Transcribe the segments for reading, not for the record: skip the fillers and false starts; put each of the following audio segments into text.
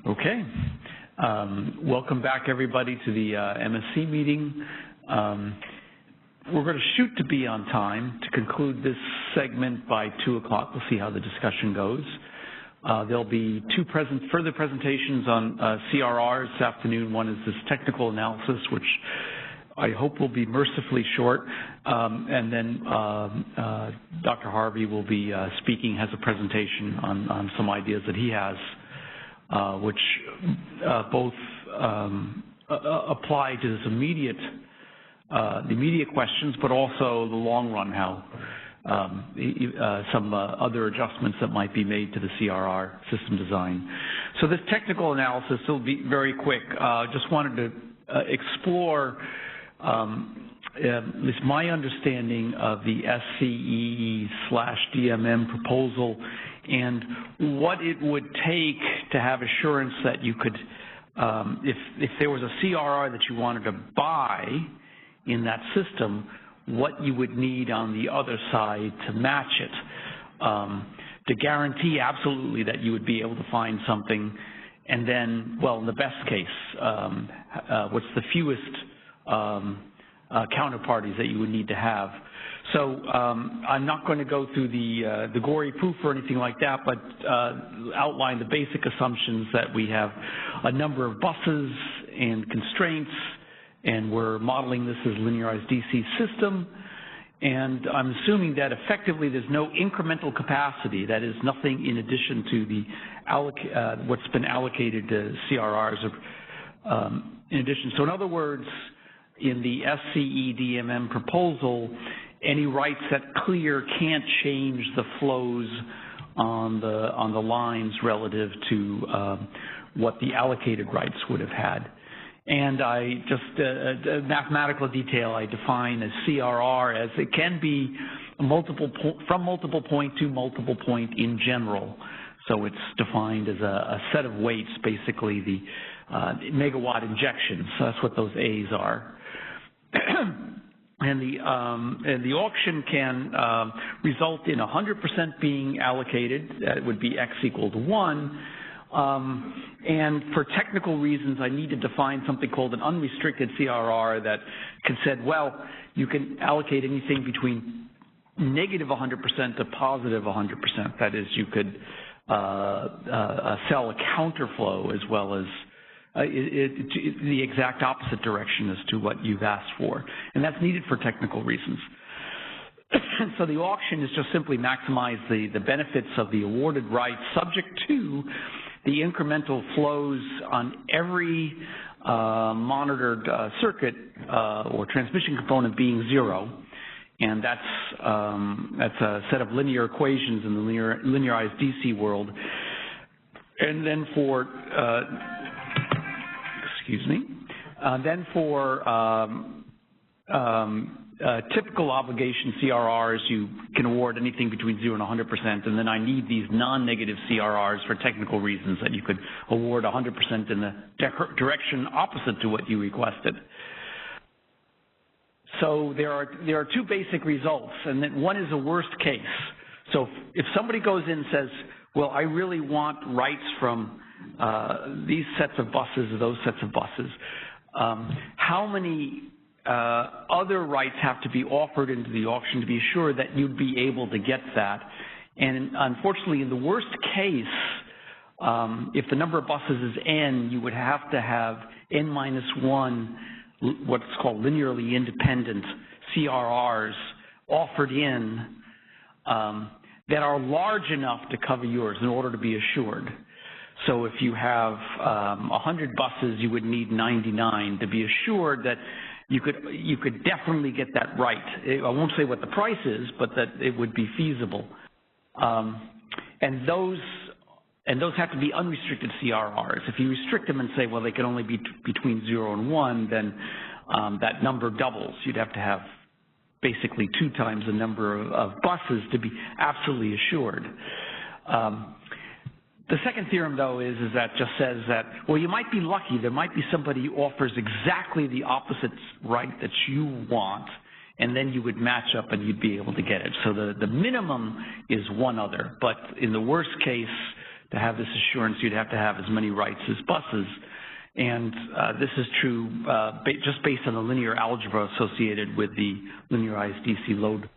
Okay. Welcome back, everybody, to the MSc meeting. We're going to shoot to be on time to conclude this segment by 2 o'clock. We'll see how the discussion goes. There'll be further presentations on CRRs this afternoon. One is this technical analysis, which I hope will be mercifully short. And then Dr. Harvey will be speaking, has a presentation on some ideas that he has, which both apply to this immediate questions, but also the long run, how some other adjustments that might be made to the CRR system design. So this technical analysis will be very quick. Just wanted to explore at least my understanding of the SCE/DMM proposal and what it would take to have assurance that you could, if there was a CRR that you wanted to buy in that system, what you would need on the other side to match it, to guarantee absolutely that you would be able to find something, and then, well, in the best case, what's the fewest counterparties that you would need to have. So I'm not going to go through the gory proof or anything like that, but outline the basic assumptions that we have a number of buses and constraints, and we're modeling this as a linearized DC system. And I'm assuming that effectively there's no incremental capacity, that is nothing in addition to the what's been allocated to CRRs in addition. So in other words, in the SCE/DMM proposal, any rights that clear can't change the flows on the lines relative to what the allocated rights would have had. And I just, a mathematical detail, I define a CRR as it can be from multiple point to multiple point in general. So it's defined as a set of weights, basically the megawatt injections. So that's what those A's are. And the auction can result in 100% being allocated. That would be X equal to 1. And for technical reasons, I need to define something called an unrestricted CRR that can say, well, you can allocate anything between negative 100% to positive 100%. That is, you could sell a counterflow as well as the exact opposite direction as to what you've asked for. And that's needed for technical reasons. So the auction is just simply maximize the benefits of the awarded rights subject to the incremental flows on every monitored circuit or transmission component being 0. And that's a set of linear equations in the linearized DC world. And then for then for typical obligation CRRs, you can award anything between 0 and 100%, and then I need these non-negative CRRs for technical reasons that you could award 100% in the direction opposite to what you requested. So there are two basic results, and then one is a worst case. So if somebody goes in and says, well, I really want rights from these sets of buses or those sets of buses, how many other rights have to be offered into the auction to be assured that you'd be able to get that? And unfortunately, in the worst case, if the number of buses is n, you would have to have n minus 1, what's called linearly independent CRRs offered in that are large enough to cover yours in order to be assured. So if you have 100 buses, you would need 99 to be assured that you could definitely get that right. I won't say what the price is, but that it would be feasible. And those have to be unrestricted CRRs. If you restrict them and say, well, they can only be between 0 and 1, then that number doubles. You'd have to have basically 2 times the number of buses to be absolutely assured. The second theorem, though, is that just says that, well, you might be lucky. There might be somebody who offers exactly the opposite right that you want, and then you would match up and you'd be able to get it. So the minimum is one other, but in the worst case, to have this assurance, you'd have to have as many rights as buses. And this is true just based on the linear algebra associated with the linearized DC load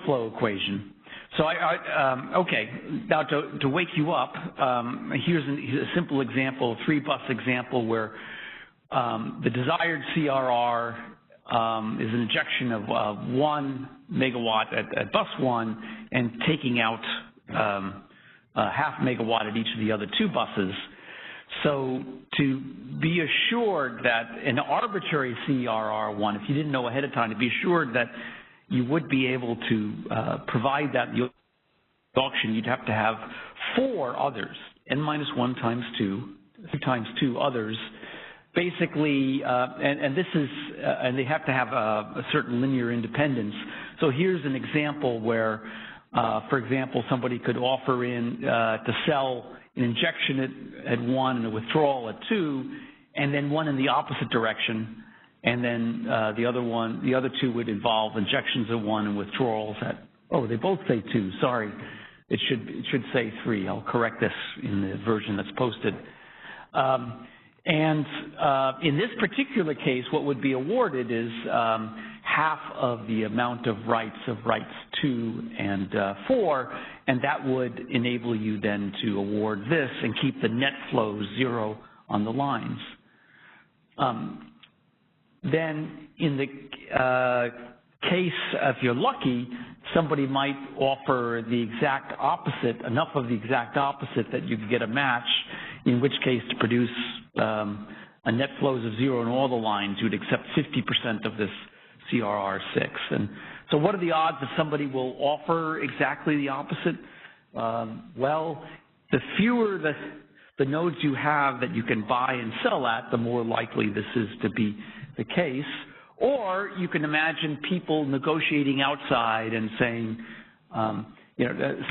flow equation. So okay, now to wake you up, here's a simple example, 3-bus example where the desired CRR is an injection of 1 megawatt at bus 1 and taking out half megawatt at each of the other 2 buses. So to be assured that an arbitrary CRR1, if you didn't know ahead of time, to be assured that you would be able to provide that in the auction, you'd have to have 4 others, n-1 times 2, 3 times 2 others, basically, and this is, and they have to have a certain linear independence. So here's an example where, for example, somebody could offer in to sell an injection at 1 and a withdrawal at 2, and then one in the opposite direction, and then the other 2 would involve injections at 1 and withdrawals at, oh, they both say 2, sorry. It should say 3. I'll correct this in the version that's posted. And in this particular case, what would be awarded is half of the amount of rights 2 and 4, and that would enable you then to award this and keep the net flow 0 on the lines. Then in the case, if you're lucky, somebody might offer the exact opposite, enough of the exact opposite that you could get a match, in which case to produce a net flows of 0 on all the lines, you would accept 50% of this CRR6. And so what are the odds that somebody will offer exactly the opposite? Well, the fewer the nodes you have that you can buy and sell at, the more likely this is to be the case. Or you can imagine people negotiating outside and saying,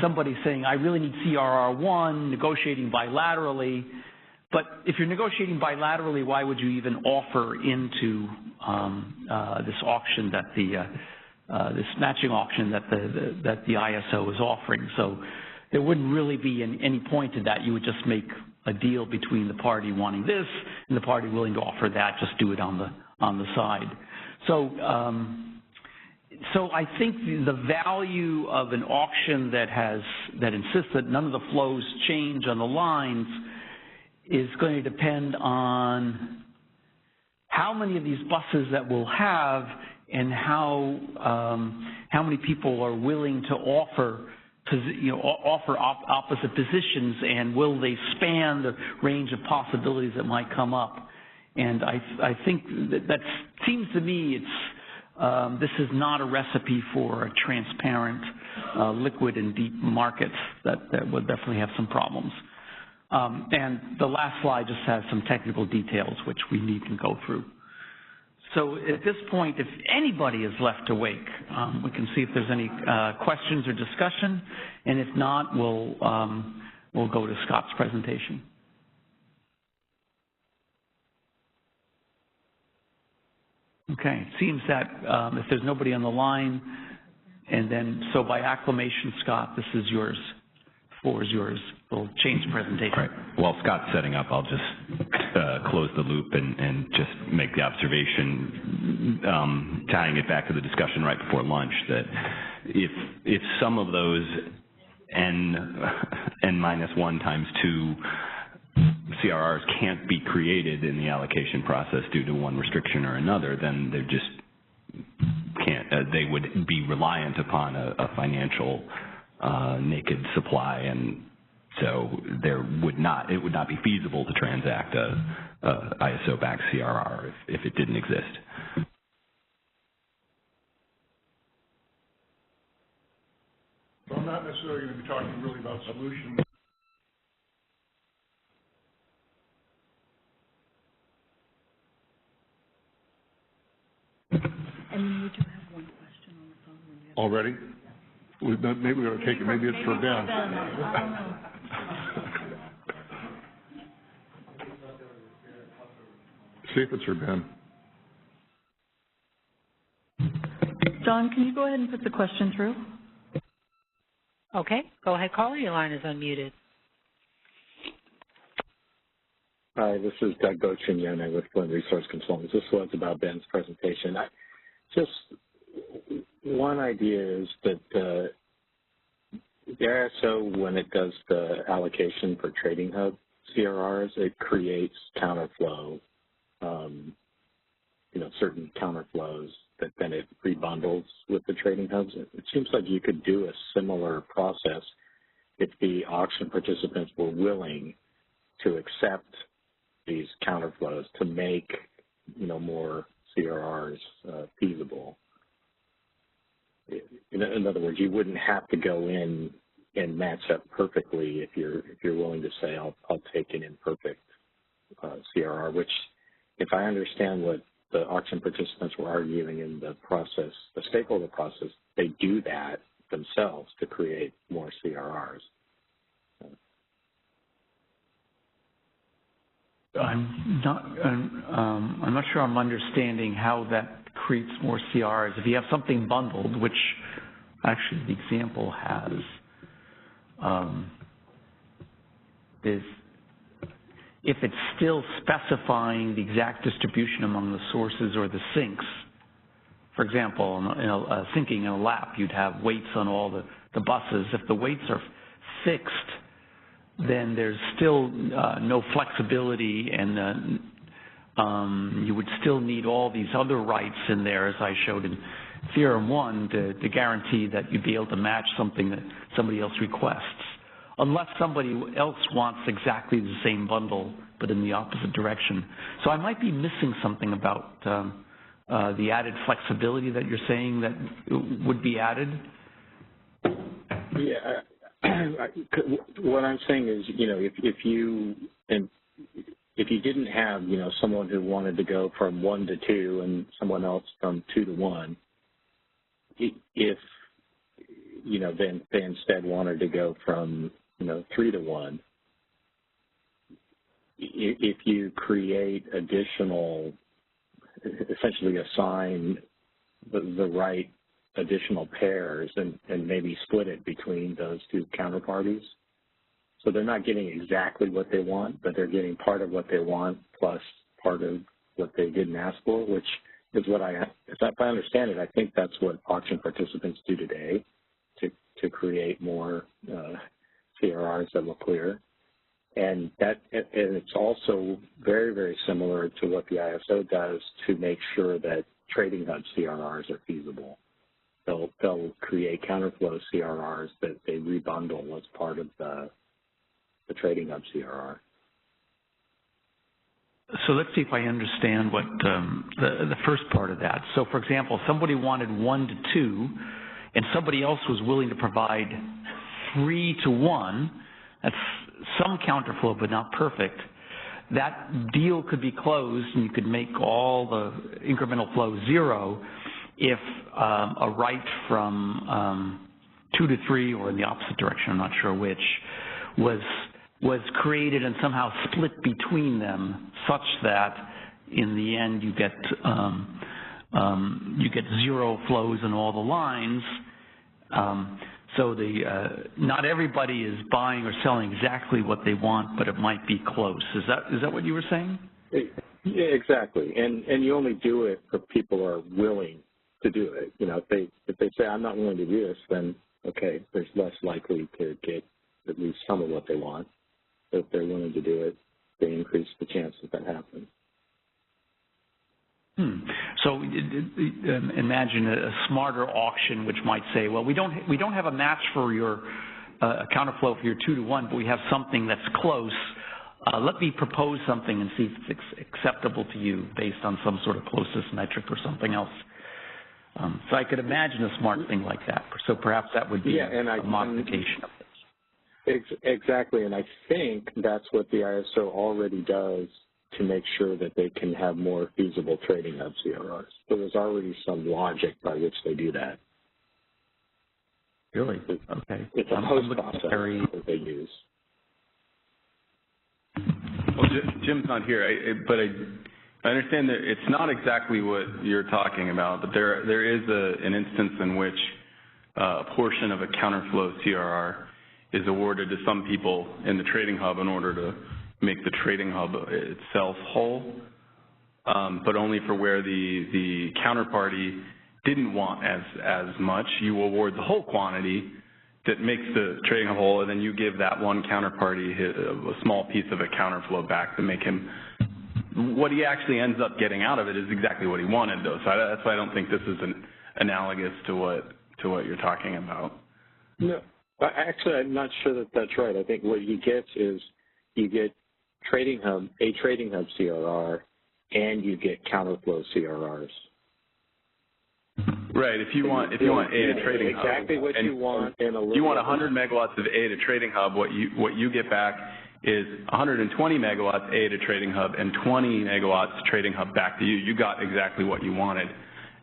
somebody saying, I really need CRR1, negotiating bilaterally. But if you're negotiating bilaterally, why would you even offer into this auction that this matching auction that the ISO is offering? So there wouldn't really be any point to that. You would just make a deal between the party wanting this and the party willing to offer that. Just do it on the side. So I think the value of an auction that insists that none of the flows change on the lines is going to depend on how many of these buses that we'll have and how many people are willing to offer opposite positions, and will they span the range of possibilities that might come up. And I think that seems to me this is not a recipe for a transparent, liquid and deep markets that would definitely have some problems. And the last slide just has some technical details which we need to go through. So at this point, if anybody is left awake, we can see if there's any questions or discussion, and if not, we'll go to Scott's presentation. Okay, it seems that if there's nobody on the line, and then so by acclamation, Scott, this is yours. The floor is yours. We'll change the presentation. Right. While Scott's setting up, I'll just close the loop and just make the observation, tying it back to the discussion right before lunch, that if some of those n-1 times 2 CRRs can't be created in the allocation process due to one restriction or another, then they just can't. They would be reliant upon a financial naked supply, and so it would not be feasible to transact a ISO-backed CRR if it didn't exist. So I'm not necessarily going to be talking really about solutions. And we do have one question on the phone. Already? Maybe we ought to take it. Maybe it's for Ben. See if it's for Ben. John, can you go ahead and put the question through? Okay. Go ahead, caller. Your line is unmuted. Hi, this is Doug Boccignone with Flint Resource Consultants. This was about Ben's presentation. Just one idea is that the ISO, when it does the allocation for Trading Hub CRRs, it creates counterflow, certain counterflows that then it rebundles with the Trading Hubs. It seems like you could do a similar process if the auction participants were willing to accept these counterflows to make, more CRRs feasible. In other words, you wouldn't have to go in and match up perfectly if you're willing to say, I'll take an imperfect CRR, which, if I understand what the auction participants were arguing in the process, the stakeholder process, they do that themselves to create more CRRs. I'm not sure I'm understanding how that creates more CRs. If you have something bundled, which actually the example has, is if it's still specifying the exact distribution among the sources or the sinks. For example, sinking in a lap, you'd have weights on all the buses. If the weights are fixed, then there's still no flexibility, and you would still need all these other rights in there, as I showed in Theorem 1, to guarantee that you'd be able to match something that somebody else requests, unless somebody else wants exactly the same bundle, but in the opposite direction. So I might be missing something about the added flexibility that you're saying that would be added. Yeah. What I'm saying is, if you didn't have, someone who wanted to go from 1 to 2 and someone else from 2 to 1, if, then they instead wanted to go from, 3 to 1, if you create additional, essentially assign the right additional pairs and maybe split it between those two counterparties. So they're not getting exactly what they want, but they're getting part of what they want plus part of what they didn't ask for, which is what if I understand it, I think that's what auction participants do today to create more CRRs that look clear. And it's also very, very similar to what the ISO does to make sure that Trading Hub CRRs are feasible. They'll create counterflow CRRs that they rebundle as part of the Trading Hub CRR. So let's see if I understand what the first part of that. So, for example, somebody wanted 1 to 2, and somebody else was willing to provide 3 to 1. That's some counterflow, but not perfect. That deal could be closed, and you could make all the incremental flow 0 if a right from 2 to 3, or in the opposite direction, I'm not sure which, was created and somehow split between them, such that in the end you get 0 flows in all the lines. So not everybody is buying or selling exactly what they want, but it might be close. Is that what you were saying? Yeah, exactly. And you only do it if people are willing to do it. If they say, I'm not willing to do this, then okay, there's less likely to get at least some of what they want. But if they're willing to do it, they increase the chance that happens. So imagine a smarter auction which might say, well, we don't have a match for your counterflow for your 2 to 1, but we have something that's close. Let me propose something and see if it's acceptable to you based on some sort of closest metric or something else. So I could imagine a smart thing like that. So perhaps that would be a modification of this. Exactly, and I think that's what the ISO already does to make sure that they can have more feasible Trading Hub CRRs. So there's already some logic by which they do that. Really? Okay. It's a post process that they use. Well, Jim's not here, but I understand that it's not exactly what you're talking about, but there is an instance in which a portion of a counterflow CRR is awarded to some people in the Trading Hub in order to make the trading hub itself whole, but only for where the counterparty didn't want as much. You award the whole quantity that makes the trading hub whole, and then you give that one counterparty a small piece of a counterflow back to make him, what he actually ends up getting out of it is exactly what he wanted, though. So that's why I don't think this is analogous to what you're talking about. No, actually, I'm not sure that that's right. I think what you get is you get a trading hub CRR, and you get counterflow CRRs. Right. If you want ADA trading hub, exactly what you want, and a little. You want 100 megawatts of ADA trading hub. What you get back is 120 megawatts ADA trading hub and 20 megawatts trading hub back to you. You got exactly what you wanted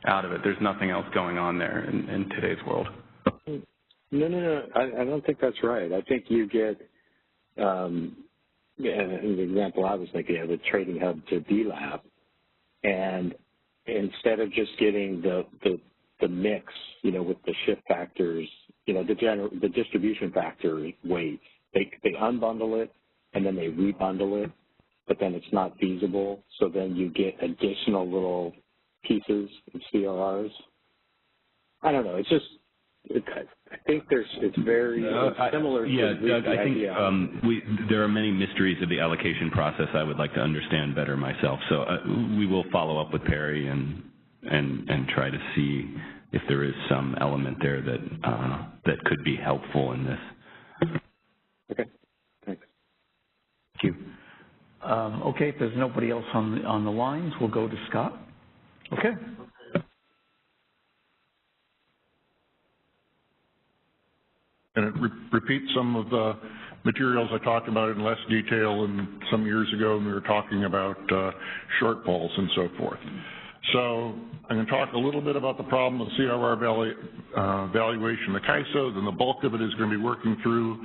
out of it. There's nothing else going on there in today's world. No. I don't think that's right. I think you get, an example I was thinking of, the trading hub to DLAP, and instead of just getting the mix, with the shift factors, the distribution factor weights, they unbundle it and then they rebundle it, but then it's not feasible. So then you get additional little pieces of CRRs. I don't know. It's just, I think it's very similar. Yeah, to Doug, I think there are many mysteries of the allocation process I would like to understand better myself. So we will follow up with Perry and try to see if there is some element there that could be helpful in this. Okay, thanks. Thank you. Okay, if there's nobody else on the lines, we'll go to Scott. Okay. And it repeats some of the materials I talked about in less detail some years ago when we were talking about shortfalls and so forth. So I'm going to talk a little bit about the problem of CRR valuation of the CAISO, then the bulk of it is going to be working through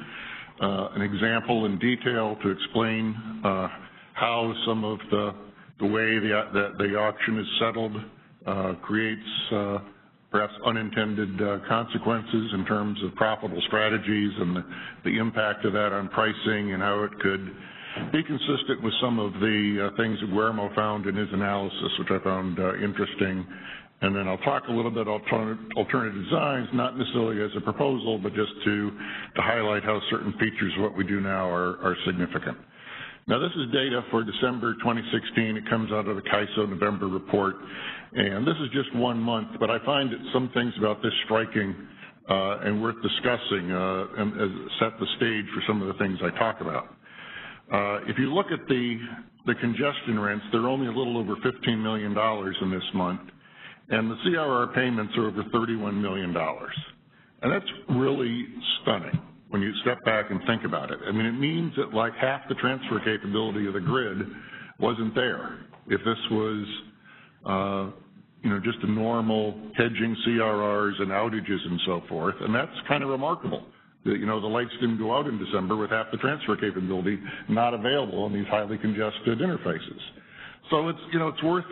an example in detail to explain how some of the way the auction is settled creates perhaps unintended consequences in terms of profitable strategies and the impact of that on pricing and how it could be consistent with some of the things that Guillermo found in his analysis, which I found interesting. And then I'll talk a little bit alternative designs, not necessarily as a proposal, but just to highlight how certain features of what we do now are significant. Now, this is data for December 2016. It comes out of the CAISO November report. And this is just 1 month, but I find that some things about this striking and worth discussing and set the stage for some of the things I talk about. If you look at the congestion rents, they're only a little over $15 million in this month, and the CRR payments are over $31 million. And that's really stunning when you step back and think about it. I mean, it means that like half the transfer capability of the grid wasn't there. If this was just a normal hedging CRRs and outages and so forth, and that's kind of remarkable. The lights didn't go out in December with half the transfer capability not available on these highly congested interfaces. So it's worth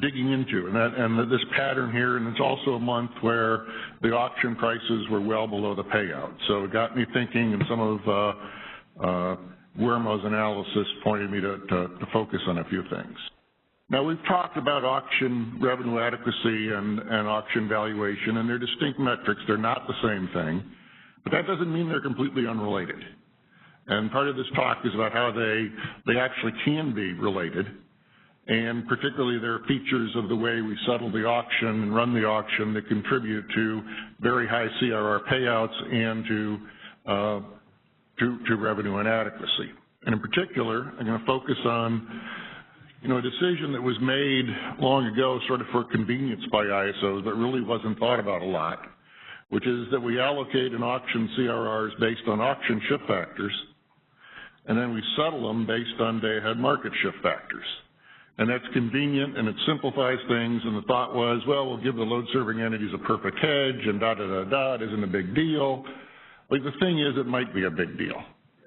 digging into, and this pattern here, and it's also a month where the auction prices were well below the payout. So it got me thinking, and some of Guillermo's analysis pointed me to focus on a few things. Now, we've talked about auction revenue adequacy and auction valuation, and they're distinct metrics. They're not the same thing, but that doesn't mean they're completely unrelated. And part of this talk is about how they actually can be related, and particularly there are features of the way we settle the auction and run the auction that contribute to very high CRR payouts and to revenue inadequacy. And in particular, I'm going to focus on a decision that was made long ago sort of for convenience by ISOs that really wasn't thought about a lot, which is that we allocate an auction CRRs based on auction shift factors, and then we settle them based on day-ahead market shift factors. And that's convenient, and it simplifies things, and the thought was, well, we'll give the load-serving entities a perfect hedge, and it isn't a big deal. But the thing is, it might be a big deal.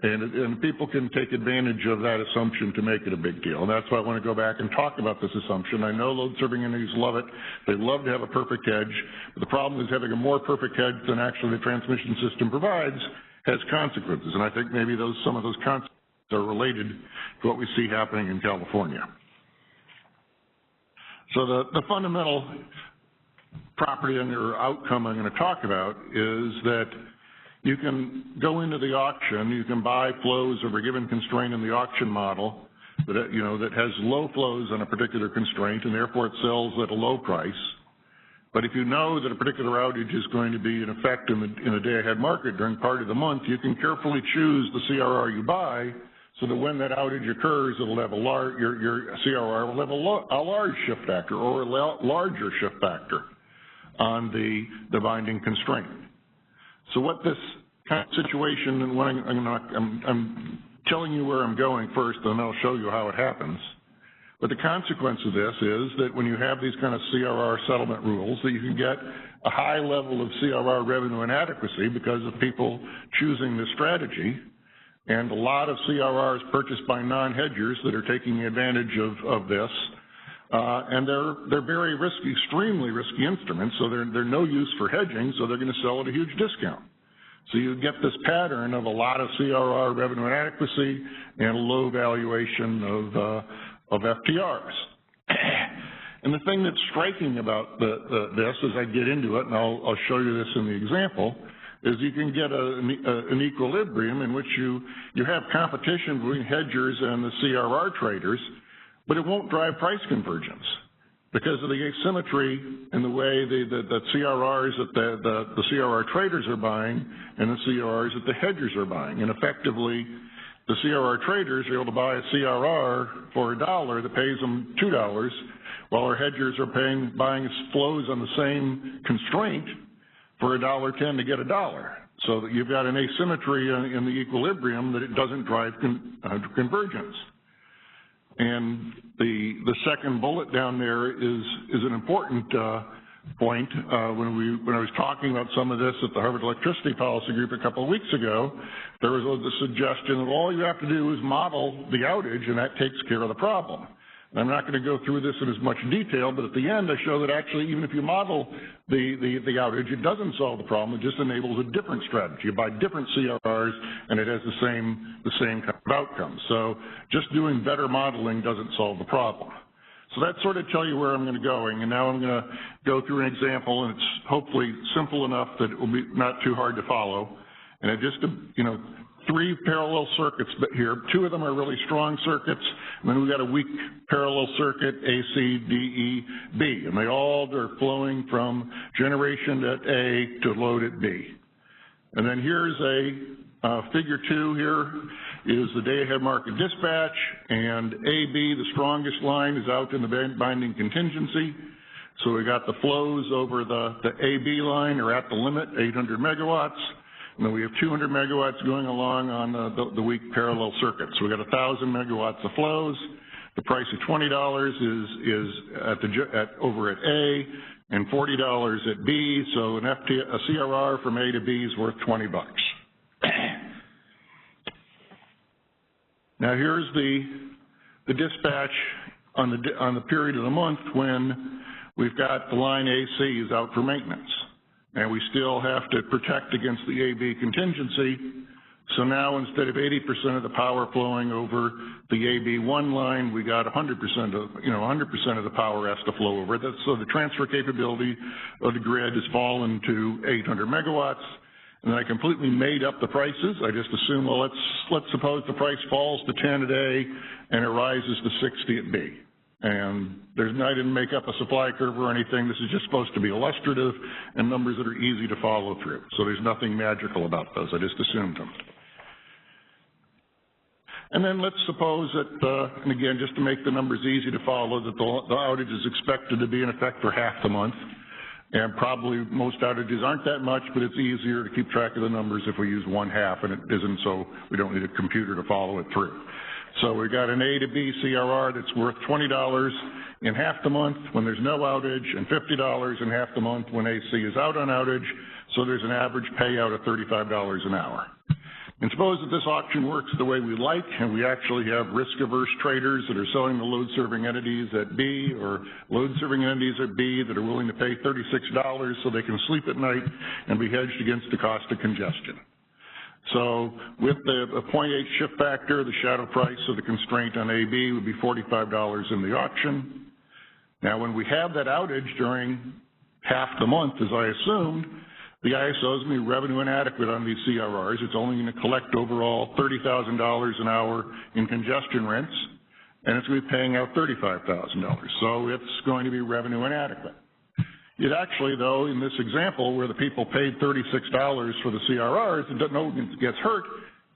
And people can take advantage of that assumption to make it a big deal. And that's why I want to go back and talk about this assumption. I know load-serving entities love it. They love to have a perfect hedge. But the problem is having a more perfect hedge than actually the transmission system provides has consequences. And I think maybe some of those consequences are related to what we see happening in California. So the fundamental property or outcome I'm going to talk about is that you can go into the auction, you can buy flows of a given constraint in the auction model that, you know, that has low flows on a particular constraint, and therefore it sells at a low price. But if you know that a particular outage is going to be in effect in a day-ahead market during part of the month, you can carefully choose the CRR you buy so that when that outage occurs, it'll have your CRR will have a large shift factor or a larger shift factor on the binding constraint. So what this kind of situation, and when I'm telling you where I'm going first, and then I'll show you how it happens. But the consequence of this is that when you have these kind of CRR settlement rules, that you can get a high level of CRR revenue inadequacy because of people choosing this strategy, and a lot of CRRs purchased by non-hedgers that are taking advantage of this, and they're very risky, extremely risky instruments, so they're no use for hedging, so they're going to sell at a huge discount. So you get this pattern of a lot of CRR revenue inadequacy and a low valuation of FTRs. And the thing that's striking about this as I get into it, and I'll show you this in the example, is you can get an equilibrium in which you have competition between hedgers and the CRR traders, but it won't drive price convergence because of the asymmetry in the way the CRRs that the CRR traders are buying and the CRRs that the hedgers are buying. And effectively, the CRR traders are able to buy a CRR for $1 that pays them $2, while our hedgers are buying flows on the same constraint for $1.10 to get $1. So that you've got an asymmetry in the equilibrium that it doesn't drive convergence. And the second bullet down there is an important point. When I was talking about some of this at the Harvard Electricity Policy Group a couple of weeks ago, there was the suggestion that all you have to do is model the outage, and that takes care of the problem. And I'm not going to go through this in as much detail, but at the end I show that actually even if you model the outage, it doesn't solve the problem. It just enables a different strategy. You buy different CRRs, and it has the same kind of outcome. So just doing better modeling doesn't solve the problem. So that sort of tell you where I'm going to go, and now I'm going to go through an example, and it's hopefully simple enough that it will be not too hard to follow. And it just, you know, 3 parallel circuits here. 2 of them are really strong circuits, and then we've got a weak parallel circuit, A, C, D, E, B, and they all are flowing from generation at A to load at B. And then here's figure 2 here is the day-ahead market dispatch, and AB, the strongest line, is out in the binding contingency. So we got the flows over the AB line are at the limit, 800 megawatts. And then we have 200 megawatts going along on the weak parallel circuit. So we got 1,000 megawatts of flows. The price of $20 is over at A, and $40 at B. So a CRR from A to B is worth $20. Now here's the dispatch on the period of the month when we've got the line AC is out for maintenance. And we still have to protect against the AB contingency. So now instead of 80% of the power flowing over the AB1 line, we got 100% of the power has to flow over it. So the transfer capability of the grid has fallen to 800 megawatts. And I completely made up the prices. I just assumed, well, let's suppose the price falls to 10 at A and it rises to 60 at B. And I didn't make up a supply curve or anything. This is just supposed to be illustrative and numbers that are easy to follow through. So there's nothing magical about those. I just assumed them. And then let's suppose that, and again, just to make the numbers easy to follow, that the outage is expected to be in effect for half the month. And probably most outages aren't that much, but it's easier to keep track of the numbers if we use 1/2, and it isn't, so we don't need a computer to follow it through. So we've got an A to B CRR that's worth $20 in half the month when there's no outage, and $50 in half the month when AC is out on outage. So there's an average payout of $35 an hour. And suppose that this auction works the way we like, and we actually have risk-averse traders that are selling the load-serving entities at B, or load-serving entities at B that are willing to pay $36 so they can sleep at night and be hedged against the cost of congestion. So with the 0.8 shift factor, the shadow price of the constraint on AB would be $45 in the auction. Now, when we have that outage during half the month, as I assumed, the ISO is going to be revenue inadequate on these CRRs. It's only going to collect overall $30,000 an hour in congestion rents, and it's going to be paying out $35,000. So it's going to be revenue inadequate. It actually, though, in this example where the people paid $36 for the CRRs, no one gets hurt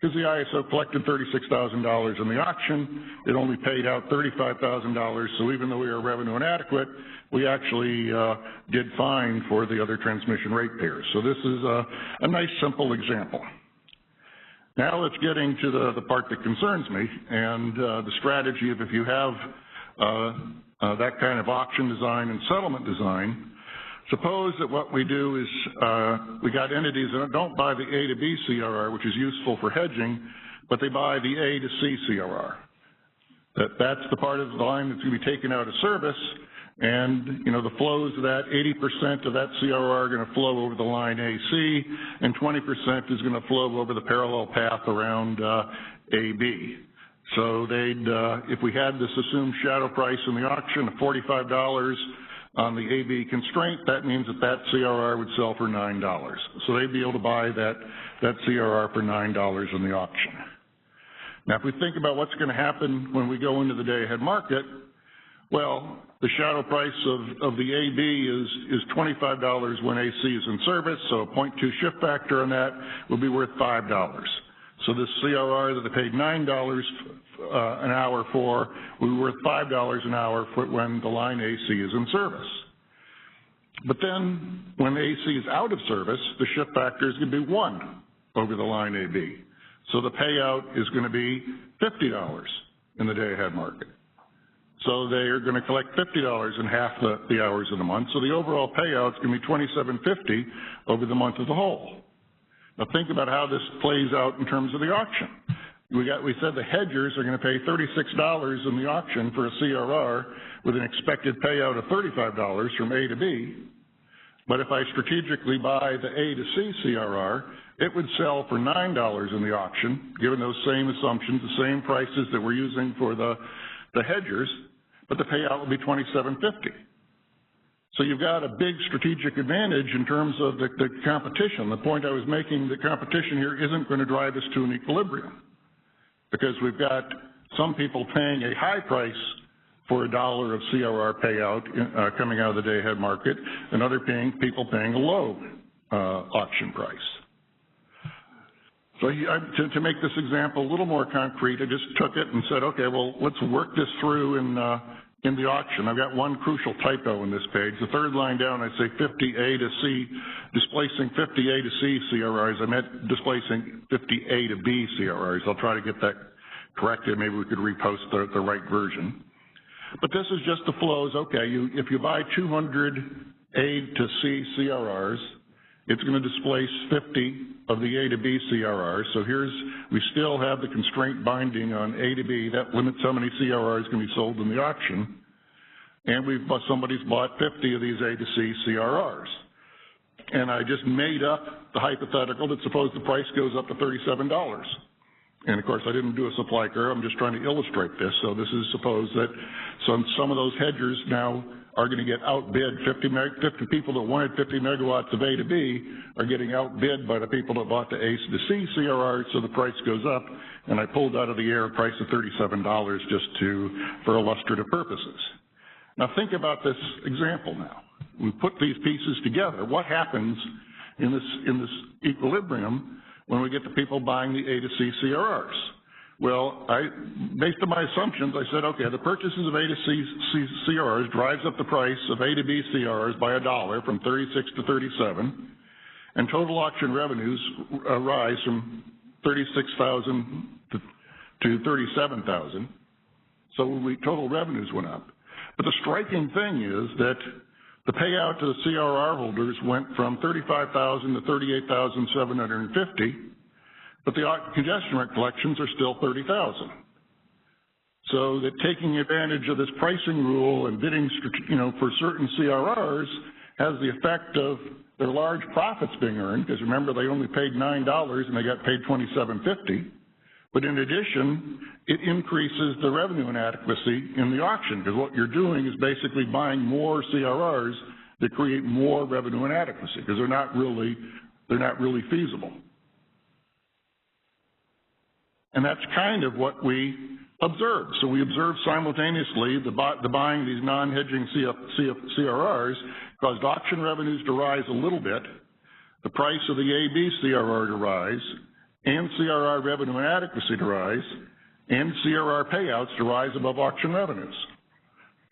because the ISO collected $36,000 in the auction. It only paid out $35,000, so even though we are revenue inadequate, we actually did fine for the other transmission ratepayers. So this is a nice, simple example. Now let's get into the part that concerns me, and the strategy of if you have that kind of auction design and settlement design. Suppose that what we do is we got entities that don't buy the A to B CRR, which is useful for hedging, but they buy the A to C CRR. That's the part of the line that's going to be taken out of service, and the flows of that, 80% of that CRR are going to flow over the line AC, and 20% is going to flow over the parallel path around AB. So if we had this assumed shadow price in the auction of $45 on the AB constraint, that means that CRR would sell for $9. So they'd be able to buy that CRR for $9 in the auction. Now, if we think about what's going to happen when we go into the day-ahead market, well, the shadow price of the AB is $25 when AC is in service, so a 0.2 shift factor on that will be worth $5. So this CRR that they paid $9 an hour for will be worth $5 an hour for when the line AC is in service. But then when AC is out of service, the shift factor is going to be 1 over the line AB. So the payout is going to be $50 in the day-ahead market. So they are going to collect $50 in half the hours of the month. So the overall payout is going to be $27.50 over the month as a whole. Now think about how this plays out in terms of the auction. We said the hedgers are going to pay $36 in the auction for a CRR with an expected payout of $35 from A to B. But if I strategically buy the A to C CRR, it would sell for $9 in the auction, given those same assumptions, the same prices that we're using for the hedgers, but the payout will be $27.50. So you've got a big strategic advantage in terms of the competition. The point I was making, the competition here isn't going to drive us to an equilibrium, because we've got some people paying a high price for $1 of CRR payout coming out of the day-ahead market, and other people paying a low auction price. So to make this example a little more concrete, I just took it and said, okay, well, let's work this through in the auction. I've got one crucial typo in this page. The third line down, I say 50A to C, displacing 50A to C CRRs. I meant displacing 50A to B CRRs. I'll try to get that corrected. Maybe we could repost the right version. But this is just the flows. Okay, if you buy 200 A to C CRRs, it's going to displace 50 of the A to B CRRs. So we still have the constraint binding on A to B. That limits how many CRRs can be sold in the auction. And somebody's bought 50 of these A to C CRRs. And I just made up the hypothetical that suppose the price goes up to $37. And of course, I didn't do a supply curve. I'm just trying to illustrate this. So this is suppose that some of those hedgers now are going to get outbid. 50 people that wanted 50 megawatts of A to B are getting outbid by the people that bought the A to C CRR, so the price goes up, and I pulled out of the air a price of $37 just for illustrative purposes. Now think about this example now. We put these pieces together. What happens in this equilibrium when we get the people buying the A to C CRRs? Well, based on my assumptions, I said, okay, the purchases of A to C CRRs drives up the price of A to B CRRs by $1 from 36 to 37, and total auction revenues rise from 36,000 to 37,000. So total revenues went up. But the striking thing is that the payout to the CRR holders went from 35,000 to 38,750. But the congestion rent collections are still 30,000. So that taking advantage of this pricing rule and bidding, for certain CRRs has the effect of There are large profits being earned, because remember, they only paid $9 and they got paid $27.50. But in addition, it increases the revenue inadequacy in the auction, because what you're doing is basically buying more CRRs that create more revenue inadequacy, because they're not really feasible. And that's kind of what we observed. So we observed simultaneously the buying these non-hedging CRRs caused auction revenues to rise a little bit, the price of the AB CRR to rise, and CRR revenue inadequacy to rise, and CRR payouts to rise above auction revenues,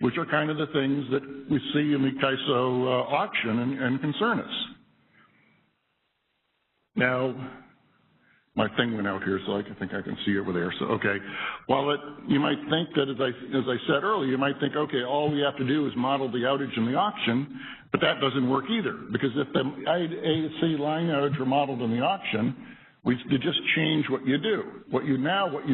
which are kind of the things that we see in the CAISO auction and concern us. Now, my thing went out here, so I think I can see over there. So, okay. While you might think that, as I said earlier, you might think, okay, all we have to do is model the outage in the auction, but that doesn't work either, because if the AC line outage were modeled in the auction, you just change what you do. What you'd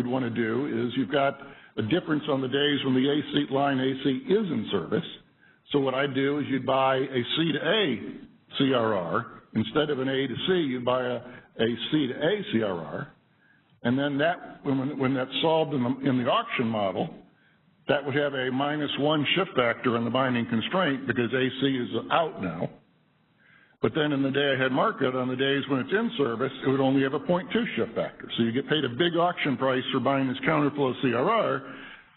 want to do is you've got a difference on the days when the AC line is in service. So what I do is you'd buy a C to A CRR instead of an A to C. You'd buy a C to A CRR, and then that when that's solved in the auction model, that would have a -1 shift factor in the binding constraint because AC is out now. But then in the day-ahead market, on the days when it's in service, it would only have a 0.2 shift factor. So you get paid a big auction price for buying this counterflow CRR,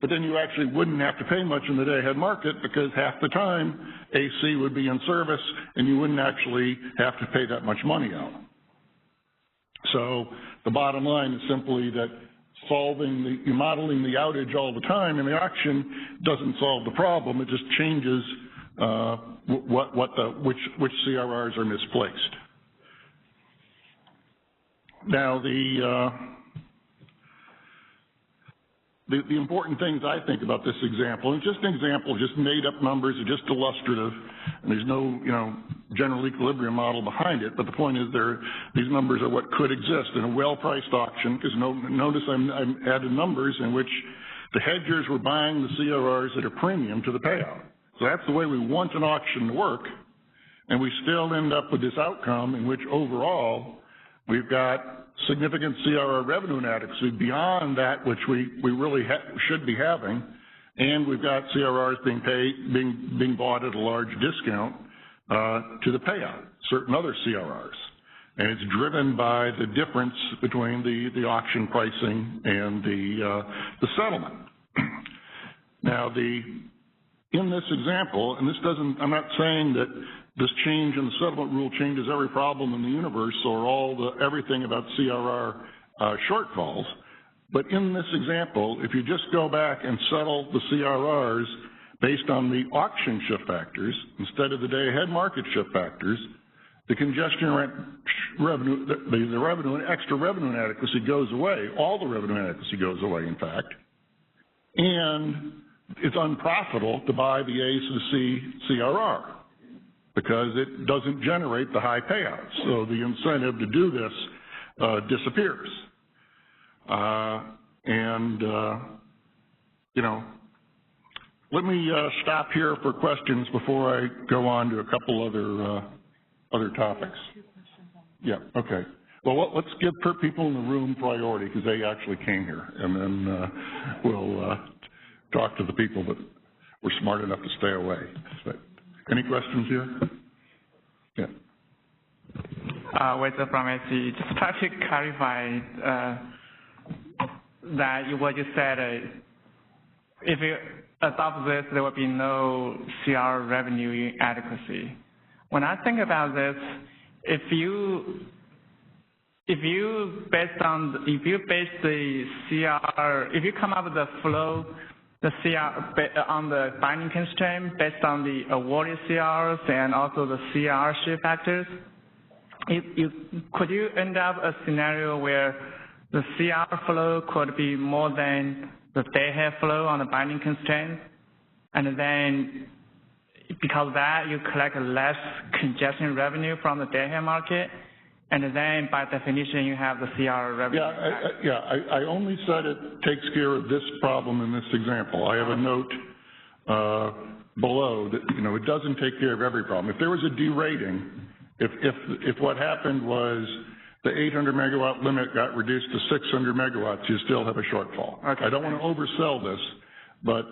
but then you actually wouldn't have to pay much in the day-ahead market because half the time AC would be in service and you wouldn't actually have to pay that much money out. So the bottom line is simply that modeling the outage all the time in the auction doesn't solve the problem. It just changes which CRRs are misplaced. Now the important things I think about this example, and it's just an example, just made up numbers, are just illustrative, and there's no general equilibrium model behind it, but the point is these numbers are what could exist in a well-priced auction, because notice I'm added numbers in which the hedgers were buying the CRRs at a premium to the payout. So that's the way we want an auction to work, and we still end up with this outcome in which overall we've got significant CRR revenue inadequacy beyond that which we really should be having, and we've got CRRs being bought at a large discount to the payout, certain other CRRs. And it's driven by the difference between the auction pricing and the settlement. Now, in this example, and I'm not saying that this change in the settlement rule changes every problem in the universe or everything about CRR shortfalls, but in this example, if you just go back and settle the CRRs based on the auction shift factors instead of the day-ahead market shift factors, the congestion revenue, the revenue and extra revenue inadequacy goes away. All the revenue inadequacy goes away, in fact, and it's unprofitable to buy the A to C CRR, because it doesn't generate the high payouts. So the incentive to do this disappears. Let me stop here for questions before I go on to a couple other topics. Yeah, okay. Well, let's give people in the room priority because they actually came here, and then we'll talk to the people that were smart enough to stay away. But, any questions here? Yeah. Weather from SC. Just try to clarify that what you said. If you adopt this, there will be no CR revenue adequacy. When I think about this, if you come up with the flow, the CR on the binding constraint based on the awarded CRs and also the CR shift factors, could you end up a scenario where the CR flow could be more than the day-ahead flow on the binding constraint, and then because of that you collect less congestion revenue from the day-ahead market, and then by definition you have the CR revenue? I only said it takes care of this problem in this example. I have a note below that it doesn't take care of every problem. If there was a derating If what happened was the 800 megawatt limit got reduced to 600 megawatts, you still have a shortfall. Okay. I don't want to oversell this, but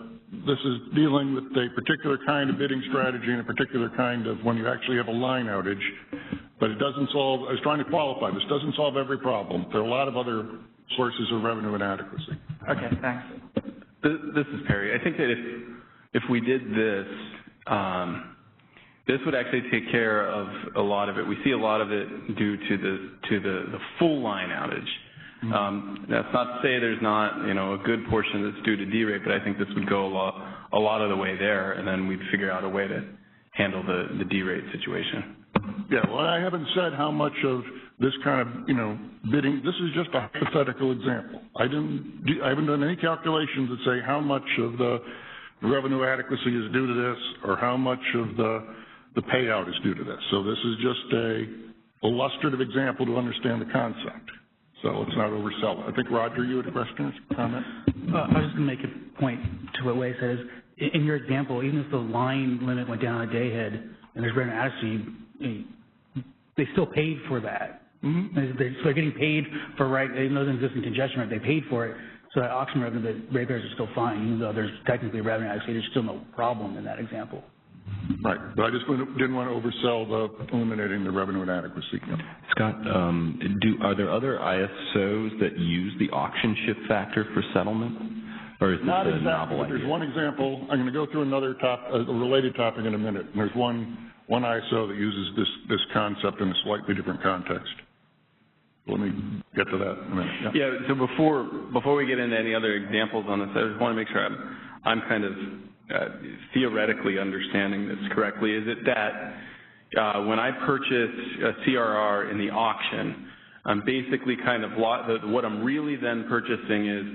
this is dealing with a particular kind of bidding strategy and a particular kind of when you actually have a line outage, but it doesn't solve, I was trying to qualify, this doesn't solve every problem. There are a lot of other sources of revenue inadequacy. Okay, thanks. This is Perry. I think that if we did this, this would actually take care of a lot of it. We see a lot of it due to the full line outage. That's not to say there's not, a good portion that's due to D-rate, but I think this would go a lot of the way there, and then we'd figure out a way to handle the D-rate situation. Yeah, well, I haven't said how much of this kind of, bidding, this is just a hypothetical example. I haven't done any calculations that say how much of the revenue adequacy is due to this or how much of the payout is due to this. So this is just a illustrative example to understand the concept. So let's not oversell it. I think, Roger, you had a question or comment? I was just going to make a point to what Wei says. In your example, even if the line limit went down a day ahead and there's revenue adequacy, they still paid for that. Mm-hmm. They're getting paid for, right, even though there's existing congestion rate, they paid for it. So that auction revenue, the ratepayers are still fine, even though there's technically revenue adequacy, there's still no problem in that example. Right, but I just didn't want to oversell the eliminating the revenue inadequacy. Yeah. Scott, are there other ISOs that use the auction shift factor for settlement, or is this Not a exactly, novel idea? There's one example. I'm going to go through another a related topic in a minute. And there's one ISO that uses this concept in a slightly different context. Let me get to that in a minute. Yeah. So before we get into any other examples on this, I just want to make sure I'm kind of theoretically understanding this correctly. Is it that when I purchase a CRR in the auction, I'm basically kind of what I'm really then purchasing is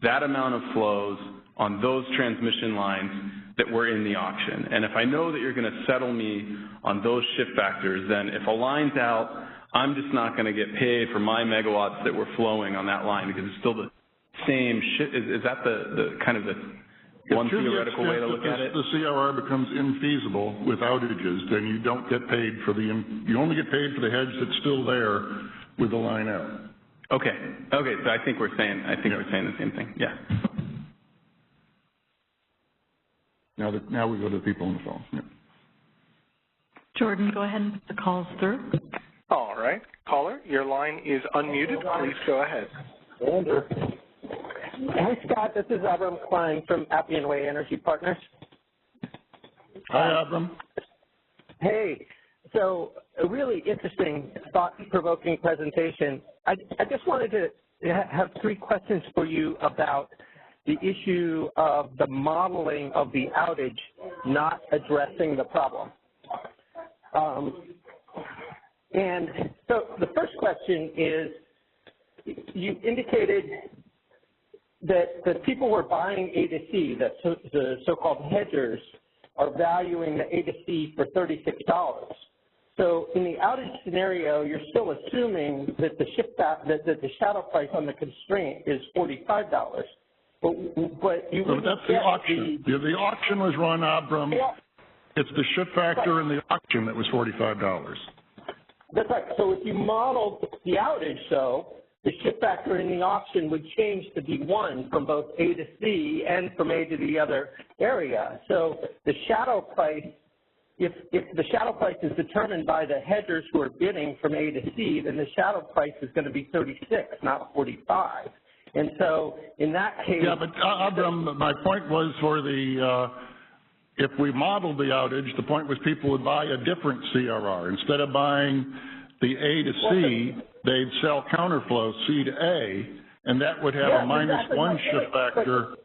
that amount of flows on those transmission lines that were in the auction. And if I know that you're going to settle me on those shift factors, then if a line's out, I'm just not going to get paid for my megawatts that were flowing on that line because it's still the same shit. Is that the kind of the one theoretical way to look at it? If the CRR becomes infeasible with outages, then you don't get paid for you only get paid for the hedge that's still there with the line out. Okay. Okay. So I think we're saying the same thing. Yeah. Now we go to the people on the phone. Yeah. Jordan, go ahead and put the calls through. All right. Caller, your line is unmuted. Please go ahead. Hi, Scott. This is Abram Klein from Appian Way Energy Partners. Hi, Abram. Hey. So a really interesting, thought-provoking presentation. I just wanted to have three questions for you about the issue of the modeling of the outage not addressing the problem. And so the first question is, you indicated that the people who are buying A to C, the so-called hedgers, are valuing the A to C for $36. So in the outage scenario, you're still assuming that the that the shadow price on the constraint is $45. But you so that's the auction. The auction was run, Abram. It's the shift factor in the auction that was $45. That's right. So if you modeled the outage, the shift factor in the auction would change to be 1 from both A to C and from A to the other area. So the shadow price, if the shadow price is determined by the hedgers who are bidding from A to C, then the shadow price is going to be 36, not 45. And so in that case... Yeah, but Abram, my point was for the... if we modeled the outage, the point was people would buy a different CRR. Instead of buying the A to C, they'd sell counterflow C to A, and that would have a -1 shift factor.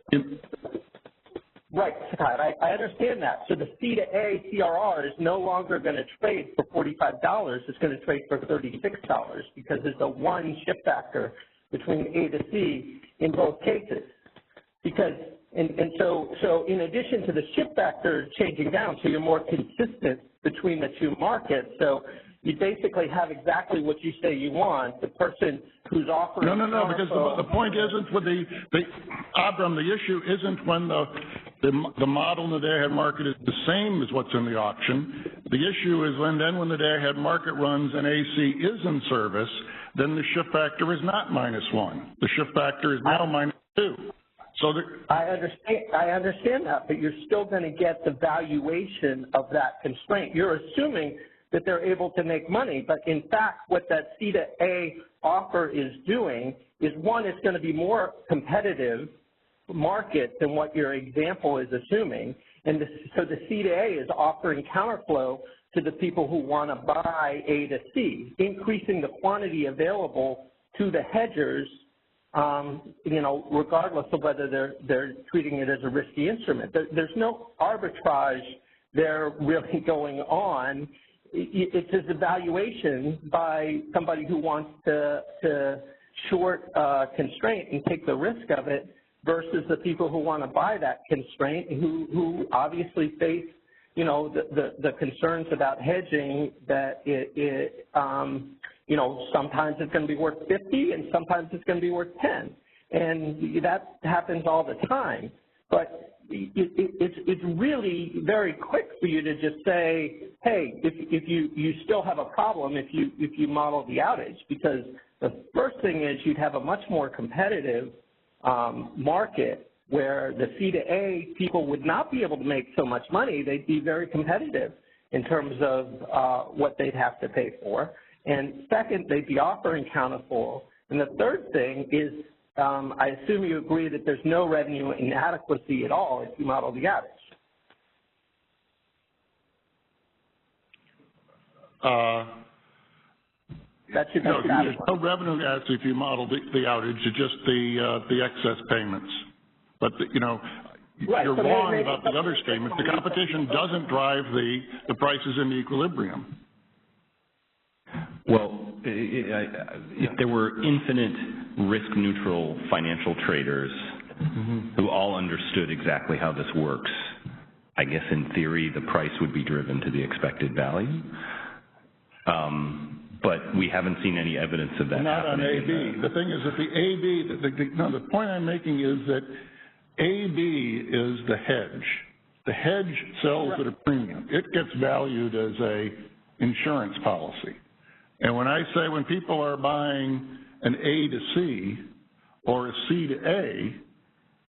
Right, Scott, I understand that. So the C to A CRR is no longer going to trade for $45. It's going to trade for $36 because there's a 1 shift factor between A to C in both cases. Because And so in addition to the shift factor changing down, so you're more consistent between the two markets. So you basically have exactly what you say you want. The person who's offering... No, because the point isn't with Abram, the issue isn't when the model in the day-ahead market is the same as what's in the auction. The issue is when the day-ahead market runs and AC is in service, then the shift factor is not -1. The shift factor is now -2. So I understand that, but you're still going to get the valuation of that constraint. You're assuming that they're able to make money, but in fact, what that C to A offer is doing is, one, it's going to be more competitive market than what your example is assuming, and so the C to A is offering counterflow to the people who want to buy A to C, increasing the quantity available to the hedgers, regardless of whether they're treating it as a risky instrument. There's no arbitrage there really going on. It's just a valuation by somebody who wants to short constraint and take the risk of it versus the people who want to buy that constraint, who obviously face, the concerns about hedging that sometimes it's going to be worth 50 and sometimes it's going to be worth 10. And that happens all the time. But it's really very quick for you to just say, hey, if you still have a problem if you model the outage, because the first thing is you'd have a much more competitive market where the C to A people would not be able to make so much money. They'd be very competitive in terms of what they'd have to pay for. And second, they'd be offering counterflow. And the third thing is, I assume you agree that there's no revenue inadequacy at all if you model the outage. That should be there's no revenue inadequacy if you model the outage. It's just the excess payments. But right, you're so wrong about the other statement. The competition doesn't drive the prices into equilibrium. Well, if there were infinite risk-neutral financial traders who all understood exactly how this works, I guess in theory the price would be driven to the expected value. But we haven't seen any evidence of that Not on happening. AB. The thing is that the AB, the point I'm making is that AB is the hedge. The hedge sells at a premium. It gets valued as a insurance policy. And when people are buying an A to C or a C to A,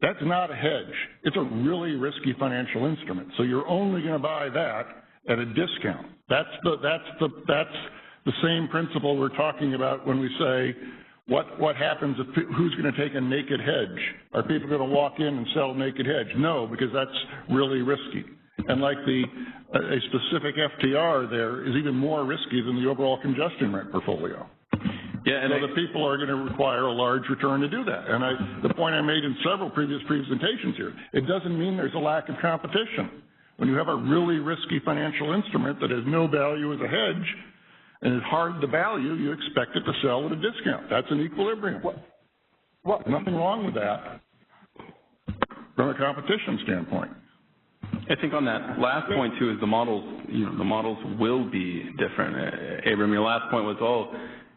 that's not a hedge. It's a really risky financial instrument. So you're only going to buy that at a discount. That's the same principle we're talking about when we say what happens if who's going to take a naked hedge? Are people going to walk in and sell naked hedge? No, because that's really risky. And like a specific FTR there is even more risky than the overall congestion rent portfolio. Yeah, and so the people are going to require a large return to do that. And the point I made in several previous presentations here, it doesn't mean there's a lack of competition. When you have a really risky financial instrument that has no value as a hedge and is hard to value, you expect it to sell at a discount. That's an equilibrium. There's nothing wrong with that from a competition standpoint. I think on that last point too is the models will be different. Abram, your last point was,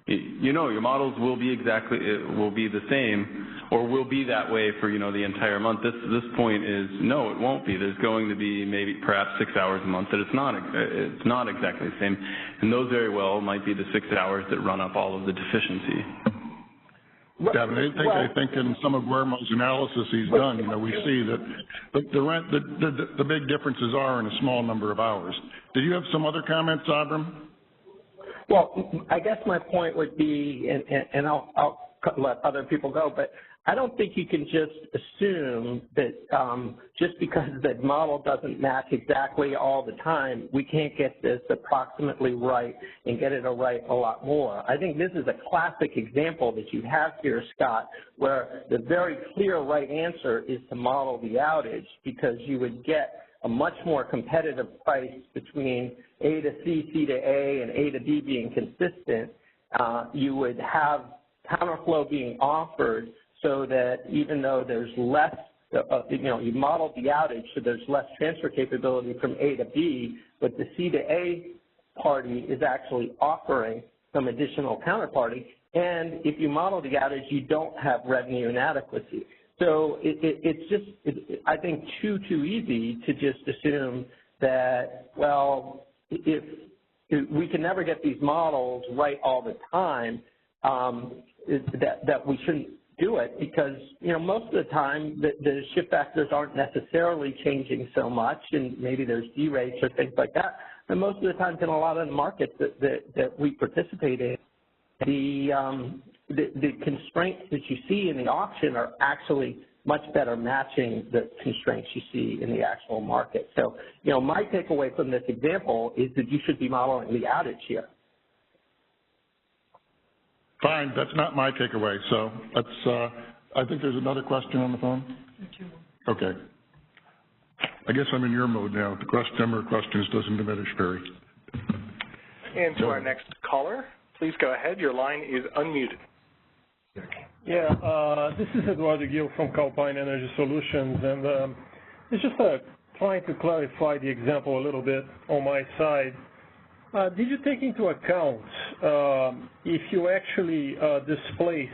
your models will be the same or will be that way for, the entire month. This point is, no, it won't be. There's going to be maybe perhaps 6 hours a month that it's not exactly the same. And those very well might be the 6 hours that run up all of the deficiency. Yeah, I think in some of Guillermo's analysis he's done, we see that the big differences are in a small number of hours. Did you have some other comments, Abram? Well, I guess my point would be, and I'll let other people go, but I don't think you can just assume that just because the model doesn't match exactly all the time, we can't get this approximately right and get it right a lot more. I think this is a classic example that you have here, Scott, where the very clear right answer is to model the outage because you would get a much more competitive price between A to C, C to A, and A to B being consistent. You would have counterflow being offered so that even though there's less, you modeled the outage so there's less transfer capability from A to B, but the C to A party is actually offering some additional counterparty. And if you model the outage, you don't have revenue inadequacy. So it's just, I think, too easy to just assume that, well, if we can never get these models right all the time, that we shouldn't do it, because, you know, most of the time the shift factors aren't necessarily changing so much, and maybe there's derates or things like that. And most of the times in a lot of the markets that we participate in, the constraints that you see in the auction are actually much better matching the constraints you see in the actual market. So, you know, my takeaway from this example is that you should be modeling the outage here. Fine, that's not my takeaway. So let's, I think there's another question on the phone. Okay. I guess I'm in your mode now. The number of questions doesn't diminish, Perry. And to our next caller, please go ahead. Your line is unmuted. Yeah, this is Eduardo Gil from Calpine Energy Solutions, and it's just trying to clarify the example a little bit on my side. Did you take into account if you actually displaced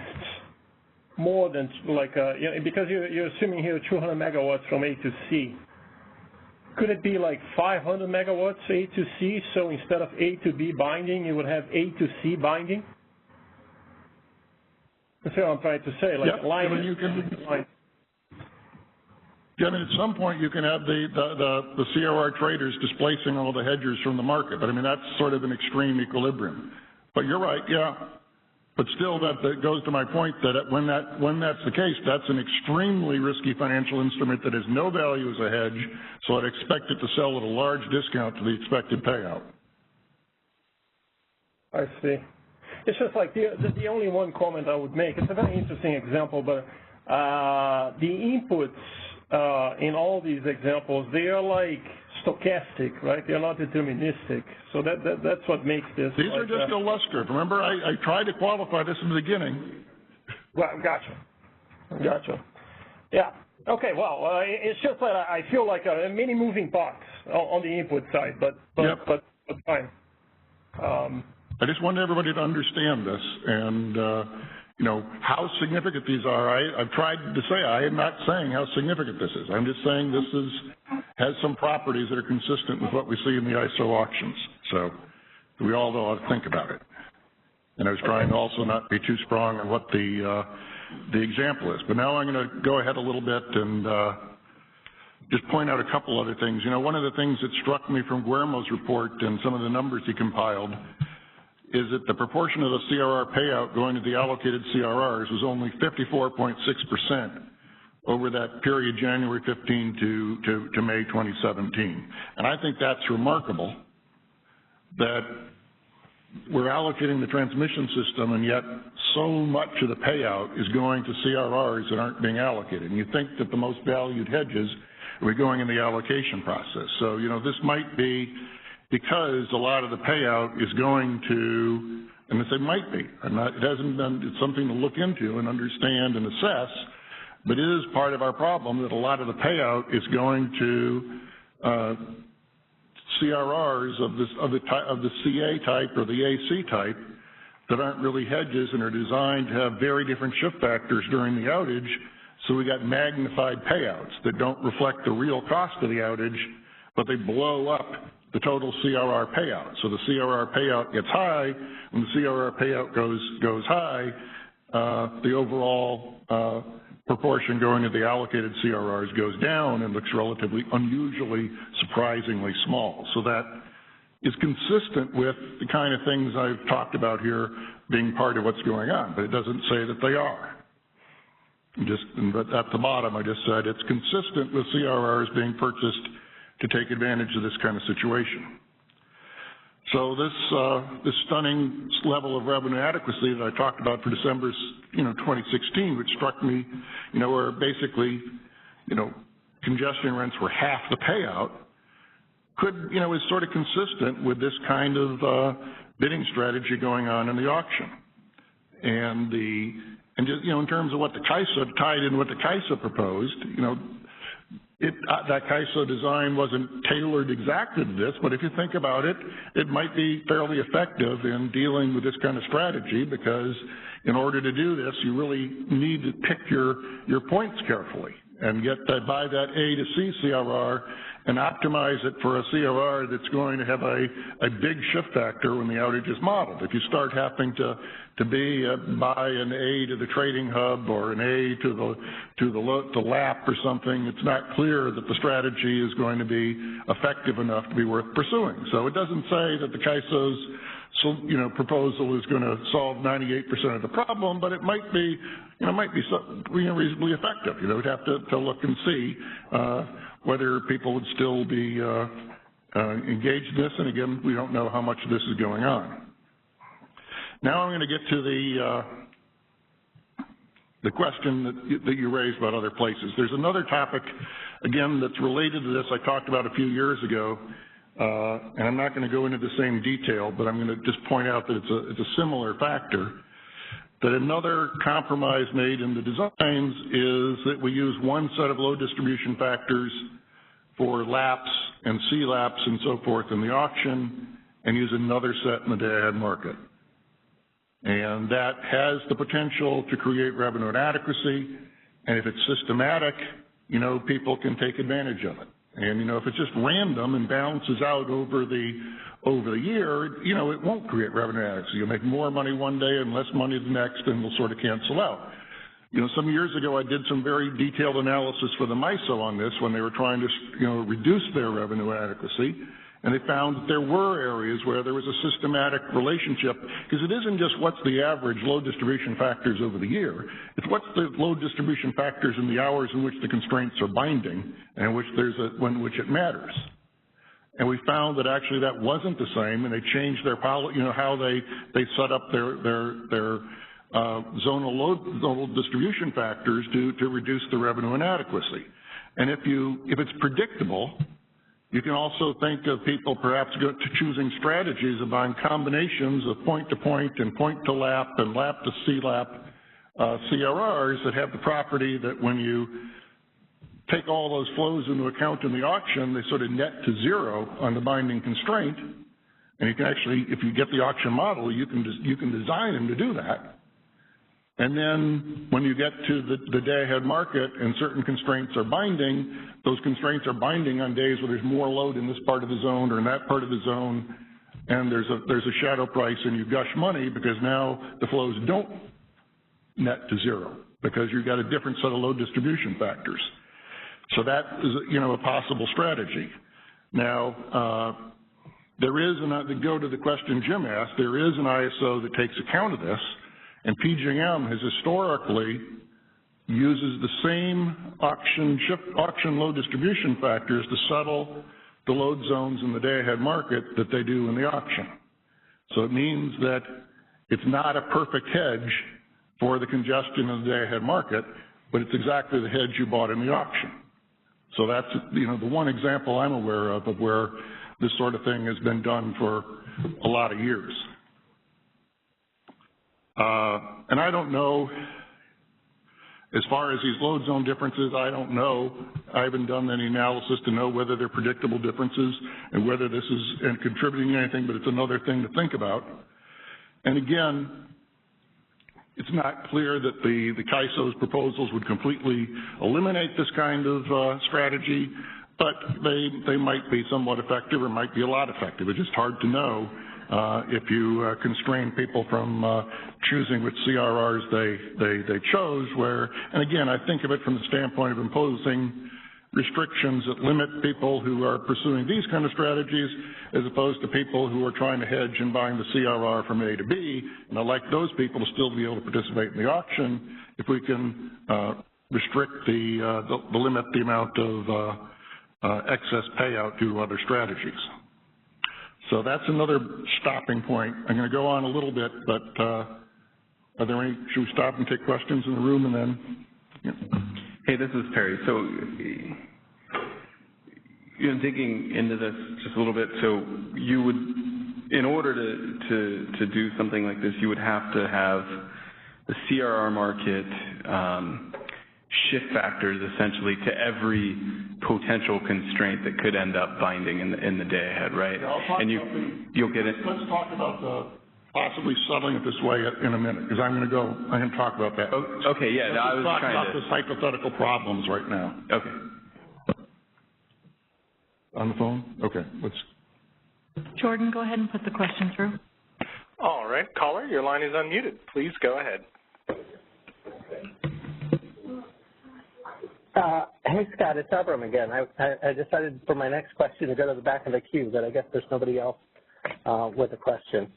more than, like, you know, because you're assuming here 200 megawatts from A to C, could it be like 500 megawatts A to C, so instead of A to B binding, you would have A to C binding? That's what I'm trying to say. Like, yep. I mean, you can, yeah, I mean, at some point you can have the CRR traders displacing all the hedgers from the market, but I mean, that's sort of an extreme equilibrium. But you're right, yeah. But still, that goes to my point that when that's the case, that's an extremely risky financial instrument that has no value as a hedge, so I'd expect it to sell at a large discount to the expected payout. I see. It's just like the only one comment I would make. It's a very interesting example, but the inputs in all these examples, they are like stochastic, right? They're not deterministic. So that's what makes this. These are just illustrative. Remember, I tried to qualify this in the beginning. Well, gotcha. Yeah. Okay. Well, it's just that I feel like many moving parts on the input side, but fine. I just want everybody to understand this and, you know, how significant these are. I've tried to say, I am not saying how significant this is. I'm just saying this has some properties that are consistent with what we see in the ISO auctions. So we all know how to think about it. And I was trying to also not be too strong on what the example is. But now I'm going to go ahead a little bit and just point out a couple other things. You know, one of the things that struck me from Guillermo's report and some of the numbers he compiled is that the proportion of the CRR payout going to the allocated CRRs was only 54.6% over that period January 15 to May 2017. And I think that's remarkable that we're allocating the transmission system and yet so much of the payout is going to CRRs that aren't being allocated. And you think that the most valued hedges are going in the allocation process. So, you know, this might be because a lot of the payout is going to, and I say might be, it hasn't been, it's something to look into and understand and assess, but it is part of our problem that a lot of the payout is going to CRRs of the CA type or the AC type that aren't really hedges and are designed to have very different shift factors during the outage, so we got magnified payouts that don't reflect the real cost of the outage, but they blow up the total CRR payout. So the CRR payout gets high. When the CRR payout goes high, the overall proportion going to the allocated CRRs goes down and looks relatively unusually, surprisingly small. So that is consistent with the kind of things I've talked about here being part of what's going on, but it doesn't say that they are. But at the bottom, I just said it's consistent with CRRs being purchased to take advantage of this kind of situation. So this stunning level of revenue adequacy that I talked about for December, 2016, which struck me, where basically, congestion rents were half the payout, is sort of consistent with this kind of bidding strategy going on in the auction. And just, in terms of what the CAISO tied in what the CAISO proposed, that CAISO design wasn't tailored exactly to this, but if you think about it, it might be fairly effective in dealing with this kind of strategy, because in order to do this, you really need to pick your points carefully and buy that A to C CRR and optimize it for a CRR that's going to have a big shift factor when the outage is modeled. If you start having to buy an A to the trading hub or an A to the LAP or something, it's not clear that the strategy is going to be effective enough to be worth pursuing. So it doesn't say that the CAISO's proposal is going to solve 98% of the problem, but it might be, reasonably effective. We'd have to look and see whether people would still be engaged in this. And again, we don't know how much of this is going on. Now I'm going to get to the question that you raised about other places. There's another topic, again, that's related to this I talked about a few years ago. And I'm not going to go into the same detail, but I'm going to just point out that it's a similar factor. That another compromise made in the designs is that we use one set of load distribution factors for laps and C-laps and so forth in the auction, and use another set in the day-ahead market. And that has the potential to create revenue inadequacy, and if it's systematic, people can take advantage of it. And, if it's just random and balances out over the year, it won't create revenue inadequacy. You'll make more money one day and less money the next, and they'll sort of cancel out. Some years ago I did some very detailed analysis for the MISO on this when they were trying to, reduce their revenue inadequacy. And they found that there were areas where there was a systematic relationship, because it isn't just what's the average load distribution factors over the year, it's what's the load distribution factors in the hours in which the constraints are binding and which which it matters. And we found that actually that wasn't the same, and they changed their policy, how they set up their zonal distribution factors to reduce the revenue inadequacy. And if it's predictable, you can also think of people perhaps choosing strategies of buying combinations of point-to-point and point-to-lap and lap-to-C-lap CRRs that have the property that when you take all those flows into account in the auction, they sort of net to zero on the binding constraint. And you can actually, if you get the auction model, you can design them to do that. And then when you get to the day-ahead market and certain constraints are binding, those constraints are binding on days where there's more load in this part of the zone or in that part of the zone, and there's a shadow price and you gush money because now the flows don't net to zero because you've got a different set of load distribution factors. So that is, a possible strategy. Now, there is, and to go to the question Jim asked, there is an ISO that takes account of this. And PJM has historically uses the same auction load distribution factors to settle the load zones in the day-ahead market that they do in the auction. So it means that it's not a perfect hedge for the congestion of the day-ahead market, but it's exactly the hedge you bought in the auction. So that's, the one example I'm aware of where this sort of thing has been done for a lot of years. And I don't know, as far as these load zone differences, I don't know. I haven't done any analysis to know whether they're predictable differences and whether this is contributing to anything, but it's another thing to think about. And again, it's not clear that the CAISO's proposals would completely eliminate this kind of strategy, but they might be somewhat effective or might be a lot effective. It's just hard to know. If you constrain people from choosing which CRRs they chose, and again, I think of it from the standpoint of imposing restrictions that limit people who are pursuing these kind of strategies as opposed to people who are trying to hedge and buying the CRR from A to B, and I'd like those people to still be able to participate in the auction if we can restrict limit the amount of excess payout due to other strategies. So that's another stopping point. I'm going to go on a little bit, but are there any, should we stop and take questions in the room and then? Yeah. Hey, this is Perry. So, digging into this just a little bit, so you would, in order to do something like this, you would have to have the CRR market shift factors essentially to every potential constraint that could end up binding in the day ahead, right? Yeah, and you'll get it. Let's talk about possibly settling it this way in a minute, because I'm going to talk about that. Okay, yeah, I was trying to. Let's talk about this hypothetical problems right now. Okay. On the phone? Okay, Jordan, go ahead and put the question through. All right, caller, your line is unmuted. Please go ahead. Hey, Scott, it's Abram again. I decided for my next question to go to the back of the queue, but I guess there's nobody else with a question.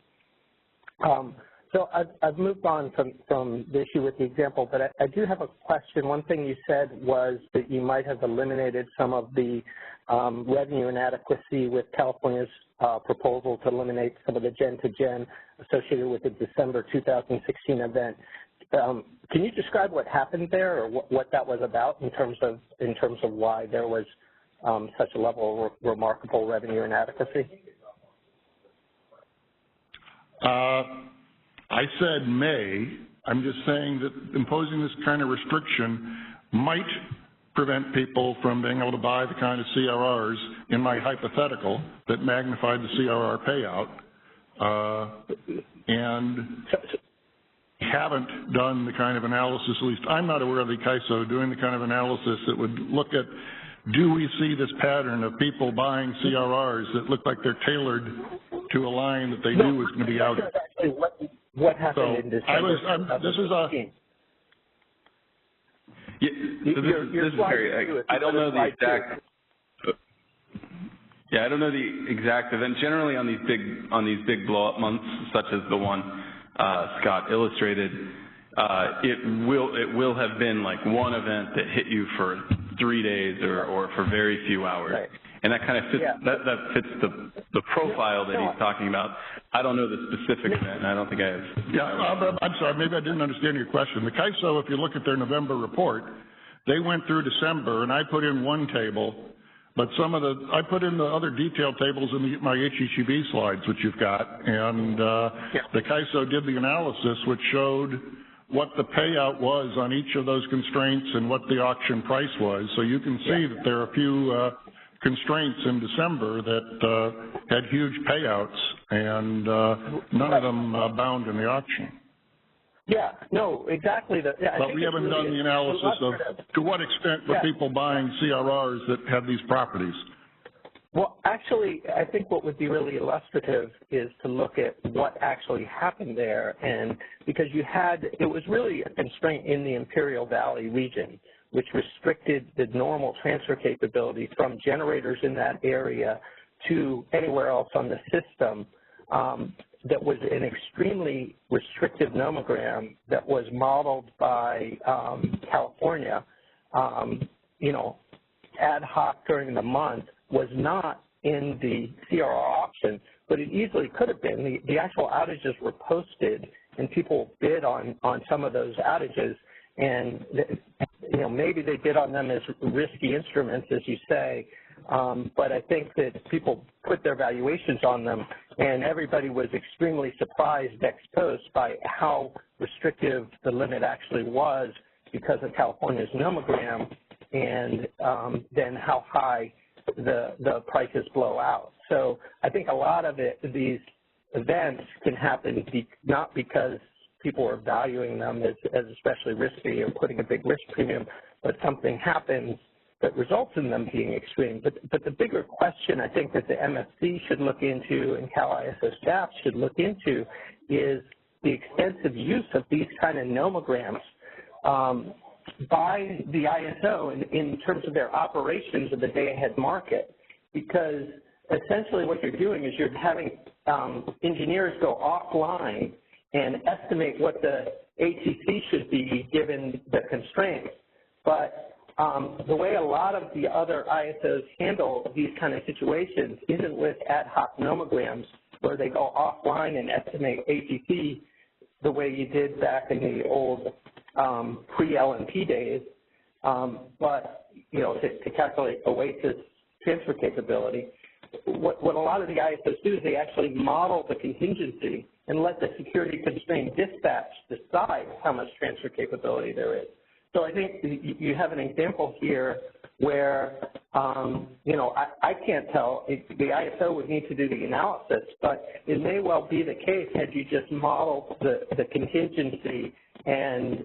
So I've moved on from the issue with the example, but I do have a question. One thing you said was that you might have eliminated some of the revenue inadequacy with California's proposal to eliminate some of the gen-to-gen associated with the December 2016 event. Can you describe what happened there, or what that was about in terms of why there was such a level of remarkable revenue inadequacy? I said may. I'm just saying that imposing this kind of restriction might prevent people from being able to buy the kind of CRRs in my hypothetical that magnified the CRR payout, and haven't done the kind of analysis, at least I'm not aware of the CAISO doing the kind of analysis that would look at, do we see this pattern of people buying CRRs that look like they're tailored to a line that they knew was going to be out? What happened in December? This is a... Yeah, so this is Harry. I don't know the exact. Yeah, I don't know the exact event. Generally, on these big blow-up months, such as the one Scott illustrated, it will have been like one event that hit you for 3 days or for very few hours. Right. And that kind of fits, that fits the profile that he's talking about. I don't know the specific event, and I don't think I have. Yeah, I'm sorry, maybe I didn't understand your question. The CAISO, if you look at their November report, they went through December, and I put in one table, but I put in the other detailed tables in my HECB slides, which you've got, and the CAISO did the analysis, which showed what the payout was on each of those constraints and what the auction price was. So you can see that there are a few constraints in December that had huge payouts, and none of them bound in the auction. Yeah, no, exactly. But we haven't done the analysis of to what extent were people buying CRRs that had these properties. Well, actually, I think what would be really illustrative is to look at what actually happened there, and because it was really a constraint in the Imperial Valley region, which restricted the normal transfer capability from generators in that area to anywhere else on the system. That was an extremely restrictive nomogram that was modeled by California, ad hoc during the month, was not in the CRR auction, but it easily could have been. The actual outages were posted, and people bid on some of those outages, and maybe they bid on them as risky instruments, as you say, but I think that people put their valuations on them, and everybody was extremely surprised ex post by how restrictive the limit actually was because of California's nomogram, and then how high the prices blow out. So I think a lot of these events can happen not because people are valuing them as especially risky or putting a big risk premium, but something happens that results in them being extreme. But the bigger question I think that the MFC should look into and Cal ISO staff should look into is the extensive use of these kind of nomograms by the ISO in terms of their operations of the day-ahead market, because essentially what you're doing is you're having engineers go offline and estimate what the ATC should be given the constraints. But the way a lot of the other ISOs handle these kind of situations isn't with ad hoc nomograms where they go offline and estimate ATC the way you did back in the old pre-LNP days, but to calculate OASIS transfer capability. What a lot of the ISOs do is they actually model the contingency and let the security constrained dispatch decide how much transfer capability there is. So I think you have an example here where, you know, I can't tell. The ISO would need to do the analysis, but it may well be the case had you just modeled the contingency and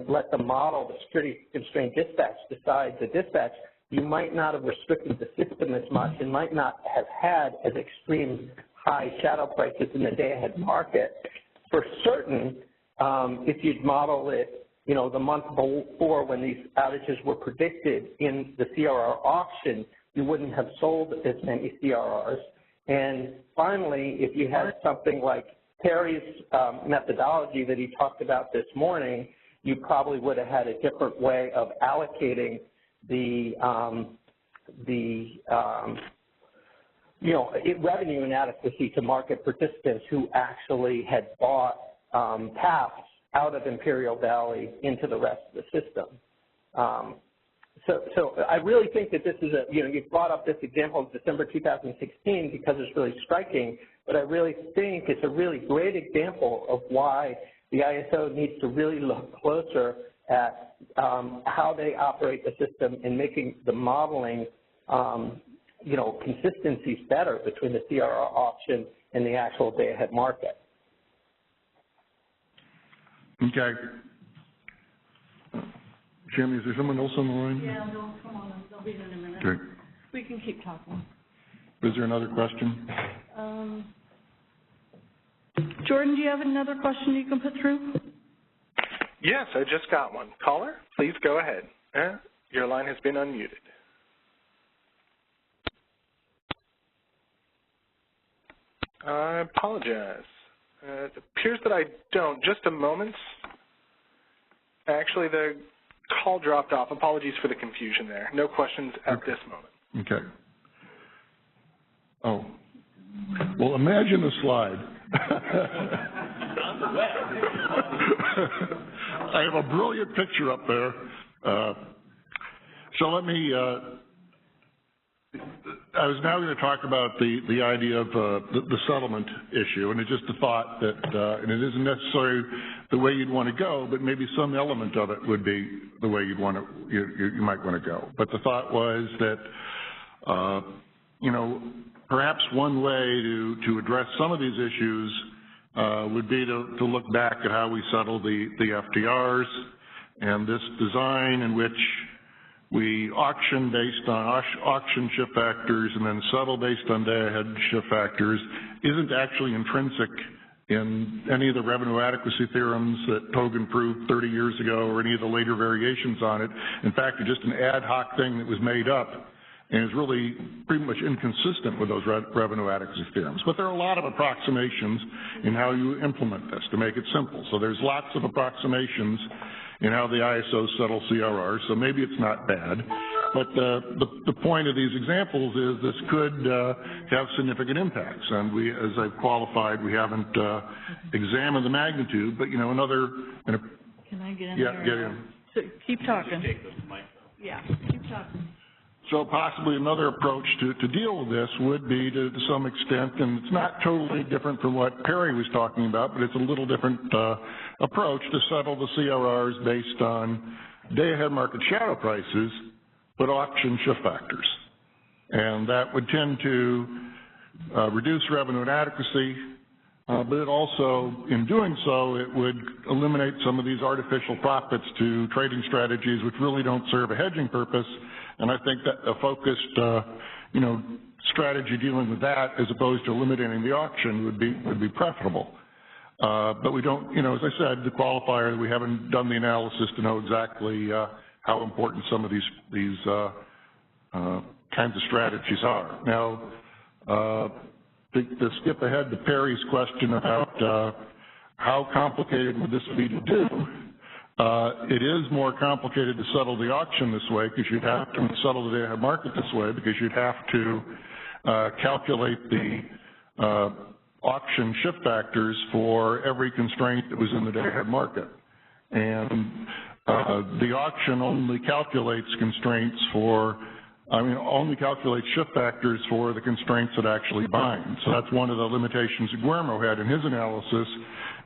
let the model, the security constraint dispatch, decide the dispatch, you might not have restricted the system as much and might not have had as extreme high shadow prices in the day-ahead market. For certain, if you'd model it, you know, the month before when these outages were predicted in the CRR auction, you wouldn't have sold as many CRRs. And finally, if you had something like Terry's methodology that he talked about this morning, you probably would have had a different way of allocating the revenue inadequacy to market participants who actually had bought paths out of Imperial Valley into the rest of the system. So I really think that this is you brought up this example of December 2016 because it's really striking, but I really think it's a really great example of why the ISO needs to really look closer at how they operate the system and making the modeling, consistencies better between the CRR auction and the actual day-ahead market. Okay. Jim, is there someone else on the line? Yeah, they'll come on. They'll be in a minute. Okay. We can keep talking. Is there another question? Jordan, do you have another question you can put through? Yes, I just got one. Caller, please go ahead. Your line has been unmuted. I apologize. It appears that I don't. Just a moment. Actually, the call dropped off. Apologies for the confusion there. No questions at this moment. Okay. Oh. Well, imagine a slide. I have a brilliant picture up there. So let me, I was now going to talk about the idea of the settlement issue, and it's just a thought that, and it isn't necessarily the way you'd want to go, but maybe some element of it would be the way you'd want to, you might want to go. But the thought was that, perhaps one way to address some of these issues would be to look back at how we settled the FTRs and this design in which we auction based on auction shift factors and then settle based on day-ahead shift factors isn't actually intrinsic in any of the revenue adequacy theorems that Hogan proved 30 years ago or any of the later variations on it. In fact, it's just an ad hoc thing that was made up and is really pretty much inconsistent with those revenue adequacy theorems. But there are a lot of approximations in how you implement this to make it simple. So there's lots of approximations in how the ISO settles CRRs, so maybe it's not bad. But the point of these examples is this could have significant impacts. And we, as I've qualified, we haven't examined the magnitude, but, another... Can I get in yeah, there? get in. So keep talking. Yeah, keep talking. So possibly another approach to deal with this would be to some extent, and it's not totally different from what Perry was talking about, but it's a little different approach to settle the CRRs based on day-ahead market shadow prices, but auction shift factors. And that would tend to reduce revenue inadequacy, but it also, in doing so, it would eliminate some of these artificial profits to trading strategies which really don't serve a hedging purpose. And I think that a focused, strategy dealing with that as opposed to eliminating the auction would be preferable. But we don't, as I said, the qualifier, we haven't done the analysis to know exactly how important some of these kinds of strategies are. Now, to skip ahead to Perry's question about how complicated would this be to do, it is more complicated to settle the auction this way because you'd have to settle the day-ahead market this way because you'd have to calculate the auction shift factors for every constraint that was in the day-ahead market. And the auction only calculates only calculates shift factors for the constraints that actually bind. So that's one of the limitations that Guillermo had in his analysis,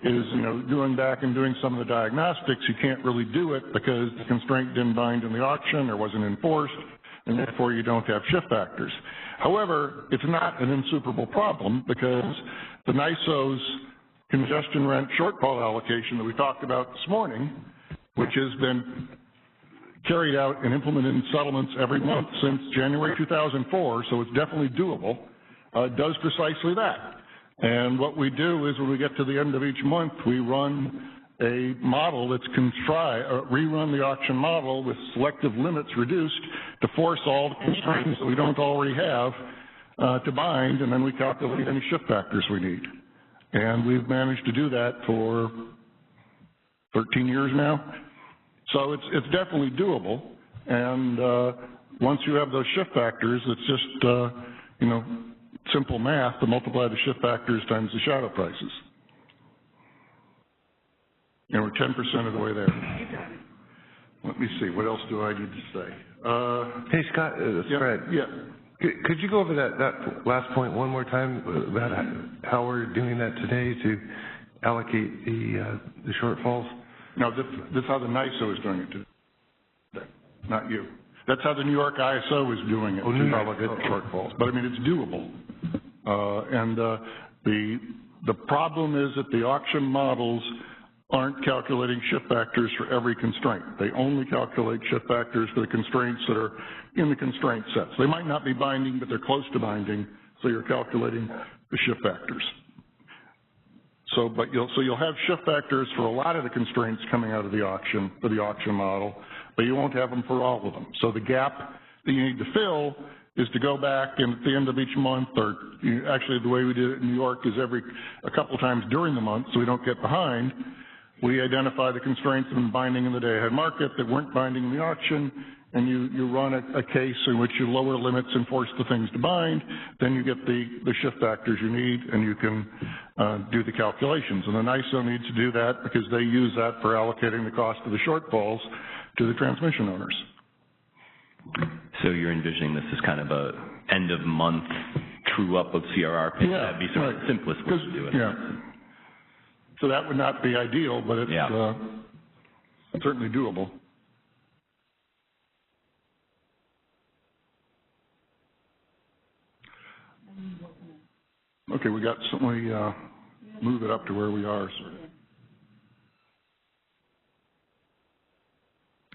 is, doing back and doing some of the diagnostics, you can't really do it because the constraint didn't bind in the auction or wasn't enforced, and therefore you don't have shift factors. However, it's not an insuperable problem because the NYSO's congestion rent shortfall allocation that we talked about this morning, which has been carried out and implemented in settlements every month since January 2004, so it's definitely doable, does precisely that. And what we do is when we get to the end of each month, we run a model that's rerun the auction model with selective limits reduced to force all the constraints that we don't already have to bind, and then we calculate any shift factors we need. And we've managed to do that for 13 years now. So it's definitely doable. And once you have those shift factors, it's just, simple math to multiply the shift factors times the shadow prices. And we're 10% of the way there. Let me see, what else do I need to say? Hey, Scott, Fred. Yeah. Could you go over that last point one more time about how we're doing that today to allocate the shortfalls? No, this is how the NYSO is doing it today, not you. That's how the New York ISO is doing it to allocate the shortfalls. But I mean, it's doable. The problem is that the auction models aren't calculating shift factors for every constraint. They only calculate shift factors for the constraints that are in the constraint sets. They might not be binding, but they're close to binding, so you're calculating the shift factors. So you'll have shift factors for a lot of the constraints coming out of the auction, for the auction model, but you won't have them for all of them. So the gap that you need to fill is to go back and at the end of each month, or actually the way we did it in New York is a couple times during the month so we don't get behind. We identify the constraints that have been binding in the day-ahead market that weren't binding in the auction, and you run a case in which you lower limits and force the things to bind. Then you get the shift factors you need, and you can do the calculations. And the NYSO needs to do that because they use that for allocating the cost of the shortfalls to the transmission owners. So you're envisioning this as kind of a end-of-month true-up of CRR pay? Yeah, that'd be sort of the simplest way to do it. Yeah. So that would not be ideal, but it's certainly doable. Okay, we got somebody move it up to where we are.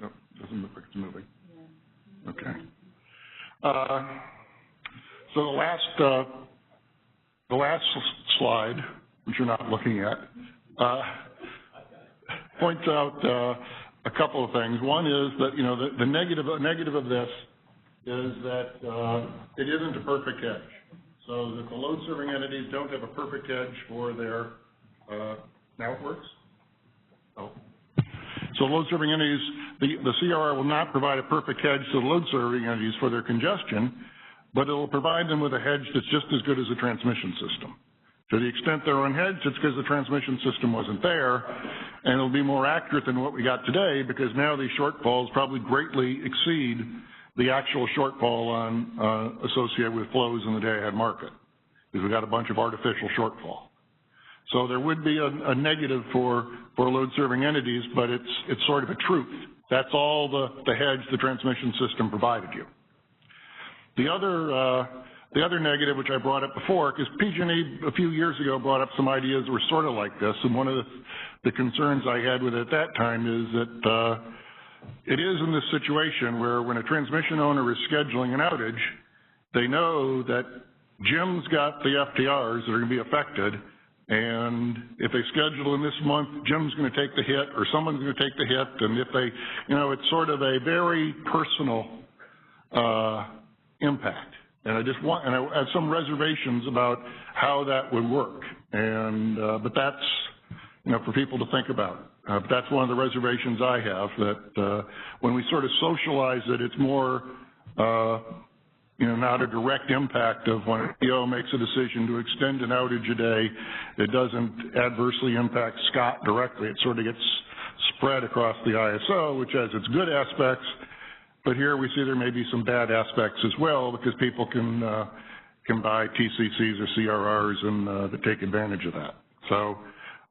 Oh, doesn't look like it's moving. Okay. So the last slide, which you're not looking at, points out a couple of things. One is that the negative of this is that it isn't a perfect hedge. So that the load-serving entities don't have a perfect hedge for their now it works. Oh. So load-serving entities, the CRR will not provide a perfect hedge to the load-serving entities for their congestion, but it will provide them with a hedge that's just as good as a transmission system. To the extent they're unhedged, it's because the transmission system wasn't there, and it'll be more accurate than what we got today because now these shortfalls probably greatly exceed the actual shortfall associated with flows in the day-ahead market because we got a bunch of artificial shortfall. So there would be a negative for load-serving entities, but it's sort of a truth. That's all the hedge the transmission system provided you. The other negative, which I brought up before, because PG&E a few years ago brought up some ideas that were sort of like this, and one of the concerns I had with it at that time is that it is in this situation where when a transmission owner is scheduling an outage, they know that Jim's got the FTRs that are going to be affected, and if they schedule in this month, Jim's going to take the hit or someone's going to take the hit, and if they, it's sort of a very personal impact. And I have some reservations about how that would work, and but that's for people to think about. But that's one of the reservations I have, that when we sort of socialize it, it's more not a direct impact of when a PO makes a decision to extend an outage a day. It doesn't adversely impact Scott directly. It sort of gets spread across the ISO, which has its good aspects. But here we see there may be some bad aspects as well because people can buy TCCs or CRRs and that take advantage of that. So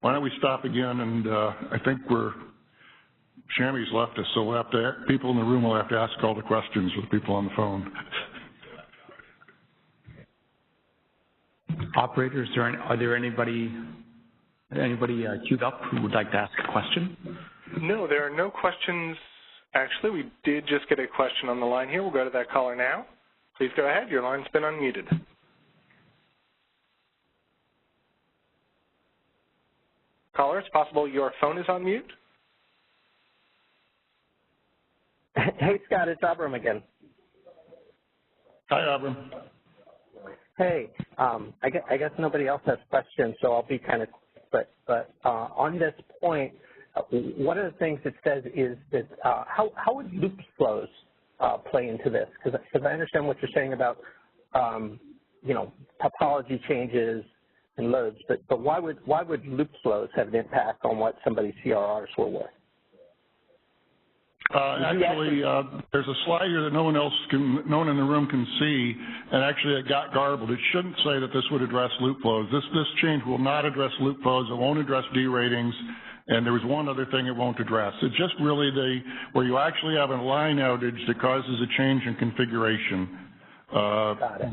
why don't we stop again? And I think Shammy's left us, so we'll have to, people in the room will have to ask all the questions with people on the phone. Operators, are there anybody queued up who would like to ask a question? No, there are no questions. Actually, we did just get a question on the line here. We'll go to that caller now. Please go ahead. Your line's been unmuted. Caller, it's possible your phone is on mute. Hey, Scott, it's Abram again. Hi, Abram. Hey, I guess nobody else has questions, so I'll be kind of quick. But on this point, one of the things it says is that how would loop flows play into this? Because I understand what you're saying about topology changes and loads, but why would loop flows have an impact on what somebody's CRRs were worth? Actually, there's a slide here that no one in the room can see, and actually it got garbled. It shouldn't say that this would address loop flows. This change will not address loop flows. It won't address deratings, and there was one other thing it won't address. It's just really where you actually have a line outage that causes a change in configuration. Got it.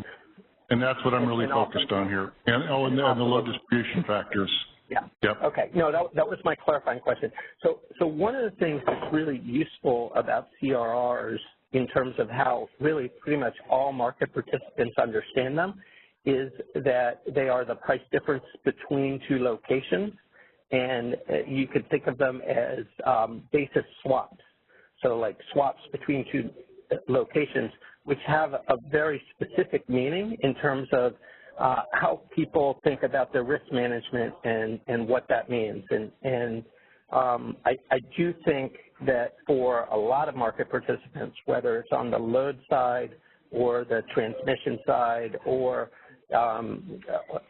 And that's what I'm really focused on here. And the load distribution factors. Yeah. Yep. Okay. No, that was my clarifying question. So one of the things that's really useful about CRRs in terms of how really pretty much all market participants understand them is that they are the price difference between two locations, and you could think of them as basis swaps. So like swaps between two locations, which have a very specific meaning in terms of how people think about their risk management and what that means. And I do think that for a lot of market participants, whether it's on the load side or the transmission side or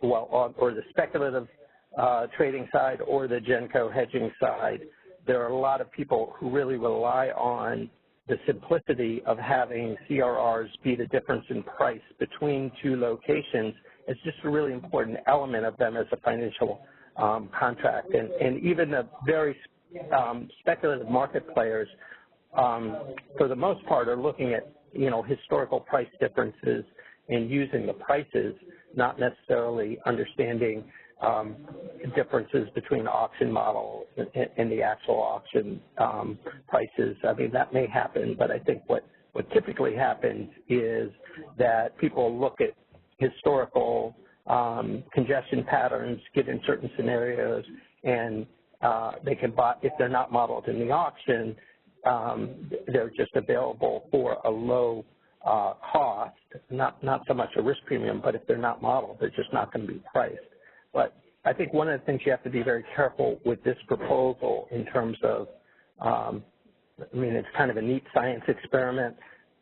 or the speculative trading side or the GenCo hedging side, there are a lot of people who really rely on the simplicity of having CRRs be the difference in price between two locations. It's just a really important element of them as a financial contract. And even the very speculative market players, for the most part, are looking at, historical price differences and using the prices, not necessarily understanding differences between auction models and the actual auction prices. I mean, that may happen, but I think what typically happens is that people look at historical congestion patterns given certain scenarios, and they can buy, if they're not modeled in the auction, they're just available for a low cost, not so much a risk premium, but if they're not modeled, they're just not going to be priced. But I think one of the things you have to be very careful with this proposal in terms of, it's kind of a neat science experiment,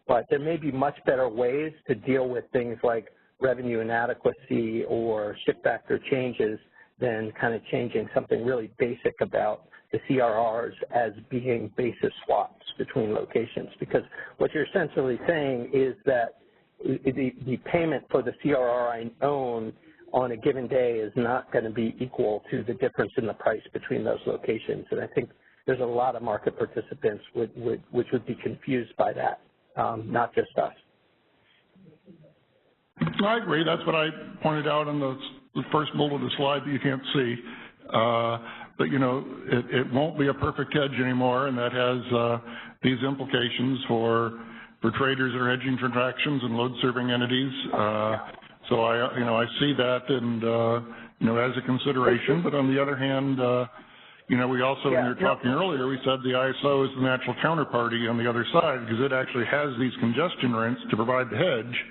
but there may be much better ways to deal with things like revenue inadequacy or shift factor changes than kind of changing something really basic about the CRRs as being basis swaps between locations. Because what you're essentially saying is that the payment for the CRR I own on a given day is not going to be equal to the difference in the price between those locations. And I think there's a lot of market participants which would be confused by that, not just us. I agree. That's what I pointed out on the first bullet of the slide that you can't see. But, it won't be a perfect hedge anymore, and that has these implications for traders that are hedging transactions and load-serving entities. So I see that and, as a consideration. But on the other hand, we also, when you were talking earlier, we said the ISO is the natural counterparty on the other side because it actually has these congestion rents to provide the hedge.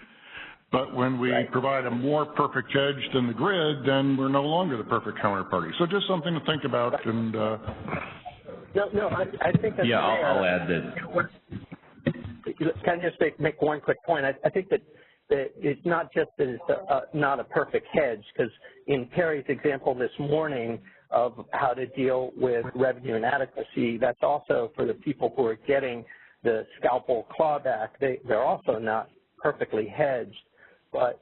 But when we provide a more perfect hedge than the grid, then we're no longer the perfect counterparty. So just something to think about. And I think that's I'll add that. Can I just make one quick point? I think that it's not just that it's not a perfect hedge, because in Perry's example this morning of how to deal with revenue inadequacy, that's also for the people who are getting the scalpel clawback. They're also not perfectly hedged. But,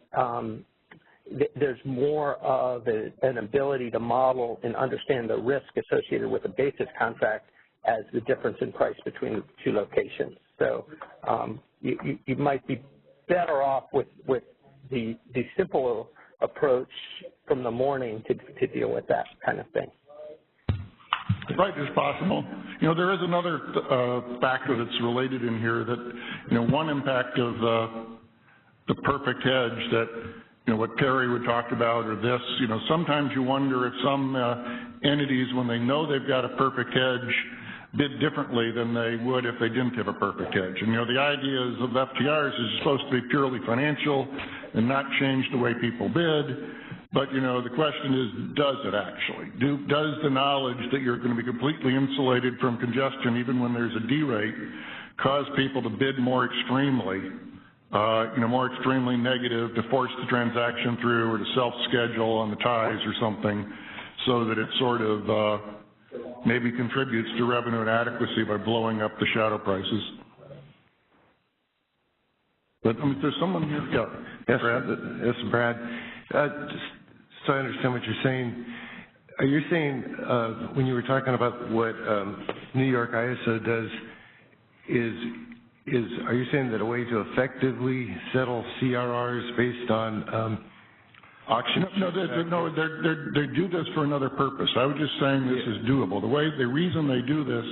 there's more of an ability to model and understand the risk associated with a basis contract as the difference in price between the two locations. So you might be better off with the simple approach from the morning to deal with that kind of thing. Right, it's possible. You know, there is another factor that's related in here that, you know, one impact of the perfect hedge that, you know, what Terry would talk about or this, you know, sometimes you wonder if some entities, when they know they've got a perfect hedge, bid differently than they would if they didn't have a perfect hedge. And, you know, the idea of FTRs is supposed to be purely financial and not change the way people bid. But, you know, the question is, does it actually? Does the knowledge that you're going to be completely insulated from congestion, even when there's a derate, cause people to bid more extremely, you know, more extremely negative to force the transaction through or to self-schedule on the ties or something so that it sort of maybe contributes to revenue inadequacy by blowing up the shadow prices? But I mean, there's someone here. Yeah. Yes, Brad. Yes, Brad. Just so I understand what you're saying, are you saying when you were talking about what New York ISO does are you saying that a way to effectively settle CRRs based on auction? No, they do this for another purpose. I was just saying this is doable. The reason they do this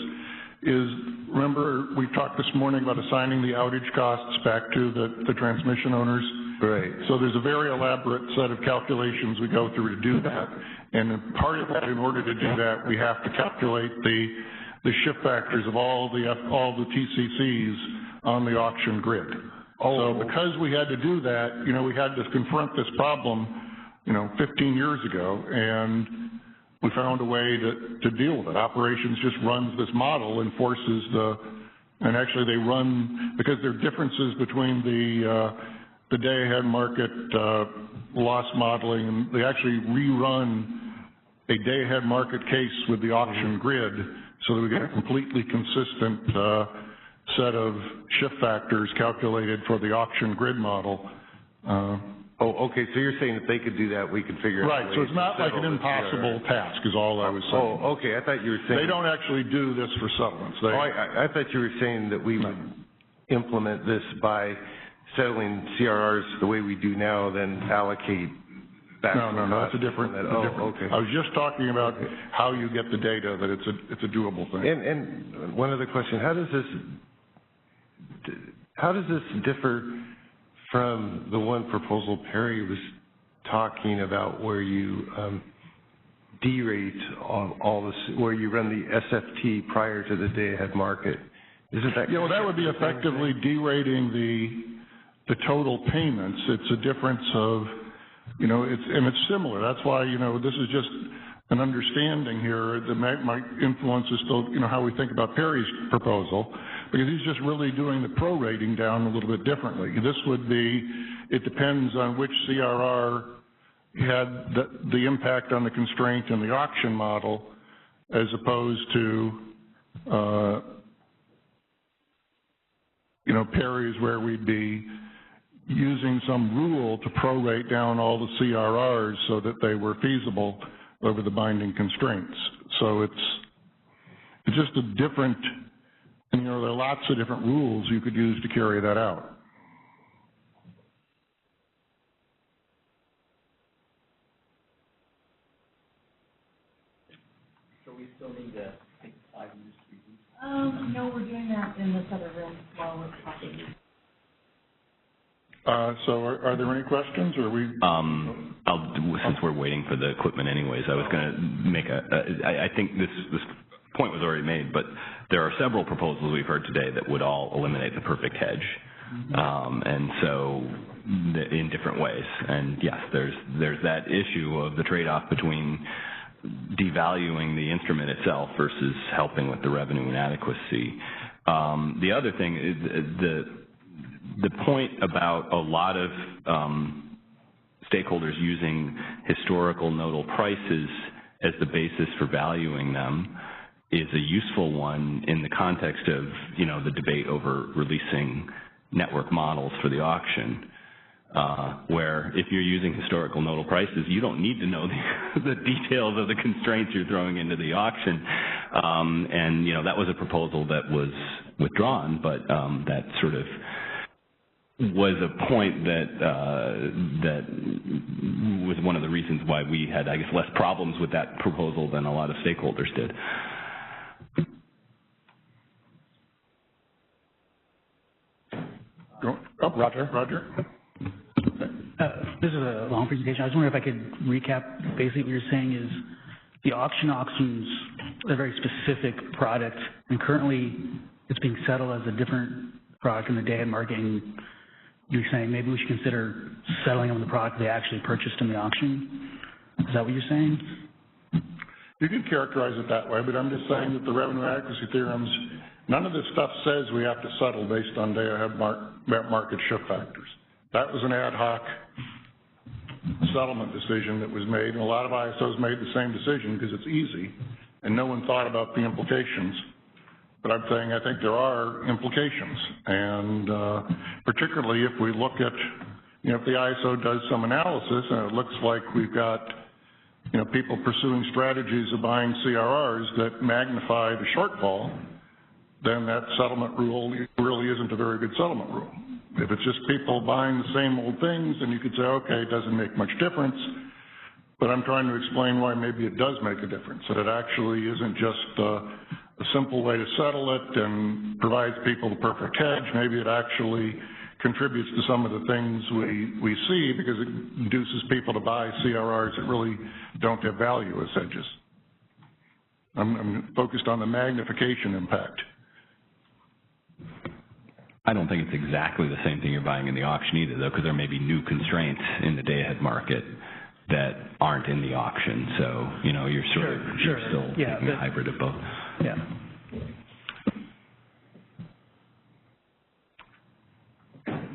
is, remember we talked this morning about assigning the outage costs back to the transmission owners? Right. So there's a very elaborate set of calculations we go through to do that. And part of that, in order to do that, we have to calculate the shift factors of all the TCCs on the auction grid. So because we had to do that, you know, we had to confront this problem, you know, 15 years ago, and we found a way to deal with it. Operations just runs this model and forces and actually they run, because there are differences between the day-ahead market loss modeling, and they actually rerun a day-ahead market case with the auction grid so that we get a completely consistent set of shift factors calculated for the auction grid model. Okay, so you're saying if they could do that, we could figure out right, so it's not like an impossible task is all I was saying. Oh, okay, I thought you were saying... They don't actually do this for settlements. I thought you were saying that we would implement this by settling CRRs the way we do now, then allocate back. No, that's a different. Okay. I was just talking about how you get the data, that it's a doable thing. And one other question: how does this differ from the one proposal Perry was talking about, where you derate all this, where you run the SFT prior to the day-ahead market? Isn't that? Yeah, well, that would be effectively derating the total payments. It's a difference of, you know, it's similar. That's why, you know, this is just an understanding here that might influence us still, you know, how we think about Perry's proposal, because he's just really doing the prorating down a little bit differently. This would be, it depends on which CRR had the impact on the constraint in the auction model, as opposed to, you know, Perry's, where we'd be using some rule to prorate down all the CRRs so that they were feasible over the binding constraints. So it's just a different, you know, there are lots of different rules you could use to carry that out. So we still need to take 5 minutes to review? No, we're doing that in this other room while we're talking. So are there any questions, or are we? Since we're waiting for the equipment anyways, I was going to make I think this point was already made, but there are several proposals we've heard today that would all eliminate the perfect hedge. And so in different ways. And yes, there's that issue of the trade-off between devaluing the instrument itself versus helping with the revenue inadequacy. The other thing is the point about a lot of stakeholders using historical nodal prices as the basis for valuing them is a useful one in the context of, you know, the debate over releasing network models for the auction. where if you're using historical nodal prices, you don't need to know the details of the constraints you're throwing into the auction. And, you know, that was a proposal that was withdrawn, but that sort of was a point that was one of the reasons why we had, I guess, less problems with that proposal than a lot of stakeholders did. Roger. This is a long presentation. I was wondering if I could recap. Basically what you're saying is the auctions are a very specific product, and currently it's being settled as a different product in the day-ahead market, and you're saying maybe we should consider settling on the product they actually purchased in the auction? Is that what you're saying? You can characterize it that way, but I'm just saying that the revenue adequacy theorems, none of this stuff says we have to settle based on day-ahead market shift factors. That was an ad hoc settlement decision that was made, and a lot of ISOs made the same decision because it's easy, and no one thought about the implications. But I'm saying I think there are implications, and particularly if we look at, you know, if the ISO does some analysis and it looks like we've got, you know, people pursuing strategies of buying CRRs that magnify the shortfall, then that settlement rule really isn't a very good settlement rule. If it's just people buying the same old things, then you could say, okay, it doesn't make much difference, but I'm trying to explain why maybe it does make a difference, that it actually isn't just a simple way to settle it and provides people the perfect hedge. Maybe it actually contributes to some of the things we see because it induces people to buy CRRs that really don't have value as hedges. I'm focused on the magnification impact. I don't think it's exactly the same thing you're buying in the auction either, though, because there may be new constraints in the day-ahead market that aren't in the auction. So, you know, you're sort of you're still taking a hybrid of both. Yeah.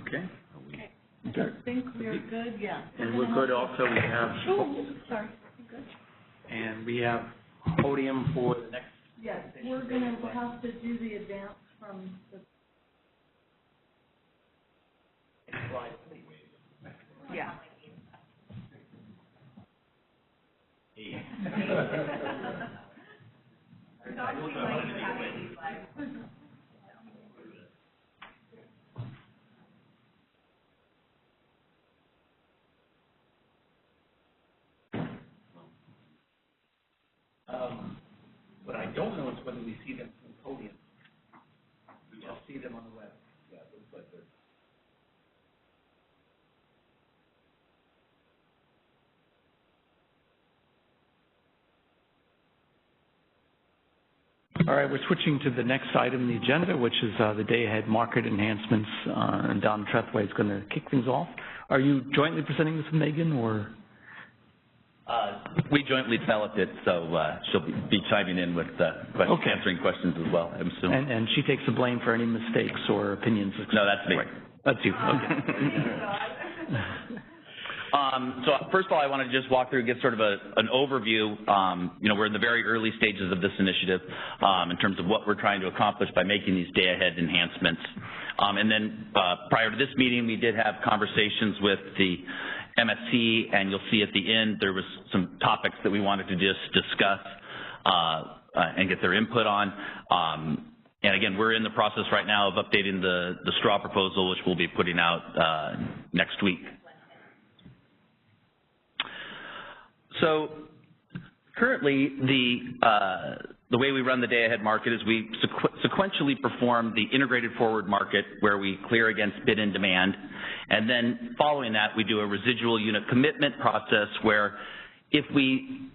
Okay. I think we're good, yeah. And we're good also. We have. Oh, sorry. Good. And we have podium for the next. Yes, we're going to have to do the advance from the. Slide, please. Yeah. What I don't know is whether we see them from the podium. We just see them on the web. Yeah, it looks like they're. All right, we're switching to the next item on the agenda, which is the day-ahead market enhancements, and Don Trethway is going to kick things off. Are you jointly presenting this with Megan, or? We jointly developed it, so she'll be chiming in with answering questions as well, I'm assuming. And she takes the blame for any mistakes or opinions. No, that's me. Right. That's you. Okay. So first of all, I want to just walk through and get sort of an overview. You know, we're in the very early stages of this initiative in terms of what we're trying to accomplish by making these day-ahead enhancements. And then prior to this meeting, we did have conversations with the MSC, and you'll see at the end there was some topics that we wanted to just discuss and get their input on. And again, we're in the process right now of updating the straw proposal, which we'll be putting out next week. So currently, the way we run the day-ahead market is we sequentially perform the integrated forward market, where we clear against bid and demand, and then following that, we do a residual unit commitment process where if we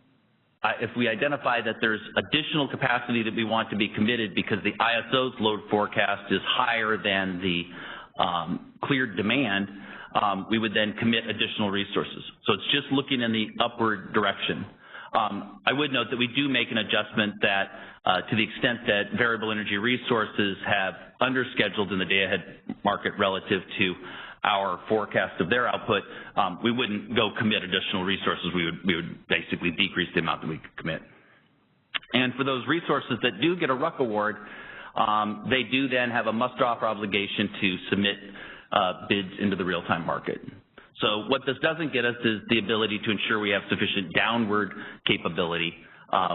identify that there's additional capacity that we want to be committed because the ISO's load forecast is higher than the cleared demand, we would then commit additional resources. So it's just looking in the upward direction. I would note that we do make an adjustment that to the extent that variable energy resources have underscheduled in the day-ahead market relative to our forecast of their output, we wouldn't go commit additional resources. We would basically decrease the amount that we could commit. And for those resources that do get a RUC award, they do then have a must-offer obligation to submit bids into the real-time market. So what this doesn't get us is the ability to ensure we have sufficient downward capability.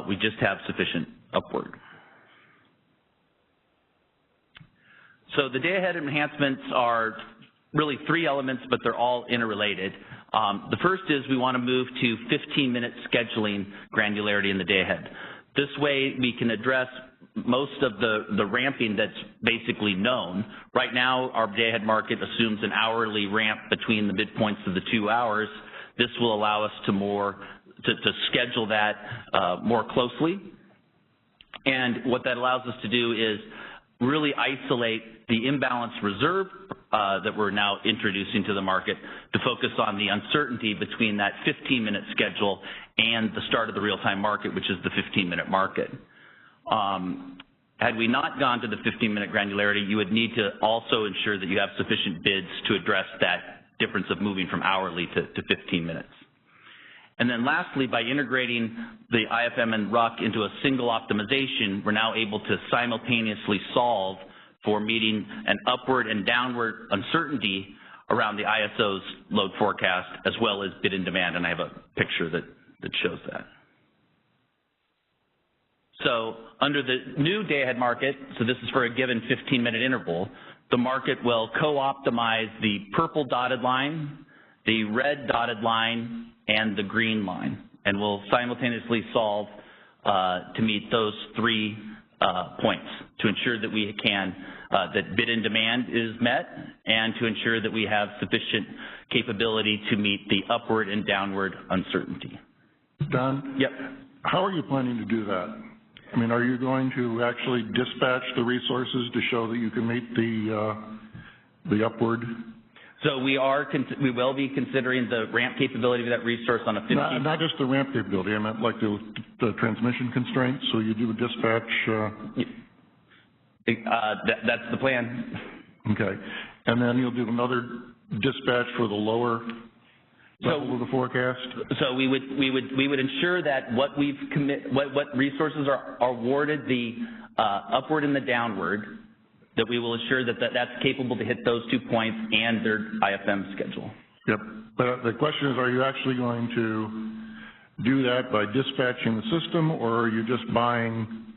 We just have sufficient upward. So the day-ahead enhancements are really three elements, but they're all interrelated. The first is we want to move to 15-minute scheduling granularity in the day-ahead. This way we can address most of the ramping that's basically known. Right now, our day-ahead market assumes an hourly ramp between the midpoints of the 2 hours. This will allow us to schedule that more closely. And what that allows us to do is really isolate the imbalanced reserve that we're now introducing to the market to focus on the uncertainty between that 15-minute schedule and the start of the real-time market, which is the 15-minute market. Had we not gone to the 15-minute granularity, you would need to also ensure that you have sufficient bids to address that difference of moving from hourly to 15 minutes. And then lastly, by integrating the IFM and RUC into a single optimization, we're now able to simultaneously solve for meeting an upward and downward uncertainty around the ISO's load forecast, as well as bid and demand, and I have a picture that shows that. So under the new day-ahead market, so this is for a given 15-minute interval, the market will co-optimize the purple dotted line, the red dotted line, and the green line, and we'll simultaneously solve to meet those 3 points to ensure that we can, that bid and demand is met, and to ensure that we have sufficient capability to meet the upward and downward uncertainty. Don? Yep. How are you planning to do that? I mean, are you going to actually dispatch the resources to show that you can meet the upward? So we will be considering the ramp capability of that resource on a 15. Not just the ramp capability. I meant like the transmission constraints. So you do a dispatch. That's the plan. Okay, and then you'll do another dispatch for the lower level of the forecast. So we would ensure that what resources are awarded the upward and the downward, that we will ensure that that's capable to hit those 2 points and their IFM schedule. Yep. But the question is, are you actually going to do that by dispatching the system, or are you just buying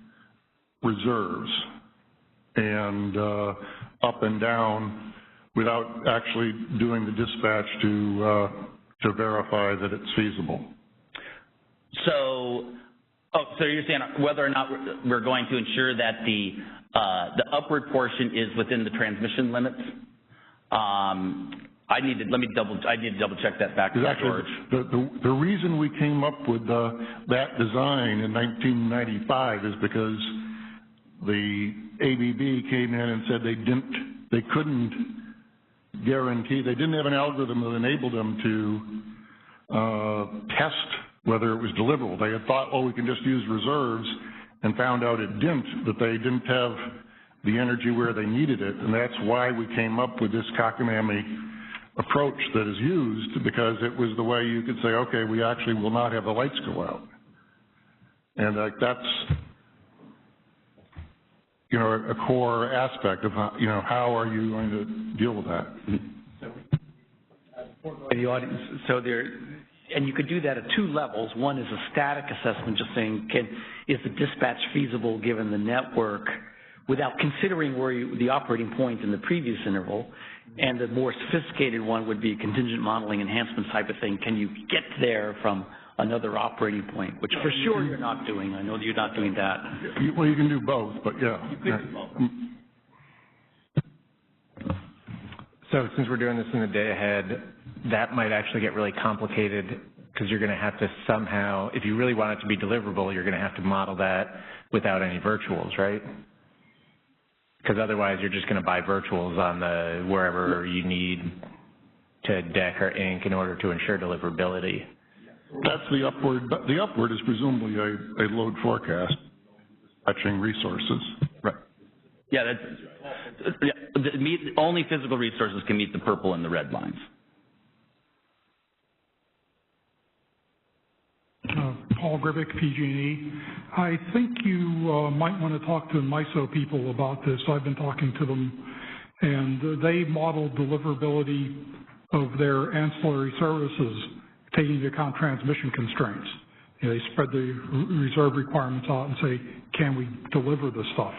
reserves and up and down without actually doing the dispatch to verify that it's feasible? So you're saying whether or not we're going to ensure that the upward portion is within the transmission limits? I need to double check that back to George. The reason we came up with that design in 1995 is because the ABB came in and said they couldn't guarantee, they didn't have an algorithm that enabled them to test whether it was deliverable. They had thought, oh, we can just use reserves, and found out it didn't, that they didn't have the energy where they needed it, and that's why we came up with this cockamamie approach that is used, because it was the way you could say, okay, we actually will not have the lights go out. And that's, a core aspect of how, how are you going to deal with that? The audience, and you could do that at 2 levels. One is a static assessment, just saying, is the dispatch feasible given the network, without considering the operating point in the previous interval. And the more sophisticated one would be contingent modeling enhancement type of thing. Can you get there from another operating point, which for sure you're not doing. I know that you're not doing that. Well, you can do both, but yeah. You could do both. So since we're doing this in the day ahead, that might actually get really complicated, because you're going to have to somehow, if you really want it to be deliverable, you're going to have to model that without any virtuals, right? Because otherwise you're just going to buy virtuals on wherever you need to DEC or INC in order to ensure deliverability. That's the upward. The upward is presumably a load forecast, fetching resources. Right. Yeah, only physical resources can meet the purple and the red lines. Paul Gribick, PG&E. I think you might want to talk to MISO people about this. I've been talking to them, and they model deliverability of their ancillary services, taking into account transmission constraints. You know, they spread the reserve requirements out and say, can we deliver this stuff?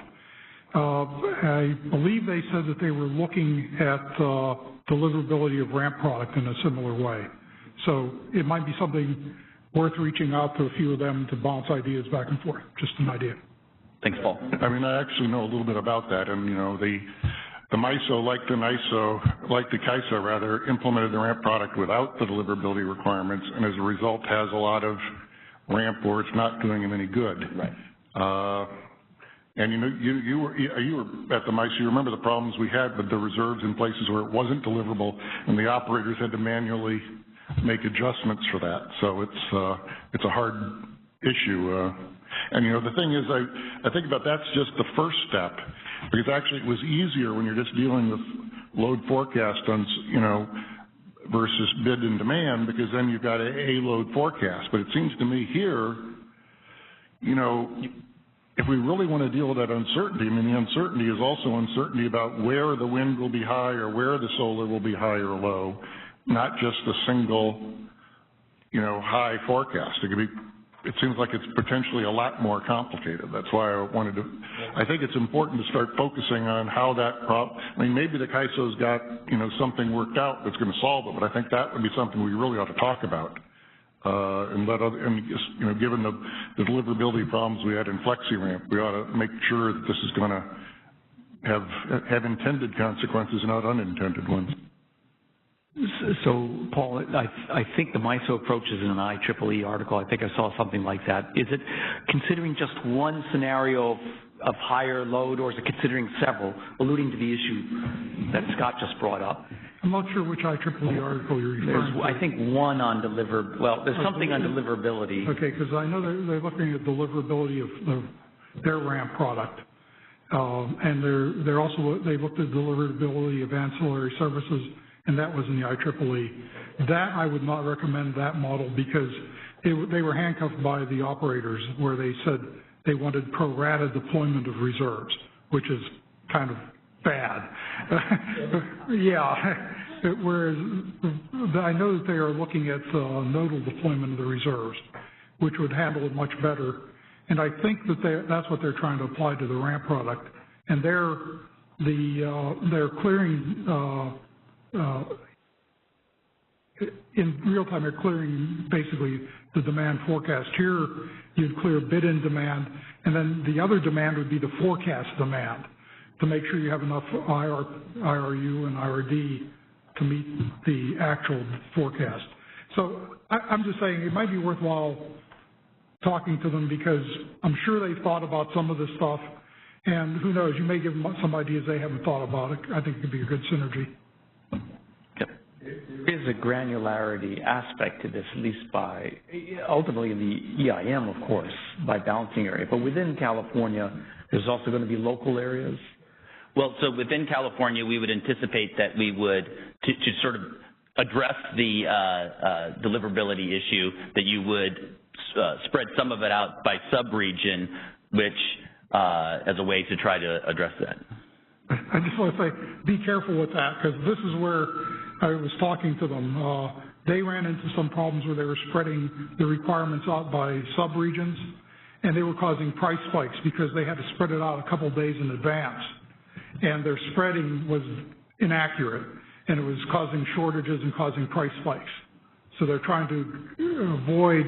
I believe they said that they were looking at deliverability of ramp product in a similar way. So it might be something worth reaching out to a few of them to bounce ideas back and forth. Just an idea. Thanks, Paul. I mean, I actually know a little bit about that, and you know, the MISO, like the CAISO rather, implemented the ramp product without the deliverability requirements, and as a result has a lot of ramp where it's not doing them any good. Right. And you know, you were at the MISO. You remember the problems we had with the reserves in places where it wasn't deliverable, and the operators had to manually make adjustments for that. So it's a hard issue. And you know, the thing is, I think about that's just the first step, because actually it was easier when you're just dealing with load forecast on, you know, versus bid and demand, because then you've got a load forecast. But it seems to me here, you know, if we really want to deal with that uncertainty, I mean, the uncertainty is also uncertainty about where the wind will be high or where the solar will be high or low, not just a single, you know, high forecast. It seems like it's potentially a lot more complicated. That's why I wanted to, I think it's important to start focusing on how that I mean, maybe the CAISO's got, you know, something worked out that's going to solve it, but I think that would be something we really ought to talk about. And just, you know, given the deliverability problems we had in FlexiRamp, we ought to make sure that this is going to have intended consequences, not unintended ones. So, Paul, I think the MISO approach is in an IEEE article. I think I saw something like that. Is it considering just one scenario of higher load, or is it considering several, alluding to the issue that Scott just brought up? I'm not sure which IEEE article you're referring to. I think one on there's something on deliverability. Okay, because I know they're looking at deliverability of their ramp product. And they looked at deliverability of ancillary services, and that was in the IEEE. That I would not recommend that model, because they were handcuffed by the operators, where they said they wanted pro rata deployment of reserves, which is kind of bad. Yeah. Whereas I know that they are looking at nodal deployment of the reserves, which would handle it much better. And I think that that's what they're trying to apply to the ramp product. And they're clearing in real time. They're clearing basically the demand forecast. Here, you'd clear bid and demand, and then the other demand would be the forecast demand, to make sure you have enough IRU and IRD to meet the actual forecast. So I'm just saying it might be worthwhile talking to them, because I'm sure they've thought about some of this stuff, and who knows, you may give them some ideas they haven't thought about. I think it could be a good synergy. There is a granularity aspect to this, at least by, ultimately in the EIM, of course, by balancing area. But within California, there's also going to be local areas. Well, so within California, we would anticipate that we would, to sort of address the deliverability issue, that you would spread some of it out by sub-region, which, as a way to try to address that. I just want to say, be careful with that, because this is where I was talking to them. They ran into some problems where they were spreading the requirements out by sub-regions, and they were causing price spikes because they had to spread it out a couple of days in advance. And their spreading was inaccurate, and it was causing shortages and causing price spikes. So they're trying to avoid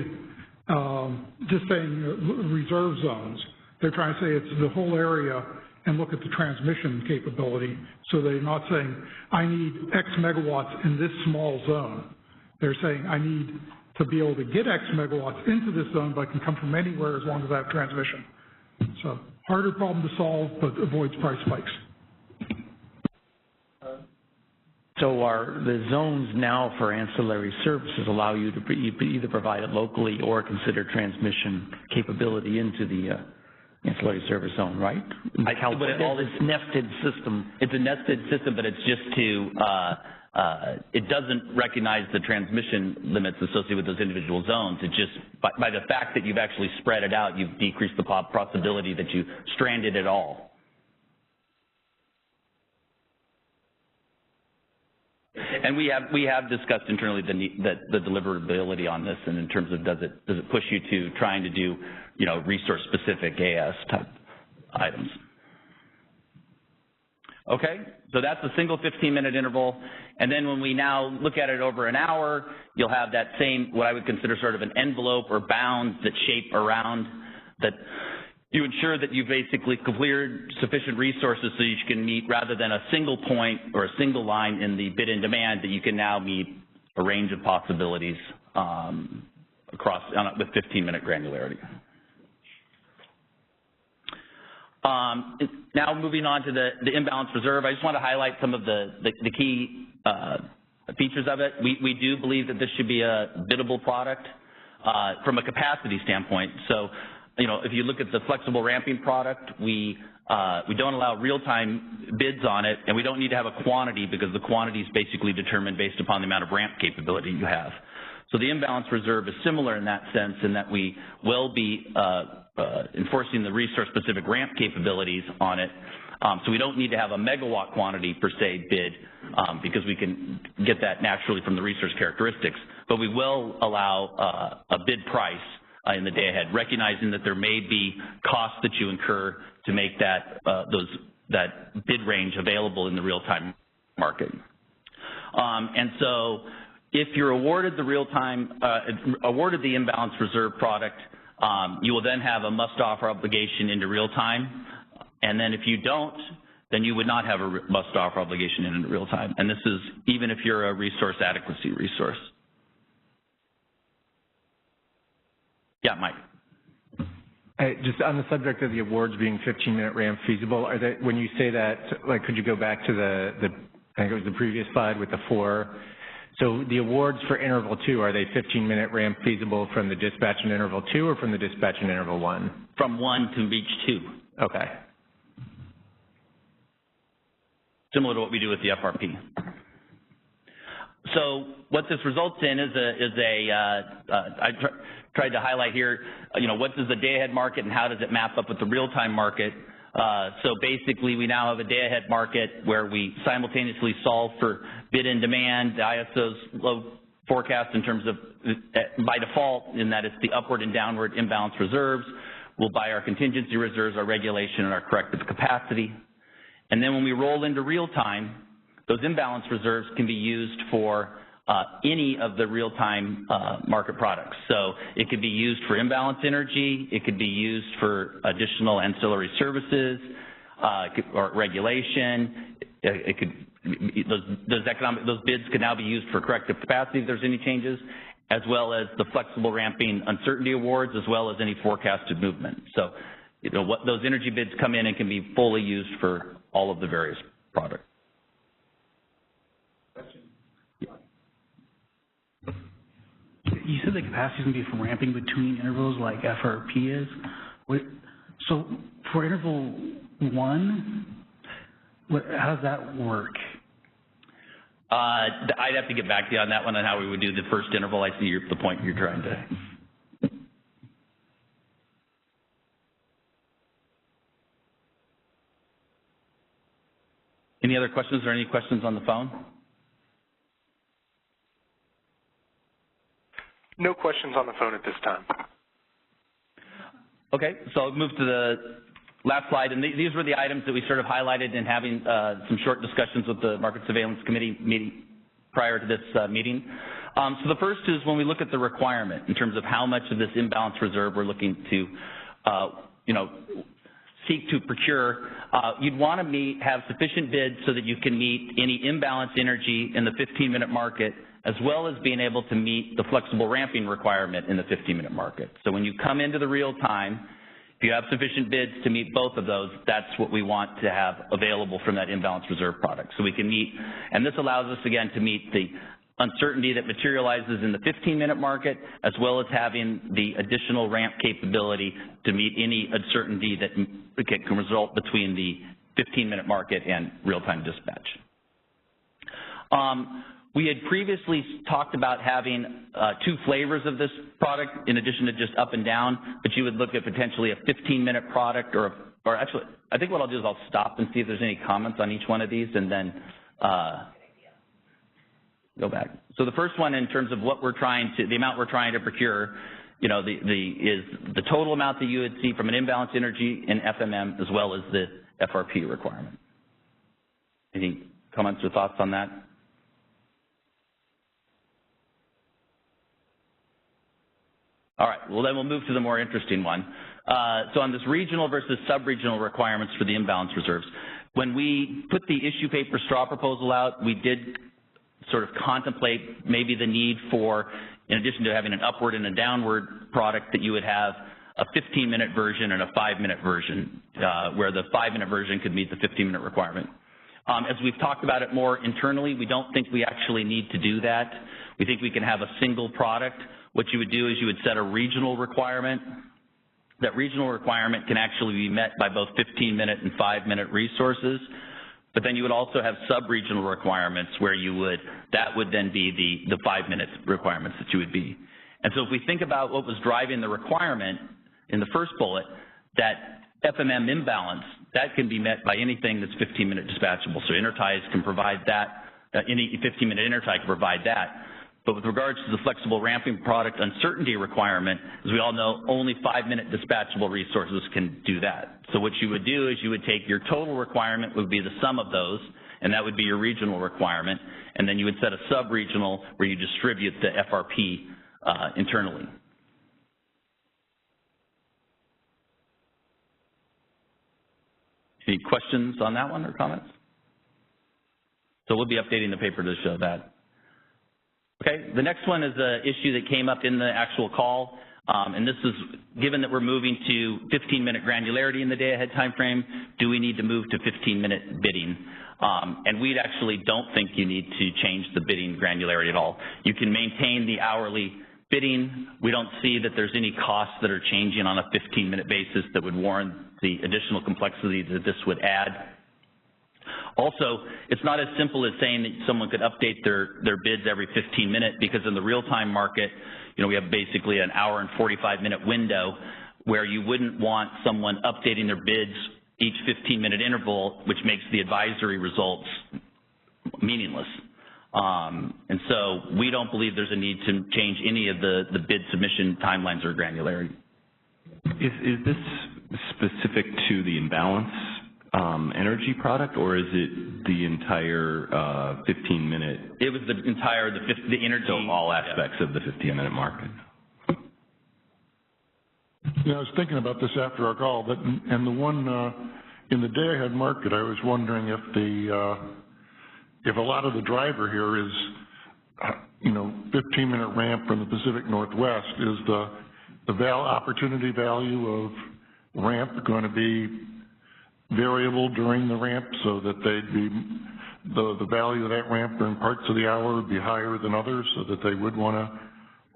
just saying reserve zones. They're trying to say it's the whole area and look at the transmission capability. So they're not saying, I need X megawatts in this small zone. They're saying, I need to be able to get X megawatts into this zone, but I can come from anywhere as long as I have transmission. So harder problem to solve, but avoids price spikes. So are the zones now for ancillary services allow you to either provide it locally or consider transmission capability into the ancillary service zone, right? All this nested system. It's a nested system, but it's just to, it doesn't recognize the transmission limits associated with those individual zones. It just, by the fact that you've actually spread it out, you've decreased the possibility that you stranded it all. And we have discussed internally the deliverability on this, and in terms of does it push you to trying to do, resource-specific AS type items. Okay, so that's a single 15-minute interval, and then when we now look at it over an hour, you'll have that same, what I would consider sort of an envelope or bounds that shape around that you ensure that you basically cleared sufficient resources so you can meet, rather than a single point or a single line in the bid and demand, that you can now meet a range of possibilities across with 15-minute granularity. Now moving on to the imbalance reserve, I just want to highlight some of the key features of it. We do believe that this should be a biddable product from a capacity standpoint. So, if you look at the flexible ramping product, we don't allow real-time bids on it, and we don't need to have a quantity because the quantity is basically determined based upon the amount of ramp capability you have. So the imbalance reserve is similar in that sense, in that we will be enforcing the resource-specific ramp capabilities on it. So we don't need to have a megawatt quantity per se bid because we can get that naturally from the resource characteristics. But we will allow a bid price in the day ahead, recognizing that there may be costs that you incur to make that bid range available in the real-time market. And so if you're awarded the awarded the imbalance reserve product, you will then have a must-offer obligation into real-time. And then if you don't, then you would not have a must-offer obligation into real-time. And this is even if you're a resource adequacy resource. Yeah, Mike. Just on the subject of the awards being 15-minute ramp feasible, are they, when you say that, like, could you go back to the I think it was the previous slide with the 4. So the awards for interval 2, are they 15-minute ramp feasible from the dispatch in interval 2 or from the dispatch in interval 1? From 1 to reach 2. Okay. Similar to what we do with the FRP. So what this results in is I tried to highlight here, what does the day-ahead market and how does it map up with the real-time market? So basically, we now have a day-ahead market where we simultaneously solve for bid and demand, the ISO's load forecast in terms of, by default, in that it's the upward and downward imbalance reserves. We'll buy our contingency reserves, our regulation, and our corrective capacity. And then when we roll into real-time, those imbalance reserves can be used for any of the real-time market products. So it could be used for imbalance energy, it could be used for additional ancillary services, or regulation. It could those bids could now be used for corrective capacity if there's any changes, as well as the flexible ramping uncertainty awards, as well as any forecasted movement. So, what those energy bids come in and can be fully used for all of the various products. You said the capacity is going to be from ramping between intervals like FRP is. So for interval 1, how does that work? I'd have to get back to you on that one on how we would do the first interval. I see the point you're trying to. Any other questions or any questions on the phone? No questions on the phone at this time. Okay, so I'll move to the last slide, and these were the items that we sort of highlighted in having some short discussions with the Market Surveillance Committee meeting prior to this meeting. So the first is when we look at the requirement in terms of how much of this imbalance reserve we're looking to, seek to procure, you'd want to have sufficient bids so that you can meet any imbalance energy in the 15-minute market, as well as being able to meet the flexible ramping requirement in the 15-minute market. So when you come into the real time, if you have sufficient bids to meet both of those, that's what we want to have available from that imbalance reserve product. So we can meet, and this allows us again to meet the uncertainty that materializes in the 15-minute market, as well as having the additional ramp capability to meet any uncertainty that can result between the 15-minute market and real-time dispatch. We had previously talked about having 2 flavors of this product in addition to just up and down, but you would look at potentially a 15-minute product or actually, I think what I'll do is I'll stop and see if there's any comments on each one of these, and then go back. So the first one, in terms of what we're trying to, the amount we're trying to procure, you know, is the total amount that you would see from an imbalanced energy in FMM as well as the FRP requirement. Any comments or thoughts on that? All right, well then we'll move to the more interesting one. So on this regional versus sub-regional requirements for the imbalance reserves, when we put the issue paper straw proposal out, we did sort of contemplate maybe the need for, in addition to having an upward and a downward product, that you would have a 15-minute version and a 5-minute version, where the 5-minute version could meet the 15-minute requirement. As we've talked about it more internally, we don't think we actually need to do that. We think we can have a single product. What you would do is you would set a regional requirement. That regional requirement can actually be met by both 15-minute and 5-minute resources, but then you would also have sub-regional requirements where you would, that would then be the 5-minute requirements that you would be. And so if we think about what was driving the requirement in the first bullet, that FMM imbalance, that can be met by anything that's 15-minute dispatchable. So interties can provide that, any 15-minute intertie can provide that. But with regards to the flexible ramping product uncertainty requirement, as we all know, only 5-minute dispatchable resources can do that. So what you would do is you would take your total requirement would be the sum of those, and that would be your regional requirement, and then you would set a sub-regional where you distribute the FRP internally. Any questions on that one or comments? So we'll be updating the paper to show that. Okay, the next one is an issue that came up in the actual call, and this is, given that we're moving to 15-minute granularity in the day-ahead time frame, do we need to move to 15-minute bidding? And we actually don't think you need to change the bidding granularity at all. You can maintain the hourly bidding. We don't see that there's any costs that are changing on a 15-minute basis that would warrant the additional complexity that this would add. Also, it's not as simple as saying that someone could update their bids every 15 minutes, because in the real-time market, you know, we have basically an hour and 45-minute window where you wouldn't want someone updating their bids each 15-minute interval, which makes the advisory results meaningless. And so we don't believe there's a need to change any of the bid submission timelines or granularity. Is this specific to the imbalance energy product, or is it the entire 15-minute? It was the entire, the energy. So all aspects of the 15-minute market. Yeah, I was thinking about this after our call, but and the one in the day-ahead market, I was wondering if a lot of the driver here is, 15-minute ramp from the Pacific Northwest, is the opportunity value of ramp going to be variable during the ramp, so that they'd be the value of that ramp during parts of the hour would be higher than others, so that they would want to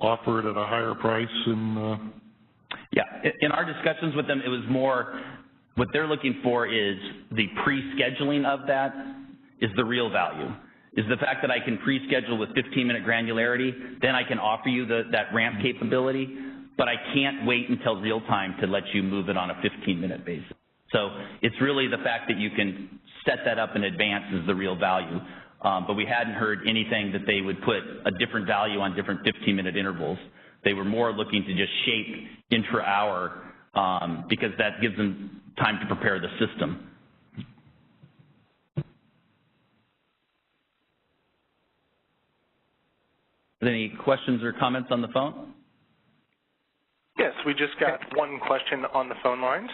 offer it at a higher price? And yeah, in our discussions with them, it was more what they're looking for is the pre-scheduling of that is the real value. Is the fact that I can pre-schedule with 15-minute granularity, then I can offer you that ramp capability, but I can't wait until real time to let you move it on a 15-minute basis. So it's really the fact that you can set that up in advance is the real value. But we hadn't heard anything that they would put a different value on different 15-minute intervals. They were more looking to just shape intra-hour because that gives them time to prepare the system. Any questions or comments on the phone? Yes, we just got one question on the phone lines.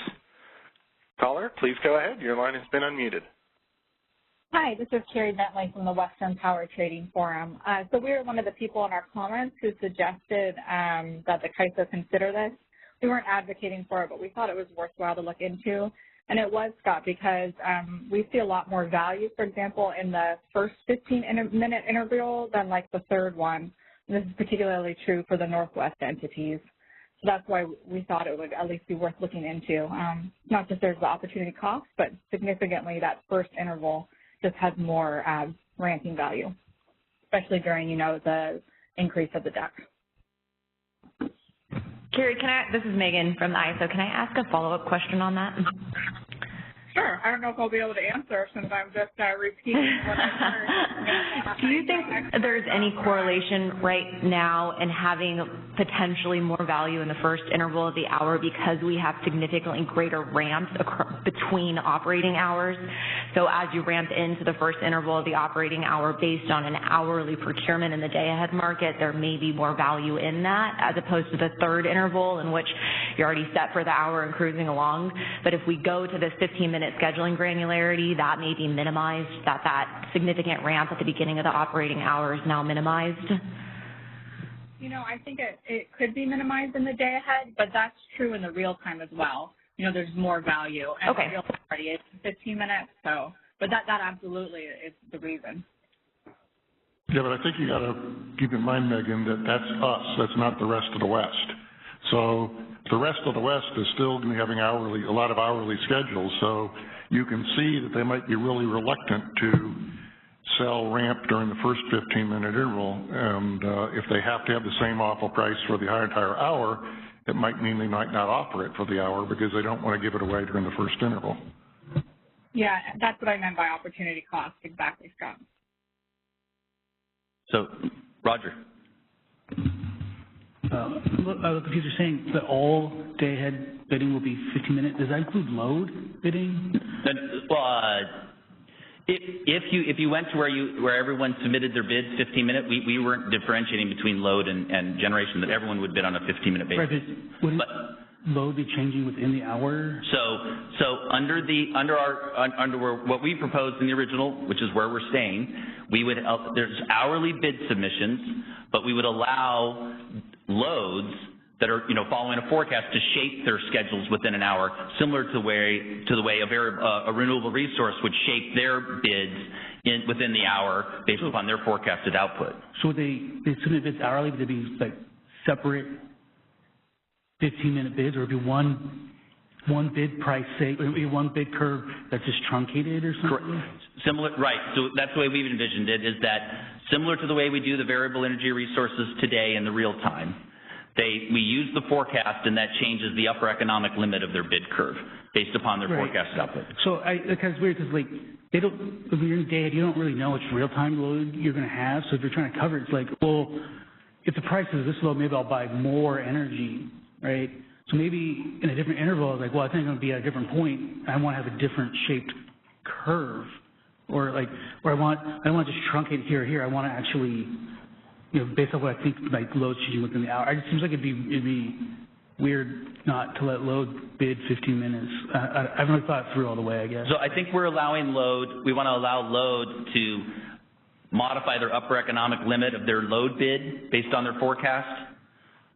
Caller, please go ahead. Your line has been unmuted. Hi, this is Carrie Bentley from the Western Power Trading Forum. So we were one of the people in our comments who suggested that the CAISO consider this. We weren't advocating for it, but we thought it was worthwhile to look into. And it was, Scott, because we see a lot more value, for example, in the first 15-minute interval than like the third one. And this is particularly true for the Northwest entities. So that's why we thought it would at least be worth looking into. Not just there's the opportunity cost, but significantly that first interval just has more ramping value, especially during, the increase of the deck. Carrie, this is Megan from the ISO. Can I ask a follow-up question on that? Sure. I don't know if I'll be able to answer since I'm just repeating what I heard. Do you think there's any correlation right now in having potentially more value in the first interval of the hour because we have significantly greater ramps between operating hours? So as you ramp into the first interval of the operating hour based on an hourly procurement in the day-ahead market, there may be more value in that as opposed to the third interval in which you're already set for the hour and cruising along. But if we go to this 15-minute scheduling granularity, that may be minimized, that significant ramp at the beginning of the operating hour is now minimized? You know, I think it could be minimized in the day ahead, but that's true in the real time as well. You know, there's more value. And okay. The real time already is 15 minutes, so, but that absolutely is the reason. Yeah, but I think you got to keep in mind, Megan, that that's us. That's not the rest of the West. So the rest of the West is still going to be having a lot of hourly schedules. So you can see that they might be really reluctant to sell ramp during the first 15-minute interval. And if they have to have the same awful price for the entire hour, it might mean they might not offer it for the hour because they don't want to give it away during the first interval. Yeah, that's what I meant by opportunity cost. Exactly, Scott. So, Roger. Look, if you're saying that all day-ahead bidding will be 15-minute, does that include load bidding? Well, if you went to where everyone submitted their bids 15-minute, we weren't differentiating between load and generation, that everyone would bid on a 15-minute basis. Right, wouldn't load be changing within the hour? So under what we proposed in the original, which is where we're staying, we would there's hourly bid submissions, but we would allow loads that are following a forecast to shape their schedules within an hour, similar to the way a renewable resource would shape their bids within the hour based upon their forecasted output. So would they submit bids hourly? Would they be like separate 15-minute bids, or would it be one bid price, say, one bid curve that's just truncated or something? Correct. Similar, right. So that's the way we've envisioned it, is that similar to the way we do the variable energy resources today in the real time, we use the forecast, and that changes the upper economic limit of their bid curve based upon their forecasted output. So it's kind of weird because, like, when you're in day, you don't really know which real-time load you're going to have. So if you're trying to cover it, it's like, well, if the price is this low, maybe I'll buy more energy, right? So maybe in a different interval, I was like, well, I think I'm going to be at a different point. I want to have a different shaped curve, or I don't want to just truncate here or here. I want to actually, based on what I think like load changing within the hour. It seems like it'd be weird not to let load bid 15 minutes. I haven't really thought it through all the way, I guess. So I think we're allowing load. We want to allow load to modify their upper economic limit of their load bid based on their forecast.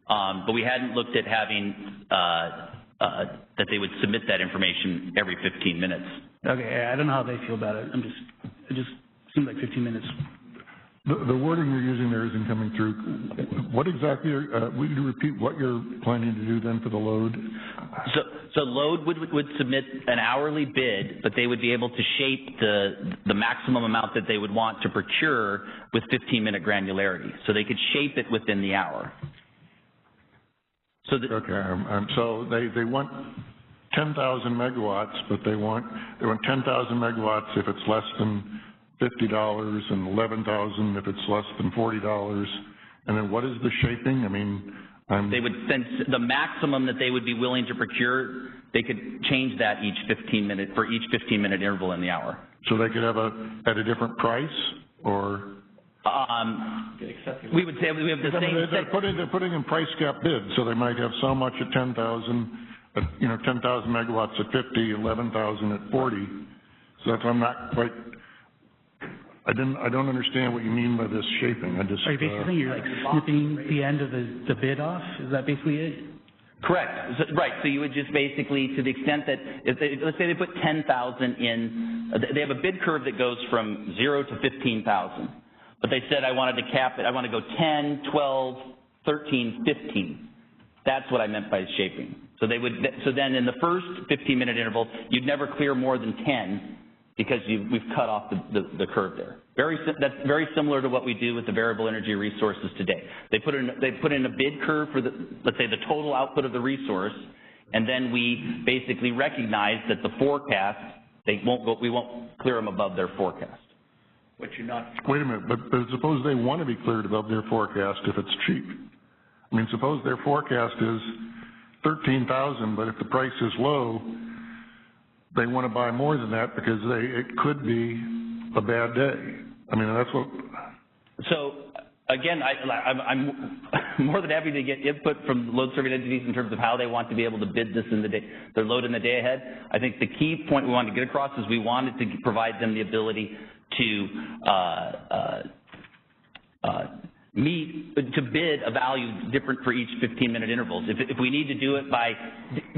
But we hadn't looked at having that they would submit that information every 15 minutes. Okay, I don't know how they feel about it. It just seemed like 15 minutes. The wording you're using there isn't coming through. What exactly, would you repeat what you're planning to do then for the load? So load would submit an hourly bid, but they would be able to shape the maximum amount that they would want to procure with 15-minute granularity. So they could shape it within the hour. So so they want 10,000 megawatts, but they want 10,000 megawatts if it's less than $50 and 11,000 if it's less than $40. And then what is the shaping? I mean, they would send the maximum that they would be willing to procure. They could change that for each 15-minute interval in the hour. So they could have at a different price, or? We would say we have the same. They're putting in price cap bids, so they might have so much at 10,000, 10,000 megawatts at 50, 11,000 at 40. So that's why I'm not quite. I don't understand what you mean by this shaping. Are you basically saying you're like snipping the end of the bid off? Is that basically it? Correct. Right. So you would just basically, to the extent that, let's say they put 10,000 in, they have a bid curve that goes from 0 to 15,000. But they said I wanted to cap it. I want to go 10, 12, 13, 15. That's what I meant by shaping. So then in the first 15-minute interval, you'd never clear more than 10 because we've cut off the curve there. That's very similar to what we do with the variable energy resources today. They put in a bid curve for let's say the total output of the resource, and then we basically recognize that the forecast we won't clear them above their forecast. But you're not. Wait a minute, but suppose they want to be cleared above their forecast if it's cheap. I mean, suppose their forecast is 13,000, but if the price is low, they want to buy more than that because it could be a bad day. I mean, that's what. So again, I'm more than happy to get input from load serving entities in terms of how they want to be able to bid this in their load in the day ahead. I think the key point we wanted to get across is we wanted to provide them the ability to bid a value different for each 15-minute intervals. If we need to do it by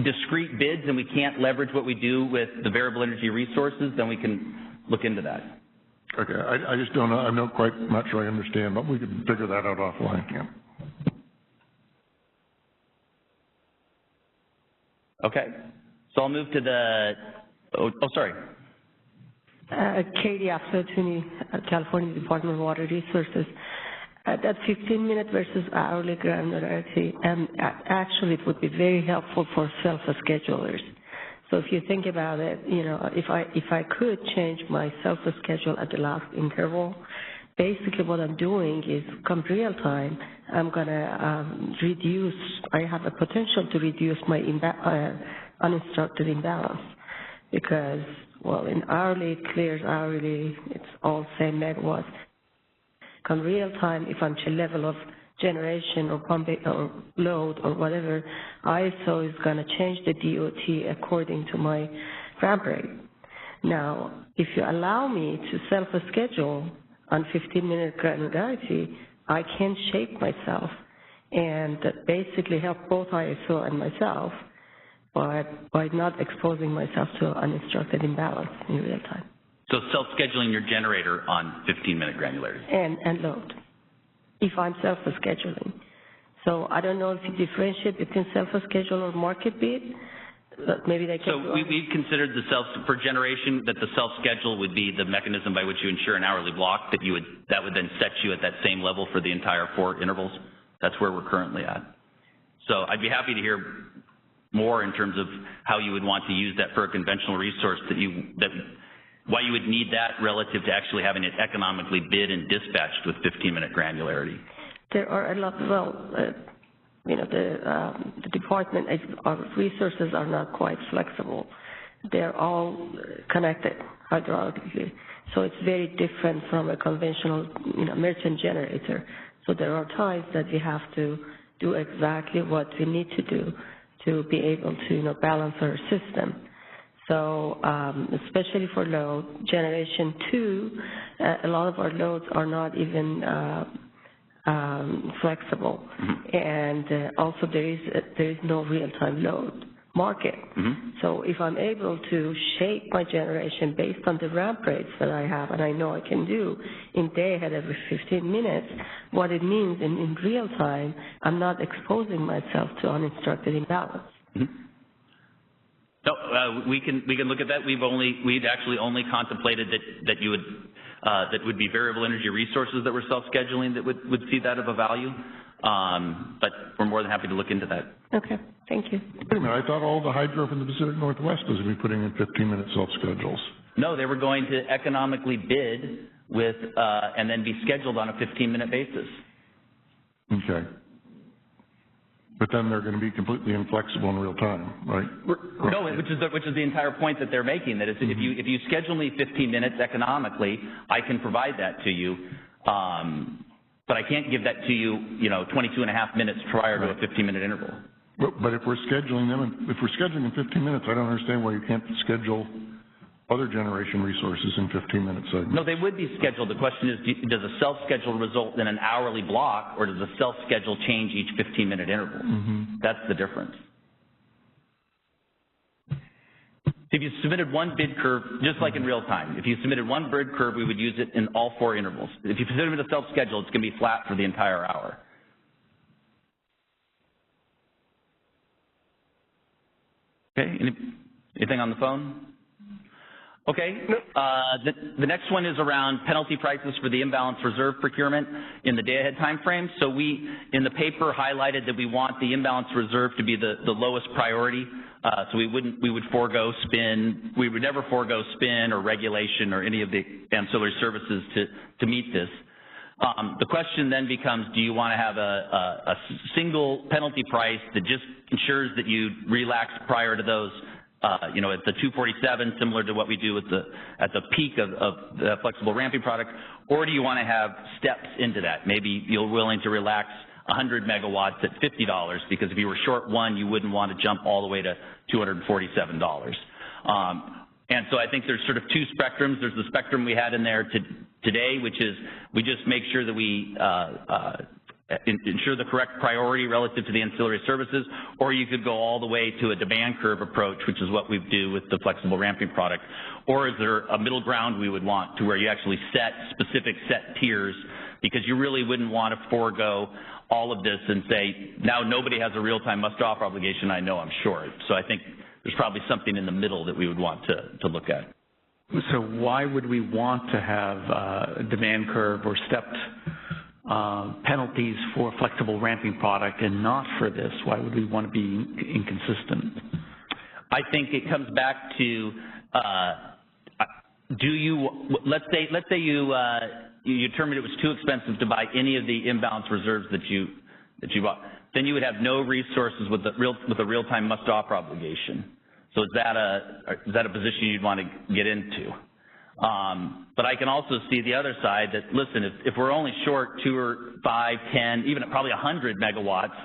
discrete bids and we can't leverage what we do with the variable energy resources, then we can look into that. Okay, I just don't know. I'm not sure I understand, but we can figure that out offline. Yeah. Okay, so I'll move to the. Sorry. Katie Aflatooni, California Department of Water Resources. That 15-minute versus hourly granularity, actually it would be very helpful for self-schedulers. So if you think about it, if I could change my self-schedule at the last interval, basically what I'm doing is, come real time, I'm going to I have a potential to reduce my uninstructed imbalance because, well, in hourly, it clears hourly, it's all same megawatts. Come real time, if I'm to level of generation or pump or load or whatever, ISO is going to change the DOT according to my ramp rate. Now, if you allow me to self-schedule on 15-minute granularity, I can shape myself and basically help both ISO and myself by not exposing myself to uninstructed imbalance in real time. So self-scheduling your generator on 15-minute granularity. And load, if I'm self-scheduling. So I don't know if you differentiate between self-schedule or market bid, but maybe they can. So we've considered for generation that the self-schedule would be the mechanism by which you ensure an hourly block that would then set you at that same level for the entire 4 intervals. That's where we're currently at. So I'd be happy to hear more in terms of how you would want to use that for a conventional resource why you would need that relative to actually having it economically bid and dispatched with 15-minute granularity. There are a lot, the department, our resources are not quite flexible. They're all connected hydraulically. So it's very different from a conventional, merchant generator. So there are times that we have to do exactly what we need to do to be able to, balance our system. So especially for load generation 2, a lot of our loads are not even flexible, and also there is no real-time load market. So if I'm able to shape my generation based on the ramp rates that I have, and I know I can do in day ahead every 15 minutes, what it means in real time, I'm not exposing myself to uninstructed imbalance. No, we can look at that. We'd actually only contemplated that you would that would be variable energy resources that were self-scheduling that would see that of a value. But we're more than happy to look into that. Okay, thank you. Wait a minute, I thought all the hydro from the Pacific Northwest was going to be putting in 15-minute self-schedules. No, they were going to economically bid with and then be scheduled on a 15-minute basis. Okay. But then they're going to be completely inflexible in real time, right? No, which is the entire point that they're making. That is, if you schedule me 15 minutes economically, I can provide that to you, but I can't give that to you, 22 and a half minutes prior to a 15-minute interval. But if we're scheduling them, if we're scheduling in 15 minutes, I don't understand why you can't schedule other generation resources in 15-minute segments. No, they would be scheduled. The question is, does a self-schedule result in an hourly block, or does a self-schedule change each 15-minute interval? That's the difference. If you submitted one bid curve, just like in real time, if you submitted one bid curve, we would use it in all 4 intervals. If you submitted a self-schedule, it's going to be flat for the entire hour. Okay, anything on the phone? Okay, the next one is around penalty prices for the imbalance reserve procurement in the day-ahead time frame. So we, in the paper, highlighted that we want the imbalance reserve to be the lowest priority So we would forego spin, we would never forego spin or regulation or any of the ancillary services to meet this. The question then becomes, do you want to have a single penalty price that just ensures that you relax prior to those, you know, at the 247, similar to what we do at the peak of the flexible ramping product, or do you want to have steps into that? Maybe you're willing to relax 100 megawatts at $50, because if you were short one, you wouldn't want to jump all the way to $247. And so I think there's sort of two spectrums. There's the spectrum we had in there today, which is we just make sure that we ensure the correct priority relative to the ancillary services, or you could go all the way to a demand curve approach, which is what we do with the flexible ramping product. Or is there a middle ground we would want to where you actually set specific tiers, because you really wouldn't want to forego all of this and say, now nobody has a real-time must-offer obligation, I know I'm short. So I think there's probably something in the middle that we would want to look at. So why would we want to have a demand curve or stepped penalties for flexible ramping product and not for this? Why would we want to be inconsistent? I think it comes back to, let's say you determined it was too expensive to buy any of the imbalance reserves that you bought. Then you would have no resources with a real-time must-offer obligation. So is that a position you'd want to get into? But I can also see the other side that, listen, if we're only short 2 or 5, 10, even probably 100 megawatts,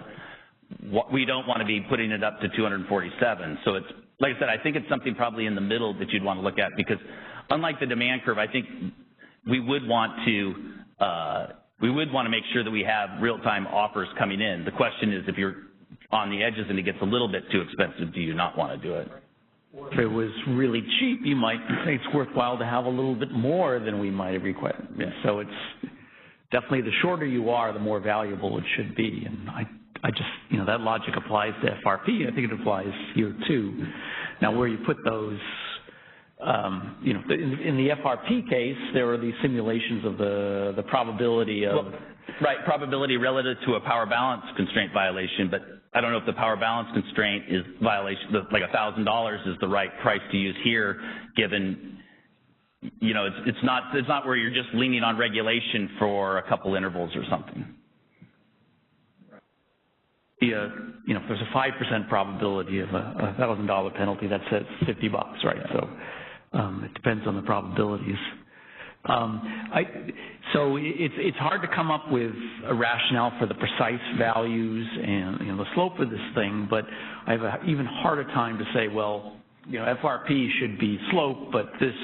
we don't want to be putting it up to 247. So it's, like I said, I think it's something probably in the middle that you'd want to look at, because unlike the demand curve, I think we would want to make sure that we have real-time offers coming in. The question is, if you're on the edges and it gets a little bit too expensive, do you not want to do it? If it was really cheap, you might say it's worthwhile to have a little bit more than we might have required. Yeah. So it's definitely, the shorter you are, the more valuable it should be. And I just, you know, that logic applies to FRP. I think it applies here too. Now, where you put those, you know, in the FRP case, there are these simulations of the probability of... Well, right, probability relative to a power balance constraint violation, but I don't know if the power balance constraint is violation, like $1,000 is the right price to use here, given, you know, it's not where you're just leaning on regulation for a couple intervals or something. You know, if there's a 5% probability of a $1,000 penalty, that says $50, right? So it depends on the probabilities. So it's hard to come up with a rationale for the precise values and, you know, the slope of this thing, but I have an even harder time to say, well, you know, FRP should be slope, but this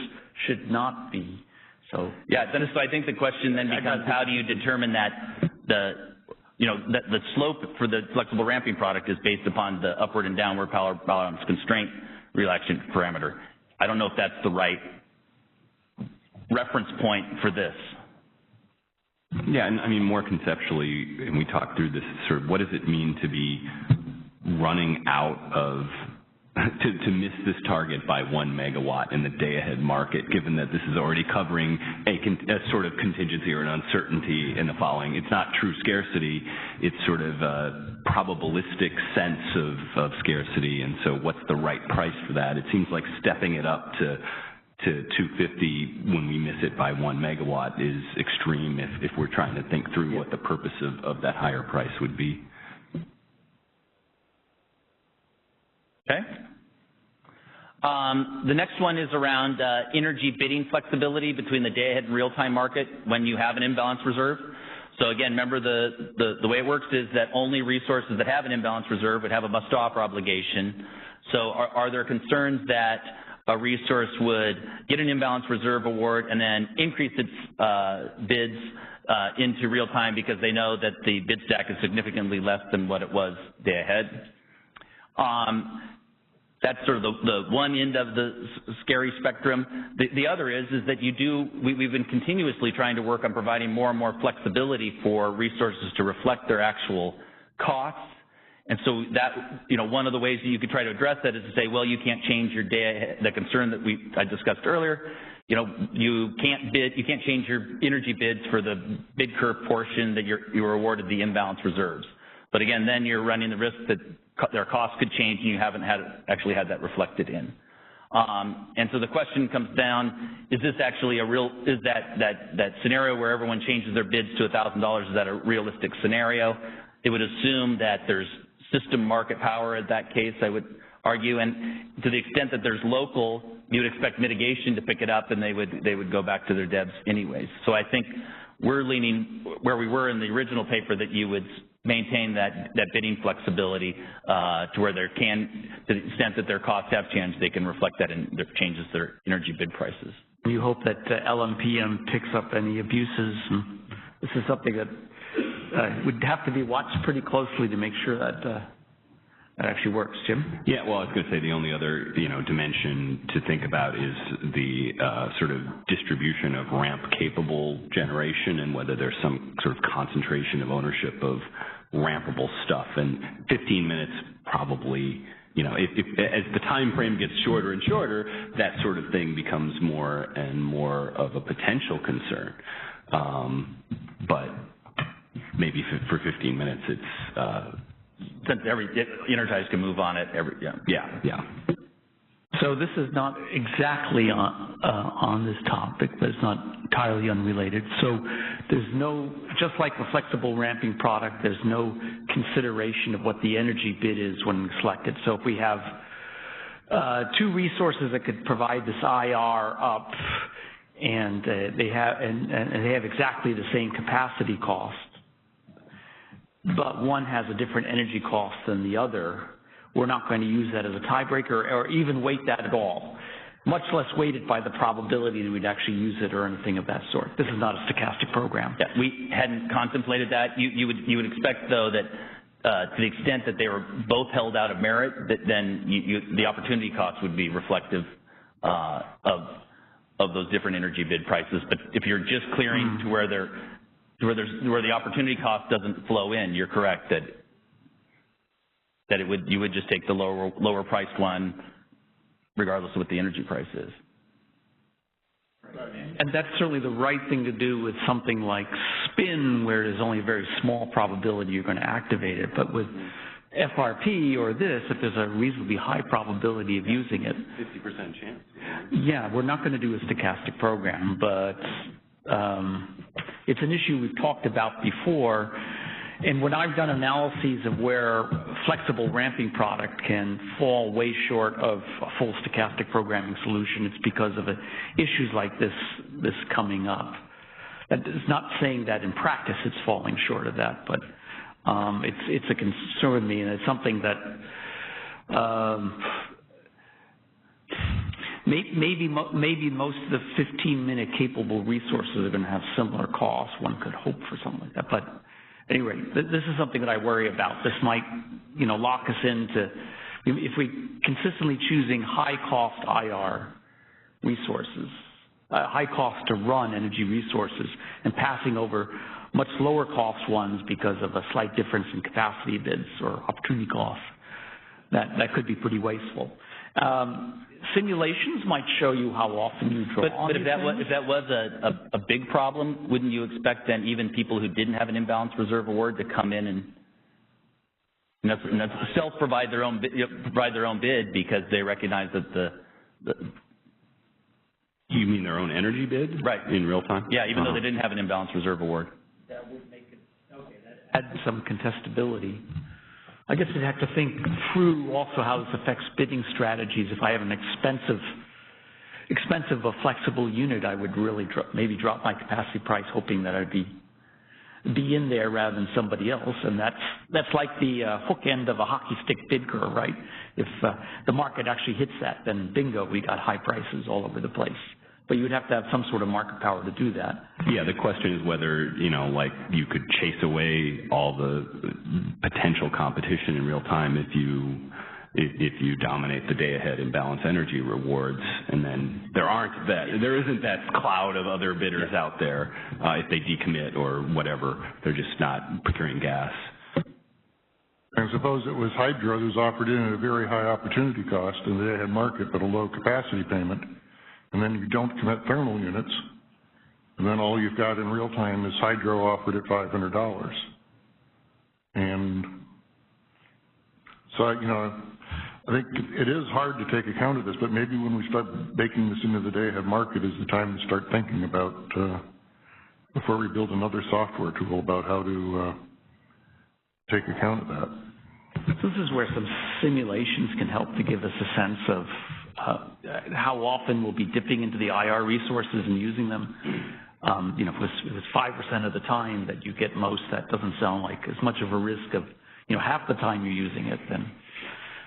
should not be. So yeah, Dennis, so I think the question then becomes, how do you determine that the slope for the flexible ramping product is based upon the upward and downward power balance constraint relaxation parameter? I don't know if that's the right reference point for this. Yeah, and I mean, more conceptually, and we talked through this, sort of what does it mean to be running out of, to miss this target by 1 megawatt in the day-ahead market, given that this is already covering a sort of contingency or an uncertainty in the following. It's not true scarcity, it's sort of a probabilistic sense of scarcity, and so what's the right price for that? It seems like stepping it up to 250 when we miss it by 1 megawatt is extreme if we're trying to think through what the purpose of that higher price would be. Okay. The next one is around energy bidding flexibility between the day-ahead and real-time market when you have an imbalance reserve. So again, remember the way it works is that only resources that have an imbalance reserve would have a must-offer obligation. So are there concerns that a resource would get an imbalance reserve award and then increase its bids into real time because they know that the bid stack is significantly less than what it was day ahead? That's sort of the one end of the scary spectrum. The other is that we've been continuously trying to work on providing more and more flexibility for resources to reflect their actual costs. And so that, you know, one of the ways that you could try to address that is to say, well, you can't change your the concern that I discussed earlier. You know, you can't change your energy bids for the bid curve portion that you were awarded the imbalance reserves. But again, then you're running the risk that their costs could change and you haven't actually had that reflected in. And so the question comes down, is this actually is that scenario where everyone changes their bids to $1,000, is that a realistic scenario? It would assume that there's system market power in that case, I would argue, and to the extent that there's local, you would expect mitigation to pick it up and they would go back to their DEBs anyways. So I think we're leaning where we were in the original paper, that you would maintain that bidding flexibility to where there to the extent that their costs have changed, they can reflect that in their changes their energy bid prices. You hope that LMPM picks up any abuses. This is something that would have to be watched pretty closely to make sure that that actually works. Jim? Yeah, well, I was going to say the only other, dimension to think about is the sort of distribution of ramp-capable generation and whether there's some sort of concentration of ownership of rampable stuff. And 15 minutes probably, as the time frame gets shorter and shorter, that sort of thing becomes more and more of a potential concern. But maybe for 15 minutes, it's since every energize can move on it. Yeah. So this is not exactly on this topic, but it's not entirely unrelated. So there's no, just like the flexible ramping product, there's no consideration of what the energy bid is when selected. So if we have two resources that could provide this IR up, and they have exactly the same capacity cost, but one has a different energy cost than the other, we're not going to use that as a tiebreaker or even weight that at all, much less weighted by the probability that we'd actually use it or anything of that sort. This is not a stochastic program. Yeah, we hadn't contemplated that. You would expect, though, that to the extent that they were both held out of merit, that then the opportunity cost would be reflective of those different energy bid prices. But if you're just clearing to where the opportunity cost doesn't flow in, you're correct that you would just take the lower priced one, regardless of what the energy price is. And that's certainly the right thing to do with something like spin, where there's only a very small probability you're going to activate it. But with FRP or this, if there's a reasonably high probability of using it, 50% chance. Yeah, we're not going to do a stochastic program, but it's an issue we've talked about before. And when I've done analyses of where flexible ramping product can fall way short of a full stochastic programming solution, it's because of issues like this coming up. That is not saying that in practice it's falling short of that, but it's a concern with me, and it's something that maybe most of the 15-minute capable resources are going to have similar costs. One could hope for something like that, but anyway, this is something that I worry about. This might, lock us into, if we consistently choosing high-cost IR resources, high cost to run energy resources, and passing over much lower cost ones because of a slight difference in capacity bids or opportunity costs, that could be pretty wasteful. Simulations might show you how often you draw on But if that was a big problem, wouldn't you expect then even people who didn't have an imbalance reserve award to come in and self-provide their own bid because they recognize that You mean their own energy bid? Right. In real time? Yeah, even though they didn't have an imbalance reserve award. That would make it, okay, that adds some contestability. I guess you'd have to think through also how this affects bidding strategies. If I have an expensive but flexible unit, I would really maybe drop my capacity price, hoping that I'd be in there rather than somebody else. And that's like the hook end of a hockey stick bid curve, right? If the market actually hits that, then bingo, we got high prices all over the place. But you would have to have some sort of market power to do that. Yeah, the question is whether, you could chase away all the potential competition in real time if you dominate the day-ahead imbalance energy rewards, and then there isn't that cloud of other bidders out there if they decommit or whatever. They're just not procuring gas. I suppose it was hydro that was offered in at a very high opportunity cost in the day-ahead market, but a low capacity payment. And then you don't commit thermal units, and then all you've got in real time is hydro offered at $500. And So, you know, I think it is hard to take account of this, but maybe when we start baking this into the day-ahead market is the time to start thinking about, before we build another software tool, about how to take account of that. This is where some simulations can help to give us a sense of how often we'll be dipping into the IR resources and using them. You know, if it's 5% of the time that you get most, that doesn't sound like as much of a risk of, you know, half the time you're using it, then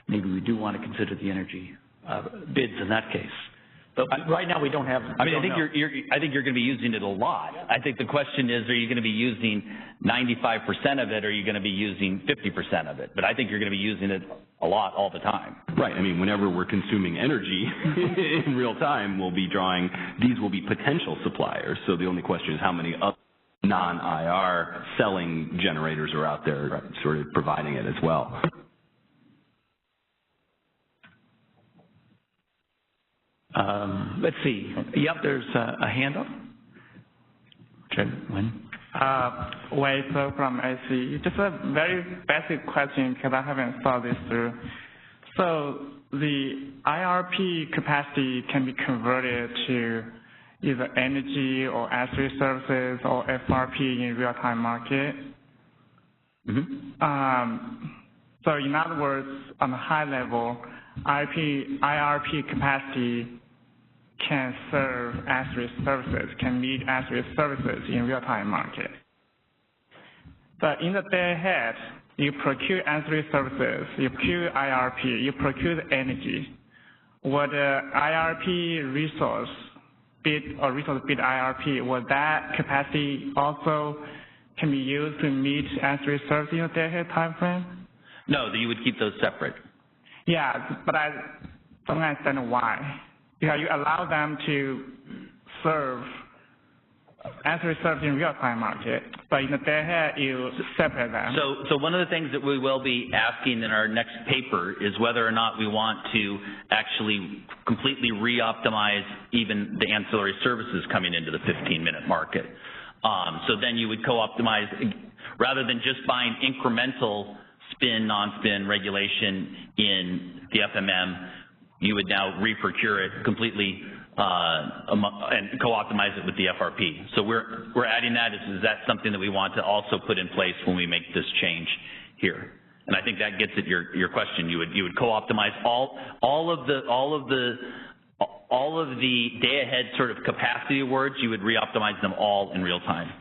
maybe we do want to consider the energy bids in that case. But right now we don't have. I mean, I think you're going to be using it a lot. I think the question is, are you going to be using 95% of it, or are you going to be using 50% of it? But I think you're going to be using it a lot all the time. Right. I mean, whenever we're consuming energy in real time, we'll be drawing. These will be potential suppliers. So the only question is how many other non-IR selling generators are out there, sort of providing it as well. Let's see. Yep, there's a hand up. Wei So from AC. Just a very basic question because I haven't thought this through. So the IRP capacity can be converted to either energy or ancillary services or FRP in real-time market. So in other words, on a high level, IRP capacity can serve ancillary services, can meet ancillary services in real-time market. But in the day ahead, you procure ancillary services, you procure IRP, you procure the energy. Would the IRP resource bid or resource bid IRP, would that capacity also can be used to meet ancillary services in the day ahead time frame? No, you would keep those separate. Yeah, but I don't understand why. Because you allow them to serve ancillary services in real-time market, but in the day ahead, you separate them. So one of the things that we will be asking in our next paper is whether or not we want to actually completely re-optimize even the ancillary services coming into the 15-minute market. So then you would co-optimize, rather than just buying incremental spin, non-spin regulation in the FMM, you would now re-procure it completely and co-optimize it with the FRP. So we're adding that. Is that something that we want to also put in place when we make this change here? And I think that gets at your question. You would co-optimize all of the day-ahead sort of capacity awards. You would re-optimize them all in real time.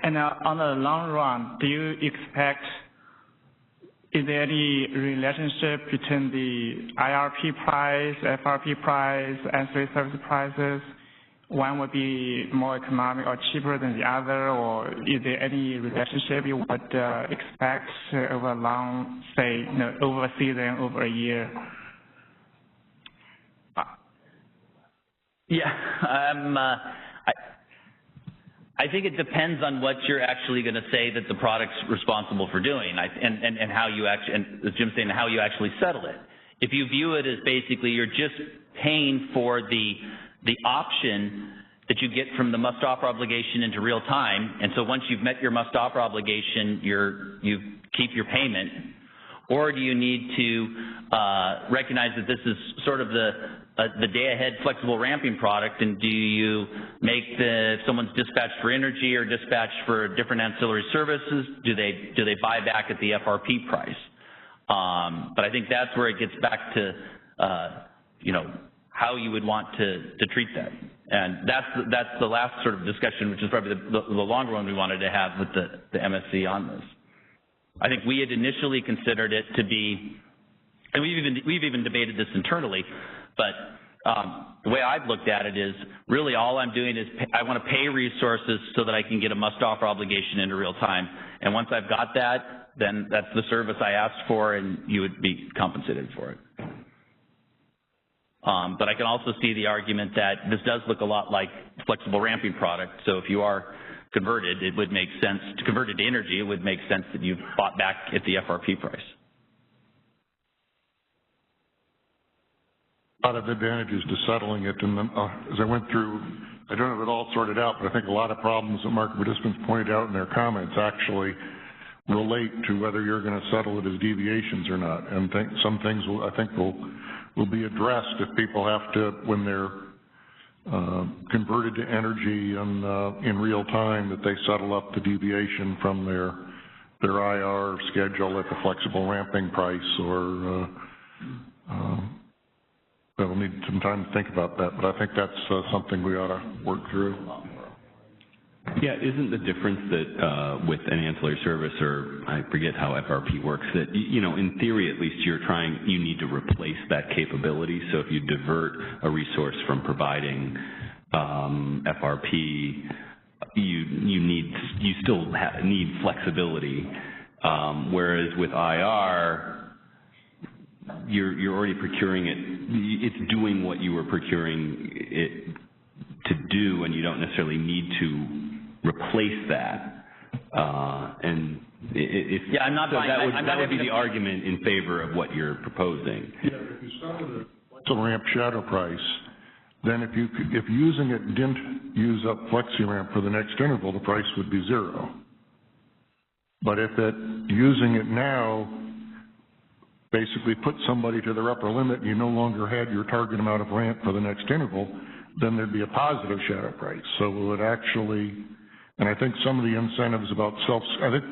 And on the long run, do you expect, is there any relationship between the IRP price, FRP price, ancillary service prices? One would be more economic or cheaper than the other, or is there any relationship you would expect over a long, say, over a season, over a year? Yeah, I think it depends on what you're actually going to say that the product's responsible for doing, and how you actually, and as Jim's saying, how you actually settle it. If you view it as basically you're just paying for the option that you get from the must-offer obligation into real time, and so once you've met your must-offer obligation, you keep your payment, or do you need to recognize that this is sort of the day-ahead flexible ramping product, and do you make if someone's dispatched for energy or dispatched for different ancillary services, do they buy back at the FRP price? But I think that's where it gets back to, how you would want to treat that. And that's the last sort of discussion, which is probably the longer one we wanted to have with the MSC on this. I think we had initially considered it to be, and we've even debated this internally, but the way I've looked at it is really all I'm doing is I want to pay resources so that I can get a must-offer obligation into real time. And once I've got that, then that's the service I asked for, and you would be compensated for it. But I can also see the argument that this does look a lot like flexible ramping product. So if you are converted, it would make sense to convert it to energy. It would make sense that you bought back at the FRP price. A lot of advantages to settling it, and then, as I went through, I don't have it all sorted out, but I think a lot of problems that market participants pointed out in their comments actually relate to whether you're going to settle it as deviations or not. And some things I think will be addressed if people have to, when they're converted to energy in real time, that they settle up the deviation from their IR schedule at the flexible ramping price, or we'll need some time to think about that, but I think that's something we ought to work through. Yeah, isn't the difference that with an ancillary service, or I forget how FRP works, that, you know, in theory at least you need to replace that capability. So if you divert a resource from providing FRP, you still need flexibility, whereas with IR, you're already procuring it. It's doing what you were procuring it to do, and you don't necessarily need to replace that. And I'm not buying that would be the argument in favor of what you're proposing. Yeah, if you start with a ramp shadow price, then if using it didn't use up FlexiRamp for the next interval, the price would be zero. But if using it now basically put somebody to their upper limit and you no longer had your target amount of ramp for the next interval, then there'd be a positive shadow price. So it would actually, and I think some of the incentives about I think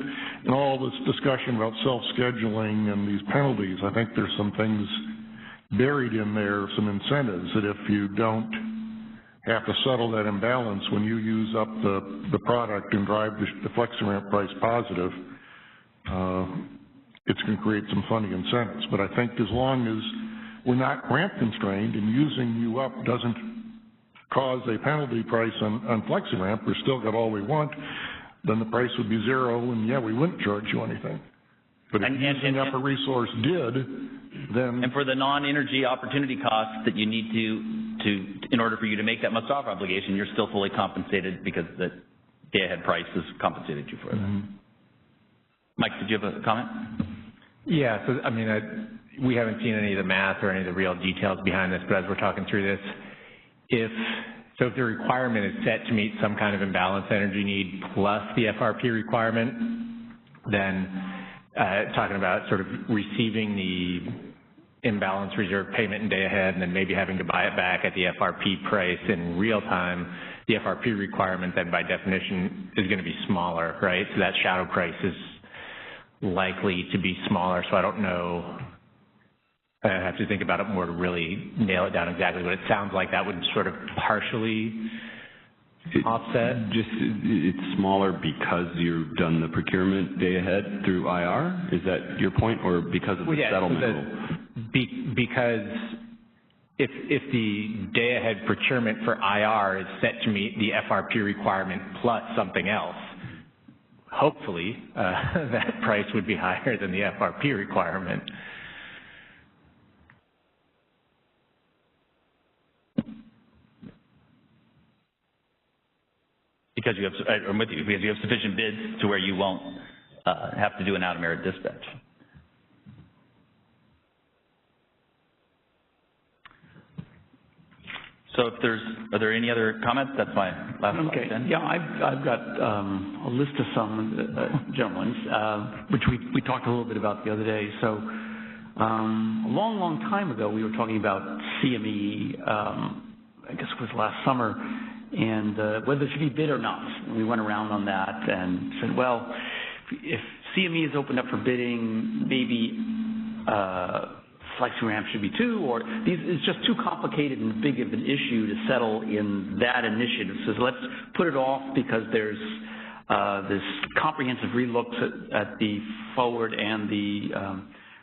in all this discussion about self-scheduling and these penalties, I think there's some things buried in there, some incentives that if you don't have to settle that imbalance when you use up the product and drive the FlexiRamp price positive, it's going to create some funny incentives. But I think as long as we're not ramp constrained and using you up doesn't cause a penalty price on FlexiRamp, we've still got all we want, then the price would be zero, and yeah, we wouldn't charge you anything. But if using up a resource did, then... And for the non-energy opportunity costs that you need to in order for you to make that must-offer obligation, you're still fully compensated because the day-ahead price has compensated you for that. Mm-hmm. Mike, did you have a comment? Yeah, so I mean, we haven't seen any of the math or any of the real details behind this, but as we're talking through this, if the requirement is set to meet some kind of imbalance energy need plus the FRP requirement, then talking about sort of receiving the imbalance reserve payment in day ahead and then maybe having to buy it back at the FRP price in real time, the FRP requirement then by definition is going to be smaller, right? So that shadow price is likely to be smaller, so I don't know. I have to think about it more to really nail it down exactly, but it sounds like that would sort of partially offset. Just it's smaller because you've done the procurement day ahead through IR? Is that your point, or because of the settlement rule? Because if the day ahead procurement for IR is set to meet the FRP requirement plus something else, hopefully that price would be higher than the FRP requirement. Because you have sufficient bids to where you won't have to do an out-of-merit dispatch. So are there any other comments? That's my last question. Yeah, I've got a list of some gentlemen's, which we talked a little bit about the other day. So a long time ago, we were talking about CME, I guess it was last summer, and whether it should be bid or not. And we went around on that and said, well, if CME is opened up for bidding, maybe FlexiRamp should be too, or it's just too complicated and big of an issue to settle in that initiative. So let's put it off because there's this comprehensive relooks at the forward and the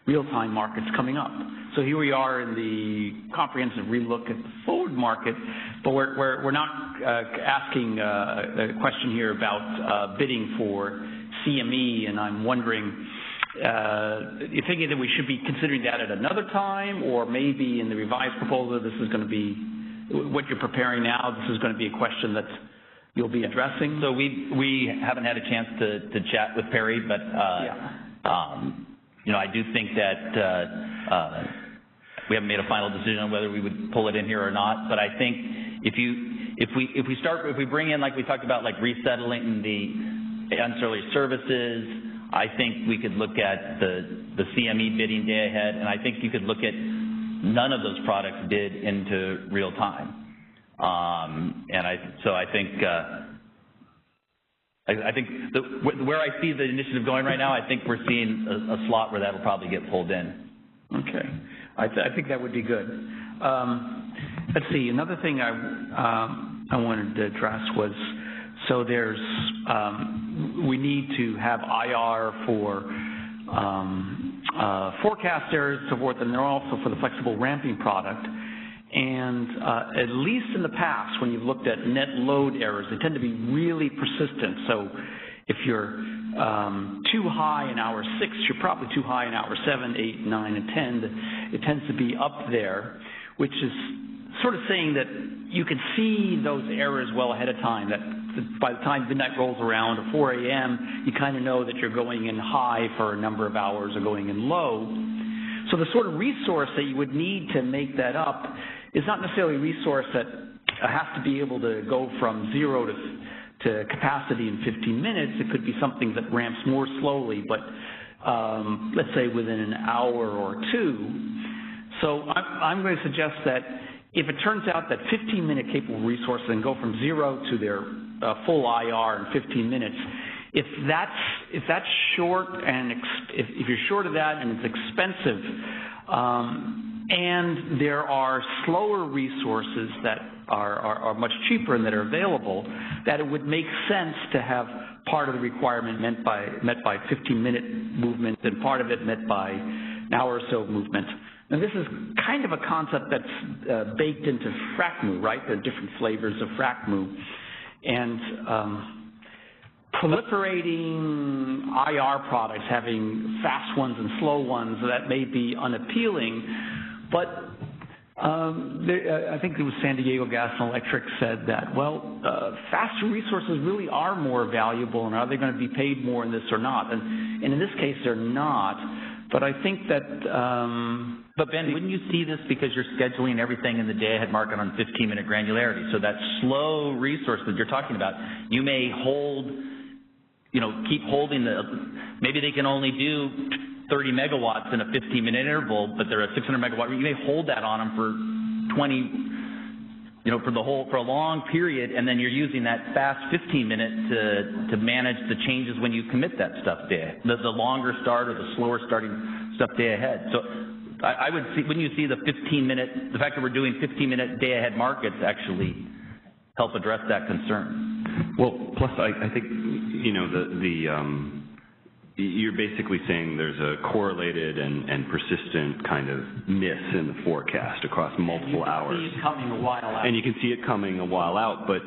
real-time markets coming up. So here we are in the comprehensive relook at the forward market, but we're not asking a question here about bidding for CME, and I'm wondering, you're thinking that we should be considering that at another time, or maybe in the revised proposal, this is going to be, what you're preparing now, this is going to be a question that you'll be addressing? So we haven't had a chance to chat with Perry, but you know, I do think that we haven't made a final decision on whether we would pull it in here or not. But I think if we bring in, like we talked about, like resettling the ancillary services, I think we could look at the CME bidding day ahead, and I think you could look at none of those products bid into real time. So I think where I see the initiative going right now, I think we're seeing a slot where that'll probably get pulled in. Okay, I think that would be good. Let's see. Another thing I wanted to address was, so there's we need to have IR for forecast errors and so forth, and they're also for the flexible ramping product. And at least in the past, when you've looked at net load errors, they tend to be really persistent. So if you're too high in hour 6, you're probably too high in hour 7, 8, 9, and 10. It tends to be up there, which is sort of saying that you can see those errors well ahead of time, that by the time midnight rolls around or 4 a.m., you kind of know that you're going in high for a number of hours or going in low. So the sort of resource that you would need to make that up is not necessarily a resource that has to be able to go from 0 to capacity in 15 minutes. It could be something that ramps more slowly, but let's say within an hour or two. So I'm going to suggest that if it turns out that 15-minute capable resources can go from 0 to their full IR in 15 minutes, if that's short and if you're short of that and it's expensive, and there are slower resources that are much cheaper and that are available, that it would make sense to have part of the requirement met by 15-minute movement and part of it met by an hour or so movement. And this is kind of a concept that's baked into FRACMU, right? There are different flavors of FRACMU. And proliferating IR products, having fast ones and slow ones, that may be unappealing, but I think it was San Diego Gas and Electric said that, well, faster resources really are more valuable, and are they going to be paid more in this or not? And in this case, they're not. But I think that... But Ben, wouldn't you see this because you're scheduling everything in the day-ahead market on 15-minute granularity? So that slow resource that you're talking about, you may hold, keep holding maybe they can only do 30 megawatts in a 15-minute interval, but they're a 600 megawatt. You may hold that on them for 20, for a long period, and then you're using that fast 15-minute to manage the changes when you commit that stuff day, the longer start or the slower starting stuff day ahead. So I would see, wouldn't you see the fact that we're doing 15-minute day ahead markets actually help address that concern? Well, plus I think, you're basically saying there's a correlated and persistent kind of miss in the forecast across multiple hours. You can see it coming a while out. And you can see it coming a while out, but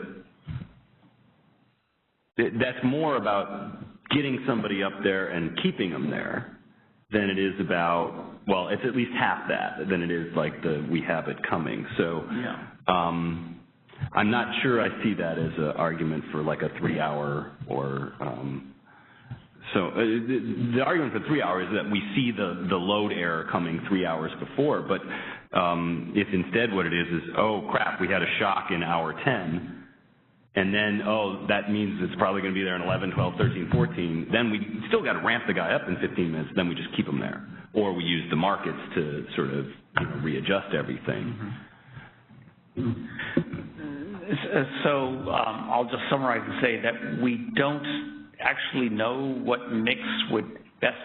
that's more about getting somebody up there and keeping them there than it is about, well, it's at least half that than it is like we have it coming. So I'm not sure I see that as an argument for like a 3-hour or so the argument for 3 hours is that we see the load error coming 3 hours before, but if instead what it is, oh crap, we had a shock in hour 10, and then, oh, that means it's probably going to be there in 11, 12, 13, 14, then we still got to ramp the guy up in 15 minutes, then we just keep him there. Or we use the markets to sort of readjust everything. So I'll just summarize and say that we don't actually know what mix would best,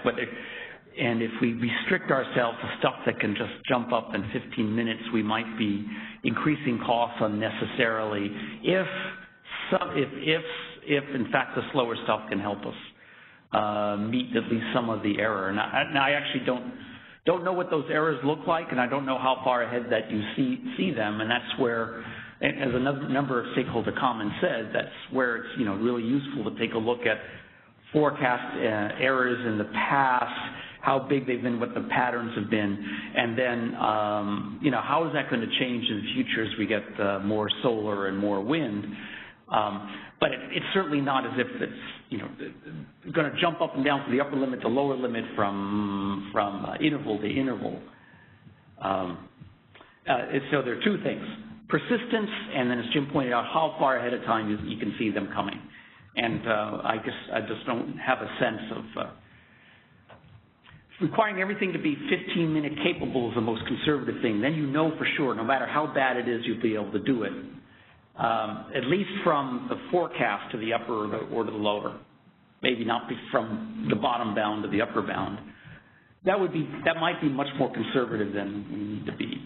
and if we restrict ourselves to stuff that can just jump up in 15 minutes, we might be increasing costs unnecessarily if in fact the slower stuff can help us meet at least some of the error. And I actually don't know what those errors look like, and I don't know how far ahead that you see them, and that's where, as a number of stakeholder comments said, that's where it's really useful to take a look at forecast errors in the past, how big they've been, what the patterns have been, and then how is that going to change in the future as we get more solar and more wind. But it's certainly not as if it's going to jump up and down from the upper limit to lower limit from interval to interval. So there are two things: persistence, and then, as Jim pointed out, how far ahead of time you can see them coming. And I just don't have a sense of requiring everything to be 15-minute capable is the most conservative thing. Then you know for sure, no matter how bad it is, you'll be able to do it, at least from the forecast to the upper or to the lower. Maybe not from the bottom bound to the upper bound. That might be much more conservative than we need to be.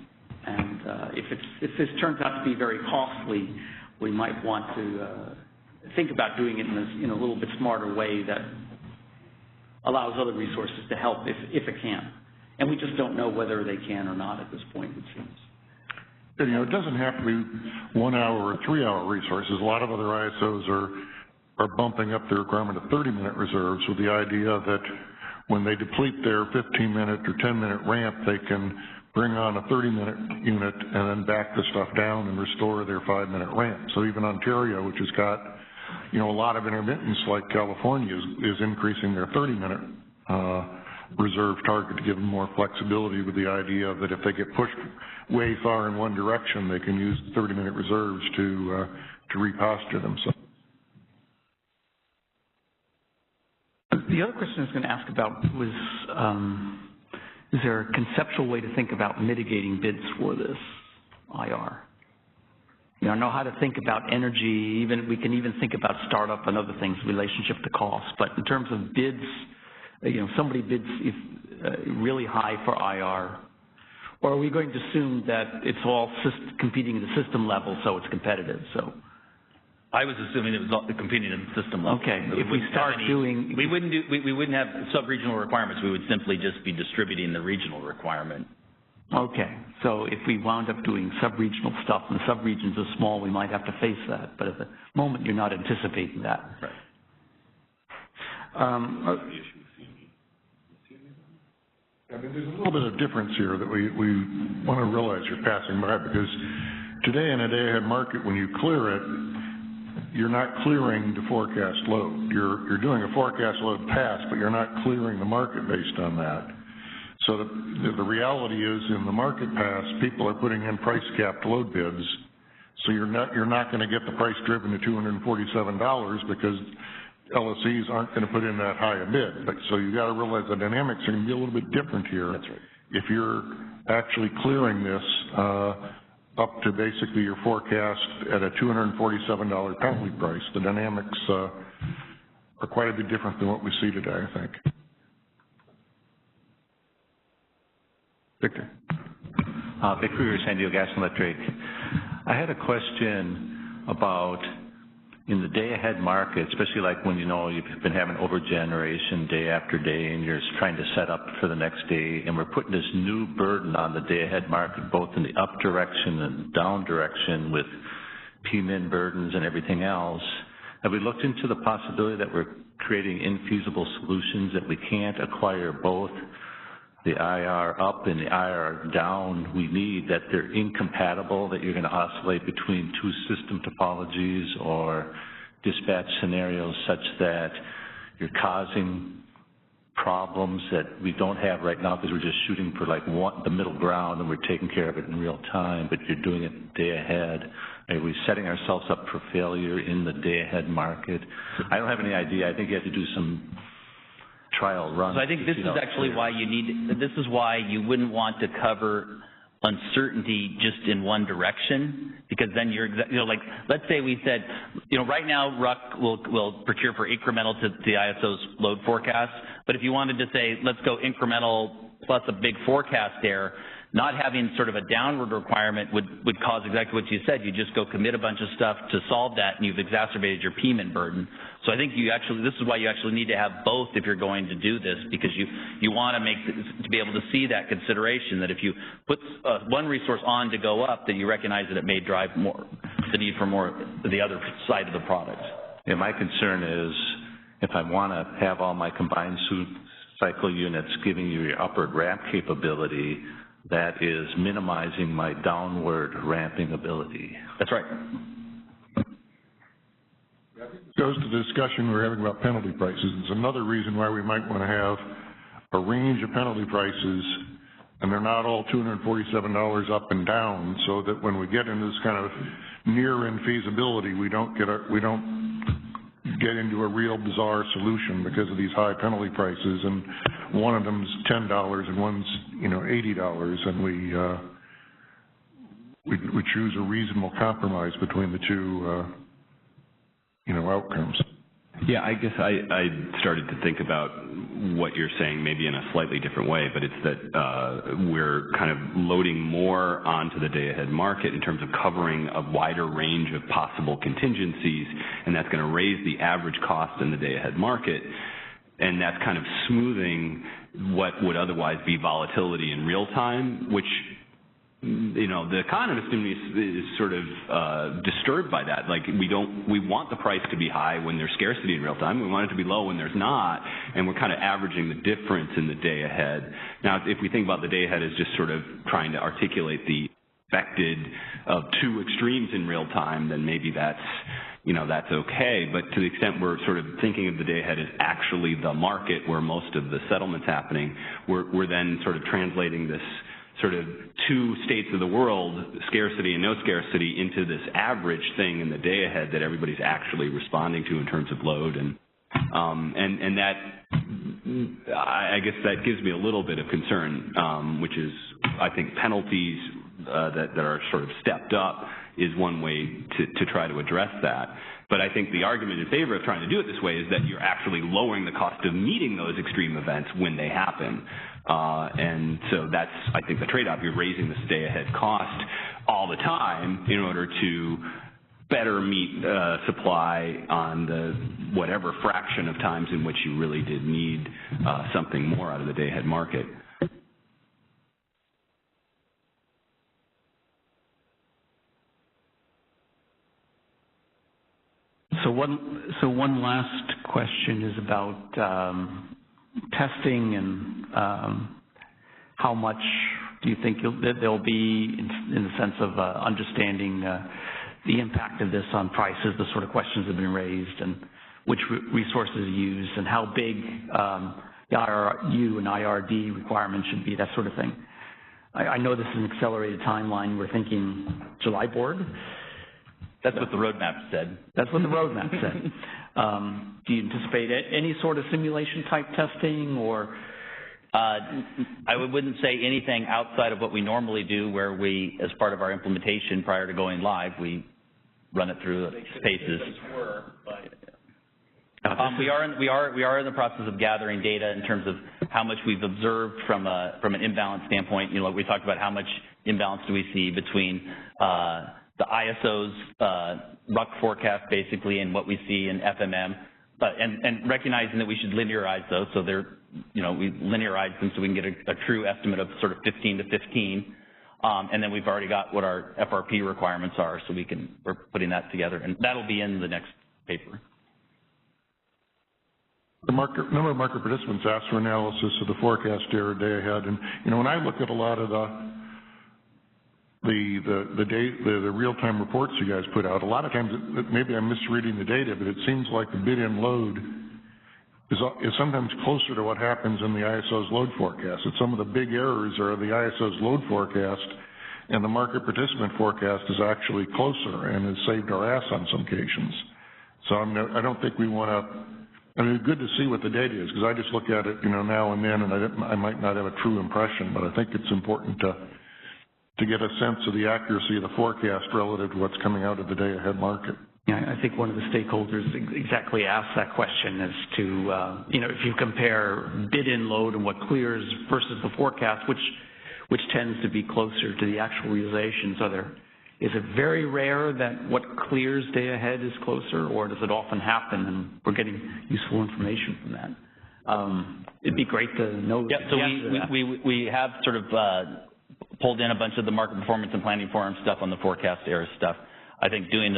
And if this turns out to be very costly, we might want to think about doing it in a little bit smarter way that allows other resources to help if it can. And we just don't know whether they can or not at this point, it seems. And, it doesn't have to be 1 hour or 3 hour resources. A lot of other ISOs are bumping up their requirement of 30-minute reserves with the idea that when they deplete their 15-minute or 10-minute ramp, they can bring on a 30-minute unit and then back the stuff down and restore their 5-minute ramp. So even Ontario, which has got, a lot of intermittence like California is increasing their 30-minute reserve target to give them more flexibility with the idea that if they get pushed way far in one direction, they can use the 30-minute reserves to reposture themselves. The other question I was going to ask about was, is there a conceptual way to think about mitigating bids for this IR? I know how to think about energy, we can even think about startup and other things, relationship to cost, but in terms of bids, somebody bids really high for IR, or are we going to assume that it's all competing at the system level so it's competitive? So I was assuming it was competing at the system level. Okay, if we start doing... We wouldn't have sub-regional requirements. We would simply just be distributing the regional requirement. Okay, so if we wound up doing sub-regional stuff and the sub-regions are small, we might have to face that. But at the moment, you're not anticipating that. Right. There's a little bit of difference here that we want to realize you're passing by, because today in a day-ahead market, when you clear it, you're not clearing the forecast load. You're doing a forecast load pass, but you're not clearing the market based on that. So the reality is, in the market pass, people are putting in price-capped load bids. So you're not going to get the price driven to $247 because LSEs aren't going to put in that high a bid. But so you got to realize the dynamics are going to be a little bit different here. That's right. If you're actually clearing this up to basically your forecast at a $247 penalty price, the dynamics are quite a bit different than what we see today, I think. Victor. Vic Kruger, San Diego Gas and Electric. I had a question about in the day-ahead market, especially like when you've been having overgeneration day after day and you're trying to set up for the next day, and we're putting this new burden on the day-ahead market, both in the up direction and down direction with P-min burdens and everything else. Have we looked into the possibility that we're creating infeasible solutions, that we can't acquire both the IR up and the IR down we need, that they're incompatible, that you're going to oscillate between two system topologies or dispatch scenarios such that you're causing problems that we don't have right now because we're just shooting for the middle ground and we're taking care of it in real time, but you're doing it day ahead. Are we setting ourselves up for failure in the day ahead market? I don't have any idea. I think you have to do some trial runs. So I think this is actually why you wouldn't want to cover uncertainty just in one direction, because then let's say we said, right now RUC will procure for incremental to the ISO's load forecast, but if you wanted to say, let's go incremental plus a big forecast error, not having sort of a downward requirement would cause exactly what you said. You just go commit a bunch of stuff to solve that, and you've exacerbated your P-min burden. So I think this is why you actually need to have both if you're going to do this, because you want to be able to see that consideration, that if you put one resource on to go up, that you recognize that it may drive more, the need for more the other side of the product. Yeah, my concern is if I want to have all my combined cycle units giving you your upward ramp capability, that is minimizing my downward ramping ability. That's right. It goes to the discussion we're having about penalty prices. It's another reason why we might want to have a range of penalty prices, and they're not all $247 up and down, so that when we get into this kind of near infeasibility, we don't get into a real bizarre solution because of these high penalty prices, and one of them's $10 and one's, $80, and we choose a reasonable compromise between the two, outcomes. Yeah, I guess I started to think about what you're saying maybe in a slightly different way, but it's that we're kind of loading more onto the day-ahead market in terms of covering a wider range of possible contingencies, and that's going to raise the average cost in the day-ahead market, and that's kind of smoothing what would otherwise be volatility in real time, which the economist in me is sort of disturbed by that. Like, we want the price to be high when there's scarcity in real time. We want it to be low when there's not, and we're kind of averaging the difference in the day ahead. Now, if we think about the day ahead as just sort of trying to articulate the expected of two extremes in real time, then maybe that's okay. But to the extent we're sort of thinking of the day ahead as actually the market where most of the settlement's happening, we're then sort of translating this sort of two states of the world, scarcity and no scarcity, into this average thing in the day ahead that everybody's actually responding to in terms of load, and that, I guess that gives me a little bit of concern, which is, I think, penalties that are sort of stepped up is one way to try to address that. But I think the argument in favor of trying to do it this way is that you're actually lowering the cost of meeting those extreme events when they happen. And so that's, I think, the trade-off. You're raising the stay-ahead cost all the time in order to better meet supply on the whatever fraction of times in which you really did need something more out of the day-ahead market. So one last question is about testing, and how much do you think there'll be in the sense of understanding the impact of this on prices, the sort of questions that have been raised, and which resources are used, and how big the IRU and IRD requirements should be, that sort of thing. I know this is an accelerated timeline. We're thinking July board. That's what the roadmap said. That's what the roadmap said. Do you anticipate any sort of simulation type testing, or? I wouldn't say anything outside of what we normally do, where we, as part of our implementation prior to going live, we run it through phases. We are in the process of gathering data in terms of how much we've observed from an imbalance standpoint. We talked about how much imbalance do we see between the ISO's RUC forecast, basically, and what we see in FMM, and recognizing that we should linearize those, so we linearize them so we can get a true estimate of sort of 15 to 15, and then we've already got what our FRP requirements are, so we're putting that together, and that'll be in the next paper. The number of market participants asked for analysis of the forecast error day ahead, and when I look at a lot of the real-time reports you guys put out, a lot of times, maybe I'm misreading the data, but it seems like the bid-in load is sometimes closer to what happens in the ISO's load forecast. That some of the big errors are the ISO's load forecast, and the market participant forecast is actually closer and has saved our ass on some occasions. So I don't think we want to. It's good to see what the data is, because I just look at it, now and then, and I might not have a true impression, but I think it's important to get a sense of the accuracy of the forecast relative to what's coming out of the day-ahead market. Yeah, I think one of the stakeholders exactly asked that question as to, if you compare bid-in load and what clears versus the forecast, which tends to be closer to the actual realizations. Is it very rare that what clears day ahead is closer, or does it often happen and we're getting useful information from that? It'd be great to know. Yeah, so we have sort of pulled in a bunch of the market performance and planning forum stuff on the forecast error stuff. I think doing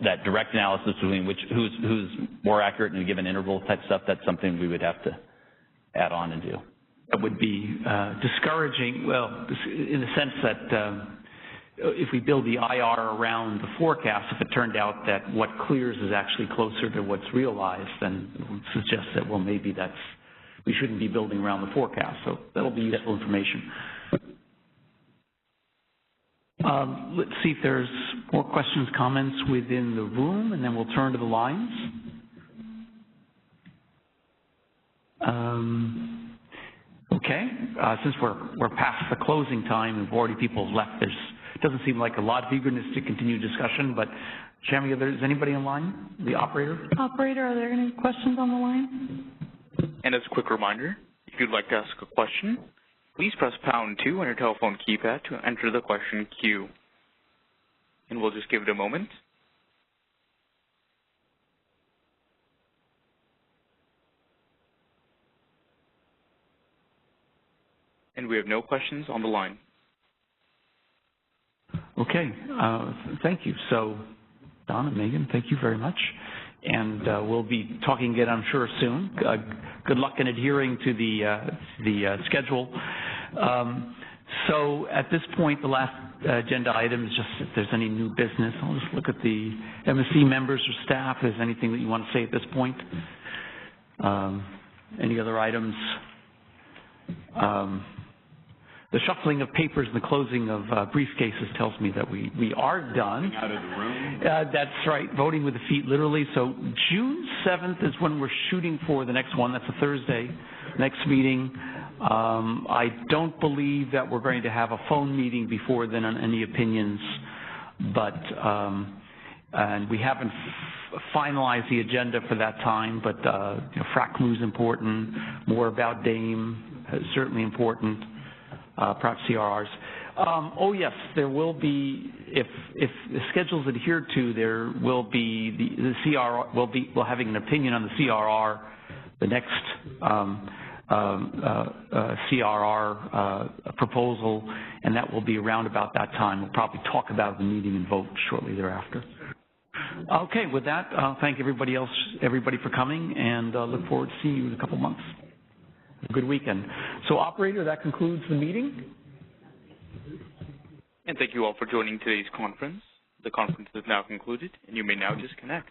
that direct analysis between who's more accurate in a given interval type stuff, that's something we would have to add on and do. That would be discouraging, well, in the sense that if we build the IR around the forecast, if it turned out that what clears is actually closer to what's realized, then it would suggest that, well, maybe we shouldn't be building around the forecast. So that'll be useful information. Let's see if there's more questions, comments within the room, and then we'll turn to the lines. Okay, since we're past the closing time and already people have left, doesn't seem like a lot of eagerness to continue discussion, but Shammy, is anybody in line? The operator? Operator, are there any questions on the line? And as a quick reminder, if you'd like to ask a question, please press pound 2 on your telephone keypad to enter the question queue. And we'll just give it a moment. And we have no questions on the line. Okay, thank you. So, Don and Megan, thank you very much. And we'll be talking again, I'm sure, soon. Good luck in adhering to the schedule. So at this point, the last agenda item is just if there's any new business. I'll just look at the MSC members or staff. If there's anything that you want to say at this point? Any other items? The shuffling of papers and the closing of briefcases tells me that we are done. Out of the room. That's right, voting with the feet, literally. So June 7th is when we're shooting for the next one. That's a Thursday, next meeting. I don't believe that we're going to have a phone meeting before then on any opinions, but and we haven't finalized the agenda for that time, but FRACMU is important, more about DAME is certainly important. Perhaps CRRs. Oh yes, there will be, if the schedule's adhered to, there will be the CRR we'll having an opinion on the CRR, the next CRR proposal, and that will be around about that time. We'll probably talk about the meeting and vote shortly thereafter. Okay, with that, thank everybody for coming, and look forward to seeing you in a couple months. A good weekend. So, operator, that concludes the meeting. And thank you all for joining today's conference. The conference is now concluded, and you may now disconnect.